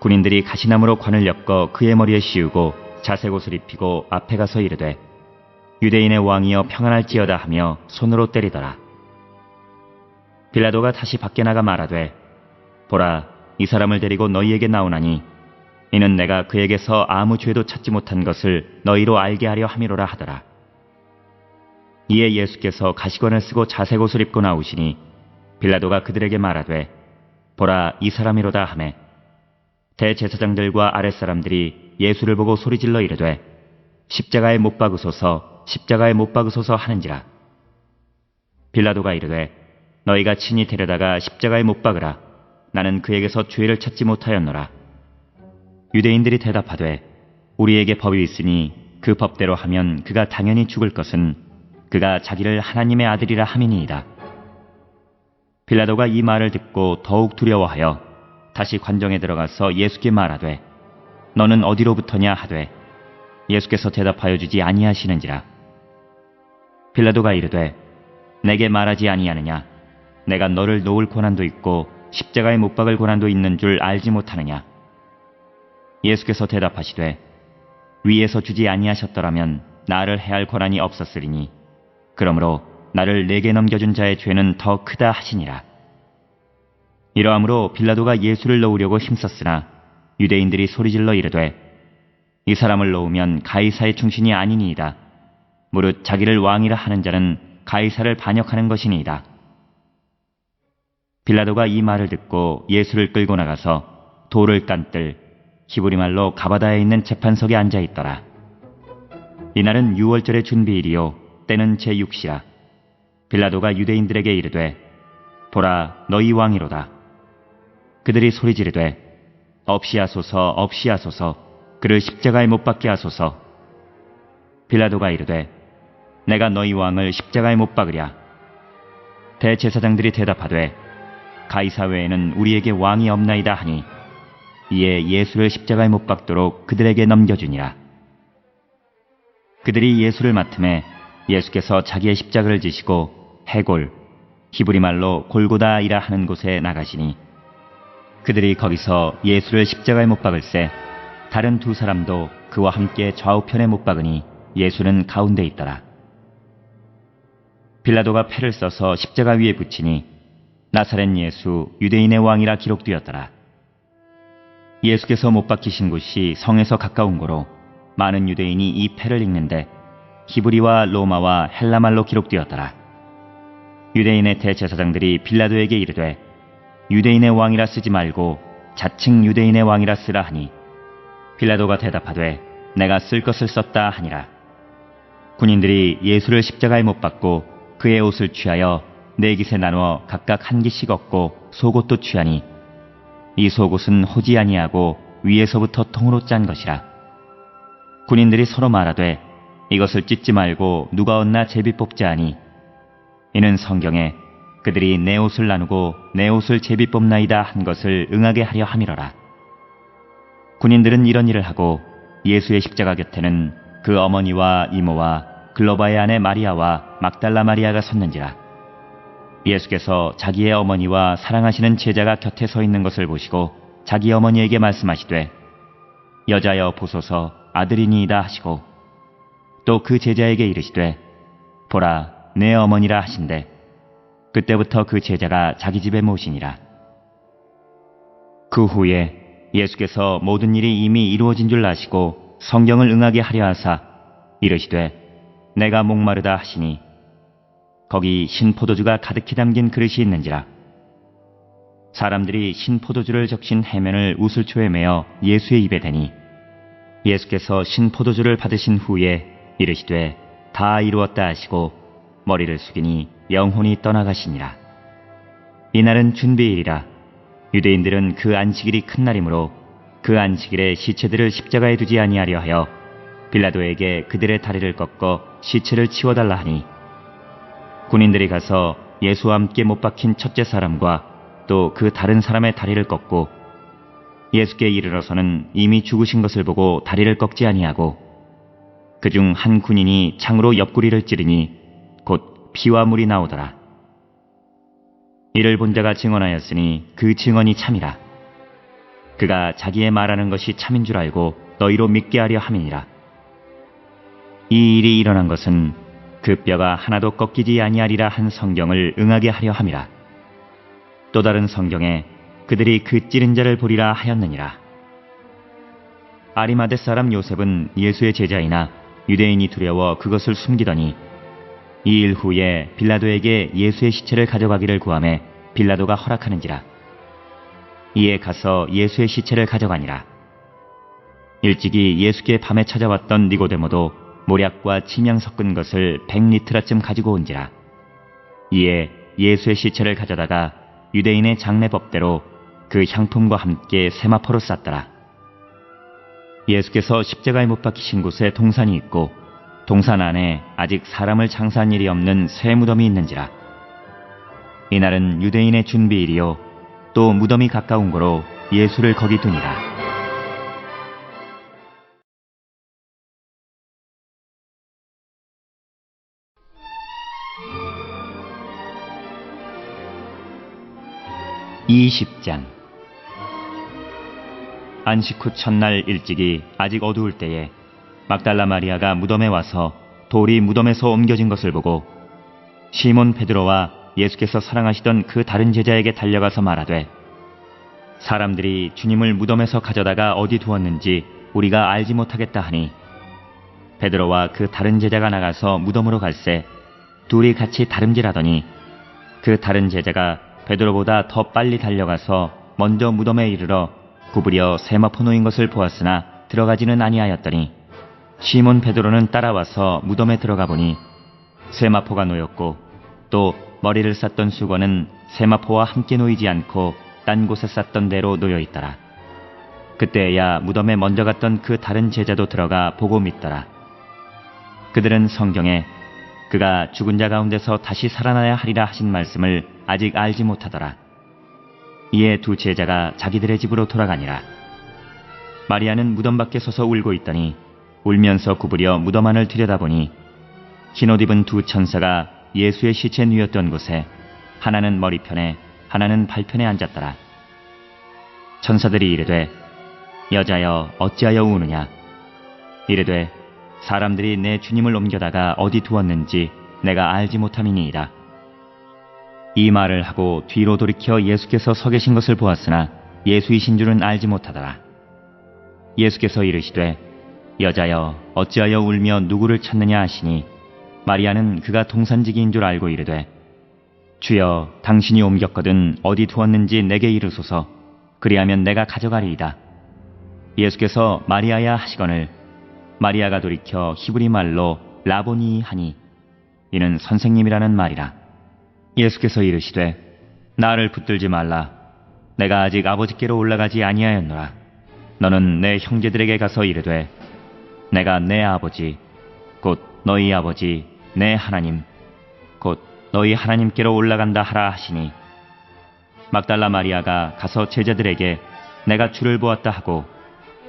군인들이 가시나무로 관을 엮어 그의 머리에 씌우고 자색 옷을 입히고 앞에 가서 이르되 유대인의 왕이여 평안할지어다 하며 손으로 때리더라. 빌라도가 다시 밖에 나가 말하되 보라 이 사람을 데리고 너희에게 나오나니 이는 내가 그에게서 아무 죄도 찾지 못한 것을 너희로 알게 하려 함이로라 하더라. 이에 예수께서 가시관을 쓰고 자색 옷을 입고 나오시니 빌라도가 그들에게 말하되 보라 이 사람이로다 하매 대제사장들과 아랫사람들이 예수를 보고 소리질러 이르되 십자가에 못 박으소서 십자가에 못 박으소서 하는지라. 빌라도가 이르되 너희가 친히 데려다가 십자가에 못 박으라. 나는 그에게서 죄를 찾지 못하였노라. 유대인들이 대답하되 우리에게 법이 있으니 그 법대로 하면 그가 당연히 죽을 것은 그가 자기를 하나님의 아들이라 함이니이다. 빌라도가 이 말을 듣고 더욱 두려워하여 다시 관정에 들어가서 예수께 말하되 너는 어디로부터냐 하되 예수께서 대답하여 주지 아니하시는지라. 빌라도가 이르되 내게 말하지 아니하느냐? 내가 너를 놓을 고난도 있고 십자가에 못 박을 고난도 있는 줄 알지 못하느냐? 예수께서 대답하시되 위에서 주지 아니하셨더라면 나를 해할 권한이 없었으리니 그러므로 나를 내게 넘겨준 자의 죄는 더 크다 하시니라. 이러함으로 빌라도가 예수를 놓으려고 힘썼으나 유대인들이 소리질러 이르되 이 사람을 놓으면 가이사의 충신이 아니니이다. 무릇 자기를 왕이라 하는 자는 가이사를 반역하는 것이니이다. 빌라도가 이 말을 듣고 예수를 끌고 나가서 돌을 깐뜰 히브리 말로 가바다에 있는 재판석에 앉아 있더라. 이날은 6월절의 준비일이요 때는 제6시라. 빌라도가 유대인들에게 이르되 보라 너희 왕이로다. 그들이 소리 지르되 없이 하소서 없이 하소서 그를 십자가에 못 박게 하소서. 빌라도가 이르되 내가 너희 왕을 십자가에 못 박으랴. 대제사장들이 대답하되 가이사 외에는 우리에게 왕이 없나이다 하니 이에 예수를 십자가에 못 박도록 그들에게 넘겨주니라. 그들이 예수를 맡음에 예수께서 자기의 십자가를 지시고 해골, 히브리 말로 골고다이라 하는 곳에 나가시니 그들이 거기서 예수를 십자가에 못 박을새 다른 두 사람도 그와 함께 좌우편에 못 박으니 예수는 가운데 있더라. 빌라도가 패를 써서 십자가 위에 붙이니 나사렛 예수 유대인의 왕이라 기록되었더라. 예수께서 못 박히신 곳이 성에서 가까운 고로 많은 유대인이 이 패를 읽는데 히브리와 로마와 헬라말로 기록되었더라. 유대인의 대제사장들이 빌라도에게 이르되 유대인의 왕이라 쓰지 말고 자칭 유대인의 왕이라 쓰라 하니 빌라도가 대답하되 내가 쓸 것을 썼다 하니라. 군인들이 예수를 십자가에 못 박고 그의 옷을 취하여 네 깃에 나누어 각각 한 깃씩 얻고 속옷도 취하니 이 속옷은 호지 아니하고 위에서부터 통으로 짠 것이라. 군인들이 서로 말하되 이것을 찢지 말고 누가 얻나 제비 뽑자 하니 이는 성경에 그들이 내 옷을 나누고 내 옷을 제비 뽑나이다 한 것을 응하게 하려 함이러라. 군인들은 이런 일을 하고 예수의 십자가 곁에는 그 어머니와 이모와 글로바의 아내 마리아와 막달라 마리아가 섰는지라. 예수께서 자기의 어머니와 사랑하시는 제자가 곁에 서 있는 것을 보시고 자기 어머니에게 말씀하시되 여자여 보소서 아들이니이다 하시고 또 그 제자에게 이르시되 보라 내 어머니라 하신대 그때부터 그 제자가 자기 집에 모시니라. 그 후에 예수께서 모든 일이 이미 이루어진 줄 아시고 성경을 응하게 하려 하사 이르시되 내가 목마르다 하시니 거기 신포도주가 가득히 담긴 그릇이 있는지라. 사람들이 신포도주를 적신 해면을 우슬초에 매어 예수의 입에 대니 예수께서 신포도주를 받으신 후에 이르시되 다 이루었다 하시고 머리를 숙이니 영혼이 떠나가시니라. 이날은 준비일이라. 유대인들은 그 안식일이 큰 날이므로 그 안식일에 시체들을 십자가에 두지 아니하려 하여 빌라도에게 그들의 다리를 꺾어 시체를 치워달라 하니 군인들이 가서 예수와 함께 못 박힌 첫째 사람과 또 그 다른 사람의 다리를 꺾고 예수께 이르러서는 이미 죽으신 것을 보고 다리를 꺾지 아니하고 그중 한 군인이 창으로 옆구리를 찌르니 곧 피와 물이 나오더라. 이를 본 자가 증언하였으니 그 증언이 참이라. 그가 자기의 말하는 것이 참인 줄 알고 너희로 믿게 하려 함이니라. 이 일이 일어난 것은 그 뼈가 하나도 꺾이지 아니하리라 한 성경을 응하게 하려 함이라. 또 다른 성경에 그들이 그 찌른 자를 보리라 하였느니라. 아리마대 사람 요셉은 예수의 제자이나 유대인이 두려워 그것을 숨기더니 이 일 후에 빌라도에게 예수의 시체를 가져가기를 구하매 빌라도가 허락하는지라. 이에 가서 예수의 시체를 가져가니라. 일찍이 예수께 밤에 찾아왔던 니고데모도 모략과 침향 섞은 것을 100리트라쯤 가지고 온지라. 이에 예수의 시체를 가져다가 유대인의 장례법대로 그 향품과 함께 세마포로 쌌더라. 예수께서 십자가에 못 박히신 곳에 동산이 있고 동산 안에 아직 사람을 장사한 일이 없는 새 무덤이 있는지라. 이날은 유대인의 준비일이요 또 무덤이 가까운 고로 예수를 거기 두니라. (20장) 안식 후 첫날 일찍이 아직 어두울 때에 막달라 마리아가 무덤에 와서 돌이 무덤에서 옮겨진 것을 보고 시몬 베드로와 예수께서 사랑하시던 그 다른 제자에게 달려가서 말하되 사람들이 주님을 무덤에서 가져다가 어디 두었는지 우리가 알지 못하겠다 하니 베드로와 그 다른 제자가 나가서 무덤으로 갈새 둘이 같이 다름질하더니 그 다른 제자가 베드로보다 더 빨리 달려가서 먼저 무덤에 이르러 구부려 세마포 놓인 것을 보았으나 들어가지는 아니하였더니 시몬 베드로는 따라와서 무덤에 들어가 보니 세마포가 놓였고 또 머리를 쌌던 수건은 세마포와 함께 놓이지 않고 딴 곳에 쌌던 대로 놓여 있더라. 그때야 무덤에 먼저 갔던 그 다른 제자도 들어가 보고 믿더라. 그들은 성경에 그가 죽은 자 가운데서 다시 살아나야 하리라 하신 말씀을 아직 알지 못하더라. 이에 두 제자가 자기들의 집으로 돌아가니라. 마리아는 무덤 밖에 서서 울고 있더니 울면서 구부려 무덤 안을 들여다보니 흰옷 입은 두 천사가 예수의 시체 누였던 곳에 하나는 머리편에 하나는 발편에 앉았더라. 천사들이 이르되 여자여 어찌하여 우느냐. 이르되 사람들이 내 주님을 옮겨다가 어디 두었는지 내가 알지 못함이니이다. 이 말을 하고 뒤로 돌이켜 예수께서 서 계신 것을 보았으나 예수이신 줄은 알지 못하더라. 예수께서 이르시되 여자여 어찌하여 울며 누구를 찾느냐 하시니 마리아는 그가 동산지기인 줄 알고 이르되 주여 당신이 옮겼거든 어디 두었는지 내게 이르소서 그리하면 내가 가져가리이다. 예수께서 마리아야 하시거늘 마리아가 돌이켜 히브리 말로 라보니 하니 이는 선생님이라는 말이라. 예수께서 이르시되 나를 붙들지 말라. 내가 아직 아버지께로 올라가지 아니하였노라. 너는 내 형제들에게 가서 이르되 내가 내 아버지 곧 너희 아버지 내 하나님 곧 너희 하나님께로 올라간다 하라 하시니 막달라 마리아가 가서 제자들에게 내가 주를 보았다 하고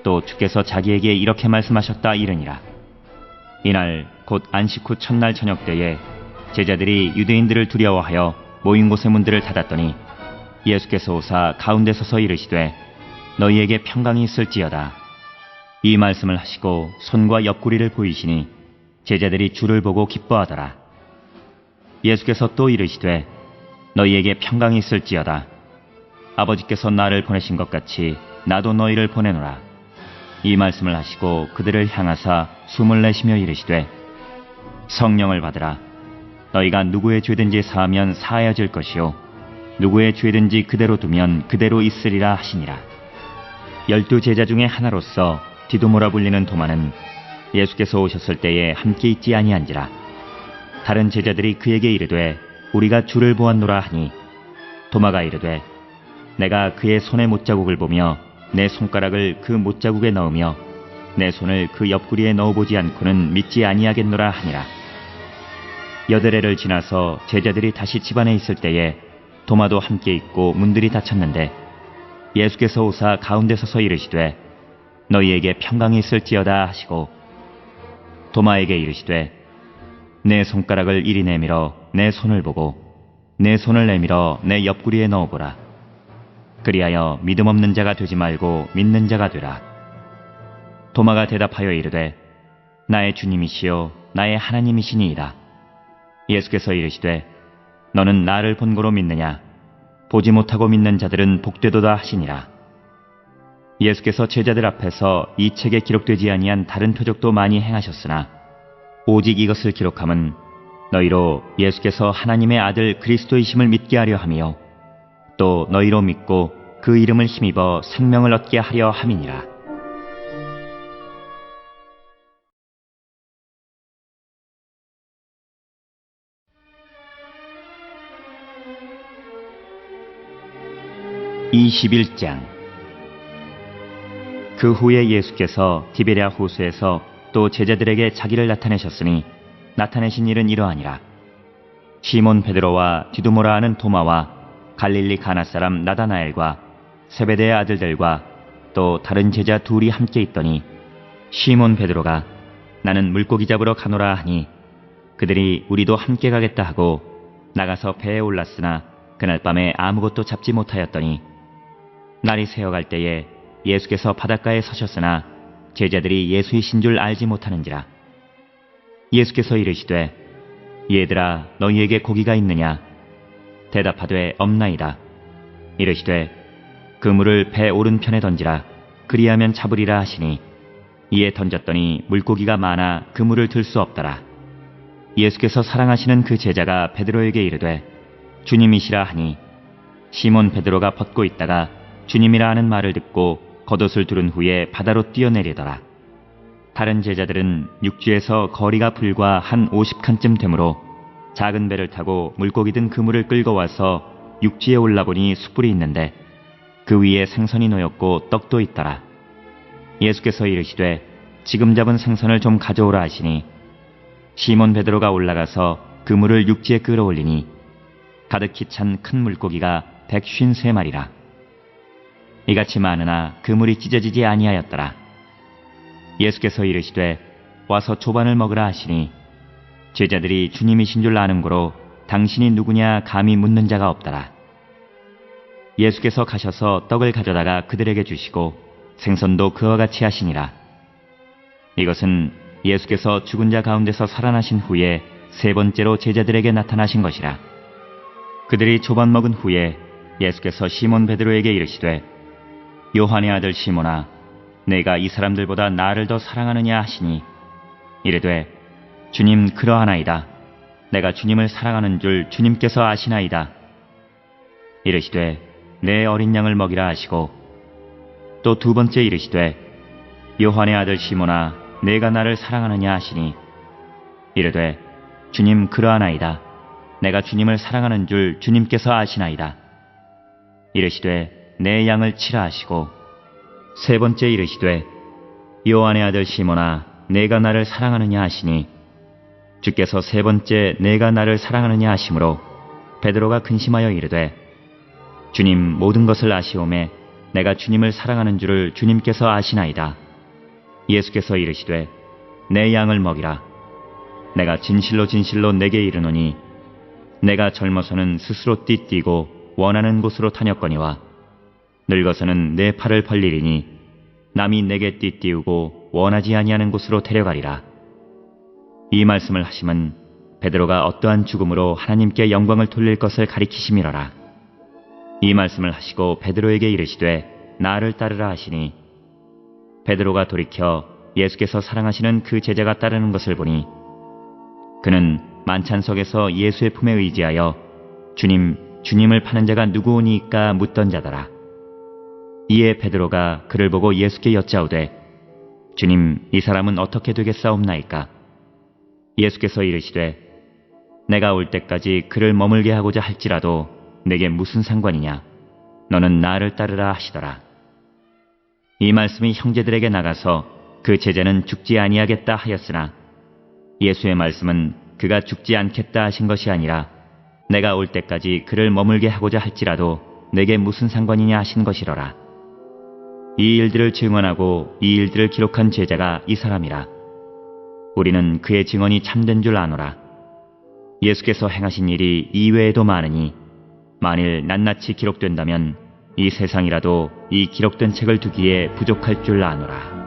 또 주께서 자기에게 이렇게 말씀하셨다 이르니라. 이날 곧 안식 후 첫날 저녁 때에 제자들이 유대인들을 두려워하여 모인 곳의 문들을 닫았더니 예수께서 오사 가운데 서서 이르시되 너희에게 평강이 있을지어다. 이 말씀을 하시고 손과 옆구리를 보이시니 제자들이 주를 보고 기뻐하더라. 예수께서 또 이르시되 너희에게 평강이 있을지어다. 아버지께서 나를 보내신 것 같이 나도 너희를 보내노라. 이 말씀을 하시고 그들을 향하사 숨을 내쉬며 이르시되 성령을 받으라. 너희가 누구의 죄든지 사하면 사하여질 것이요 누구의 죄든지 그대로 두면 그대로 있으리라 하시니라. 12 제자 중에 하나로서 디도모라 불리는 도마는 예수께서 오셨을 때에 함께 있지 아니한지라. 다른 제자들이 그에게 이르되 우리가 주를 보았노라 하니 도마가 이르되 내가 그의 손의 못자국을 보며 내 손가락을 그 못자국에 넣으며 내 손을 그 옆구리에 넣어보지 않고는 믿지 아니하겠노라 하니라. 여드레를 지나서 제자들이 다시 집안에 있을 때에 도마도 함께 있고 문들이 닫혔는데 예수께서 오사 가운데 서서 이르시되 너희에게 평강이 있을지어다 하시고 도마에게 이르시되 내 손가락을 이리 내밀어 내 손을 보고 내 손을 내밀어 내 옆구리에 넣어보라. 그리하여 믿음 없는 자가 되지 말고 믿는 자가 되라. 도마가 대답하여 이르되 나의 주님이시요 나의 하나님이시니이다. 예수께서 이르시되 너는 나를 본 거로 믿느냐? 보지 못하고 믿는 자들은 복되도다 하시니라. 예수께서 제자들 앞에서 이 책에 기록되지 아니한 다른 표적도 많이 행하셨으나 오직 이것을 기록함은 너희로 예수께서 하나님의 아들 그리스도이심을 믿게 하려 함이요 또 너희로 믿고 그 이름을 힘입어 생명을 얻게 하려 함이니라. (21장) 그 후에 예수께서 디베랴 호수에서 또 제자들에게 자기를 나타내셨으니 나타내신 일은 이러하니라. 시몬 베드로와 디두모라 하는 도마와 갈릴리 가나 사람 나다나엘과 세베대의 아들들과 또 다른 제자 둘이 함께 있더니 시몬 베드로가 나는 물고기 잡으러 가노라 하니 그들이 우리도 함께 가겠다 하고 나가서 배에 올랐으나 그날 밤에 아무것도 잡지 못하였더니 날이 새어갈 때에 예수께서 바닷가에 서셨으나 제자들이 예수이신 줄 알지 못하는지라. 예수께서 이르시되 얘들아 너희에게 고기가 있느냐? 대답하되 없나이다. 이르시되 그물을 배 오른편에 던지라. 그리하면 잡으리라 하시니 이에 던졌더니 물고기가 많아 그물을 들 수 없더라. 예수께서 사랑하시는 그 제자가 베드로에게 이르되 주님이시라 하니 시몬 베드로가 벗고 있다가 주님이라 하는 말을 듣고 겉옷을 두른 후에 바다로 뛰어내리더라. 다른 제자들은 육지에서 거리가 불과 한 50칸쯤 되므로 작은 배를 타고 물고기 든 그물을 끌고 와서 육지에 올라보니 숯불이 있는데 그 위에 생선이 놓였고 떡도 있더라. 예수께서 이르시되 지금 잡은 생선을 좀 가져오라 하시니 시몬 베드로가 올라가서 그물을 육지에 끌어올리니 가득히 찬 큰 물고기가 153마리라. 이같이 많으나 그물이 찢어지지 아니하였더라. 예수께서 이르시되 와서 조반을 먹으라 하시니 제자들이 주님이신 줄 아는 고로 당신이 누구냐 감히 묻는 자가 없더라. 예수께서 가셔서 떡을 가져다가 그들에게 주시고 생선도 그와 같이 하시니라. 이것은 예수께서 죽은 자 가운데서 살아나신 후에 세 번째로 제자들에게 나타나신 것이라. 그들이 조반 먹은 후에 예수께서 시몬 베드로에게 이르시되 요한의 아들 시몬아 내가 이 사람들보다 나를 더 사랑하느냐 하시니 이르되 주님 그러하나이다. 내가 주님을 사랑하는 줄 주님께서 아시나이다. 이르시되 내 어린 양을 먹이라 하시고 또 두 번째 이르시되 요한의 아들 시몬아 내가 나를 사랑하느냐 하시니 이르되 주님 그러하나이다. 내가 주님을 사랑하는 줄 주님께서 아시나이다. 이르시되 내 양을 치라 하시고 세 번째 이르시되 요한의 아들 시몬아 내가 나를 사랑하느냐 하시니 주께서 세 번째 내가 나를 사랑하느냐 하심으로 베드로가 근심하여 이르되 주님 모든 것을 아시오매 내가 주님을 사랑하는 줄을 주님께서 아시나이다. 예수께서 이르시되 내 양을 먹이라. 내가 진실로 진실로 내게 이르노니 내가 젊어서는 스스로 띠뛰고 원하는 곳으로 타녔거니와 늙어서는 내 팔을 벌리리니 남이 내게 띠띠우고 원하지 아니하는 곳으로 데려가리라. 이 말씀을 하심은 베드로가 어떠한 죽음으로 하나님께 영광을 돌릴 것을 가리키심이로라. 이 말씀을 하시고 베드로에게 이르시되 나를 따르라 하시니 베드로가 돌이켜 예수께서 사랑하시는 그 제자가 따르는 것을 보니 그는 만찬석에서 예수의 품에 의지하여 주님을 파는 자가 누구오니까 묻던 자더라. 이에 베드로가 그를 보고 예수께 여짜오되 주님 이 사람은 어떻게 되겠사옵나이까? 예수께서 이르시되 내가 올 때까지 그를 머물게 하고자 할지라도 내게 무슨 상관이냐? 너는 나를 따르라 하시더라. 이 말씀이 형제들에게 나가서 그 제자는 죽지 아니하겠다 하였으나 예수의 말씀은 그가 죽지 않겠다 하신 것이 아니라 내가 올 때까지 그를 머물게 하고자 할지라도 내게 무슨 상관이냐 하신 것이로라. 이 일들을 증언하고 이 일들을 기록한 제자가 이 사람이라. 우리는 그의 증언이 참된 줄 아노라. 예수께서 행하신 일이 이외에도 많으니 만일 낱낱이 기록된다면 이 세상이라도 이 기록된 책을 두기에 부족할 줄 아노라.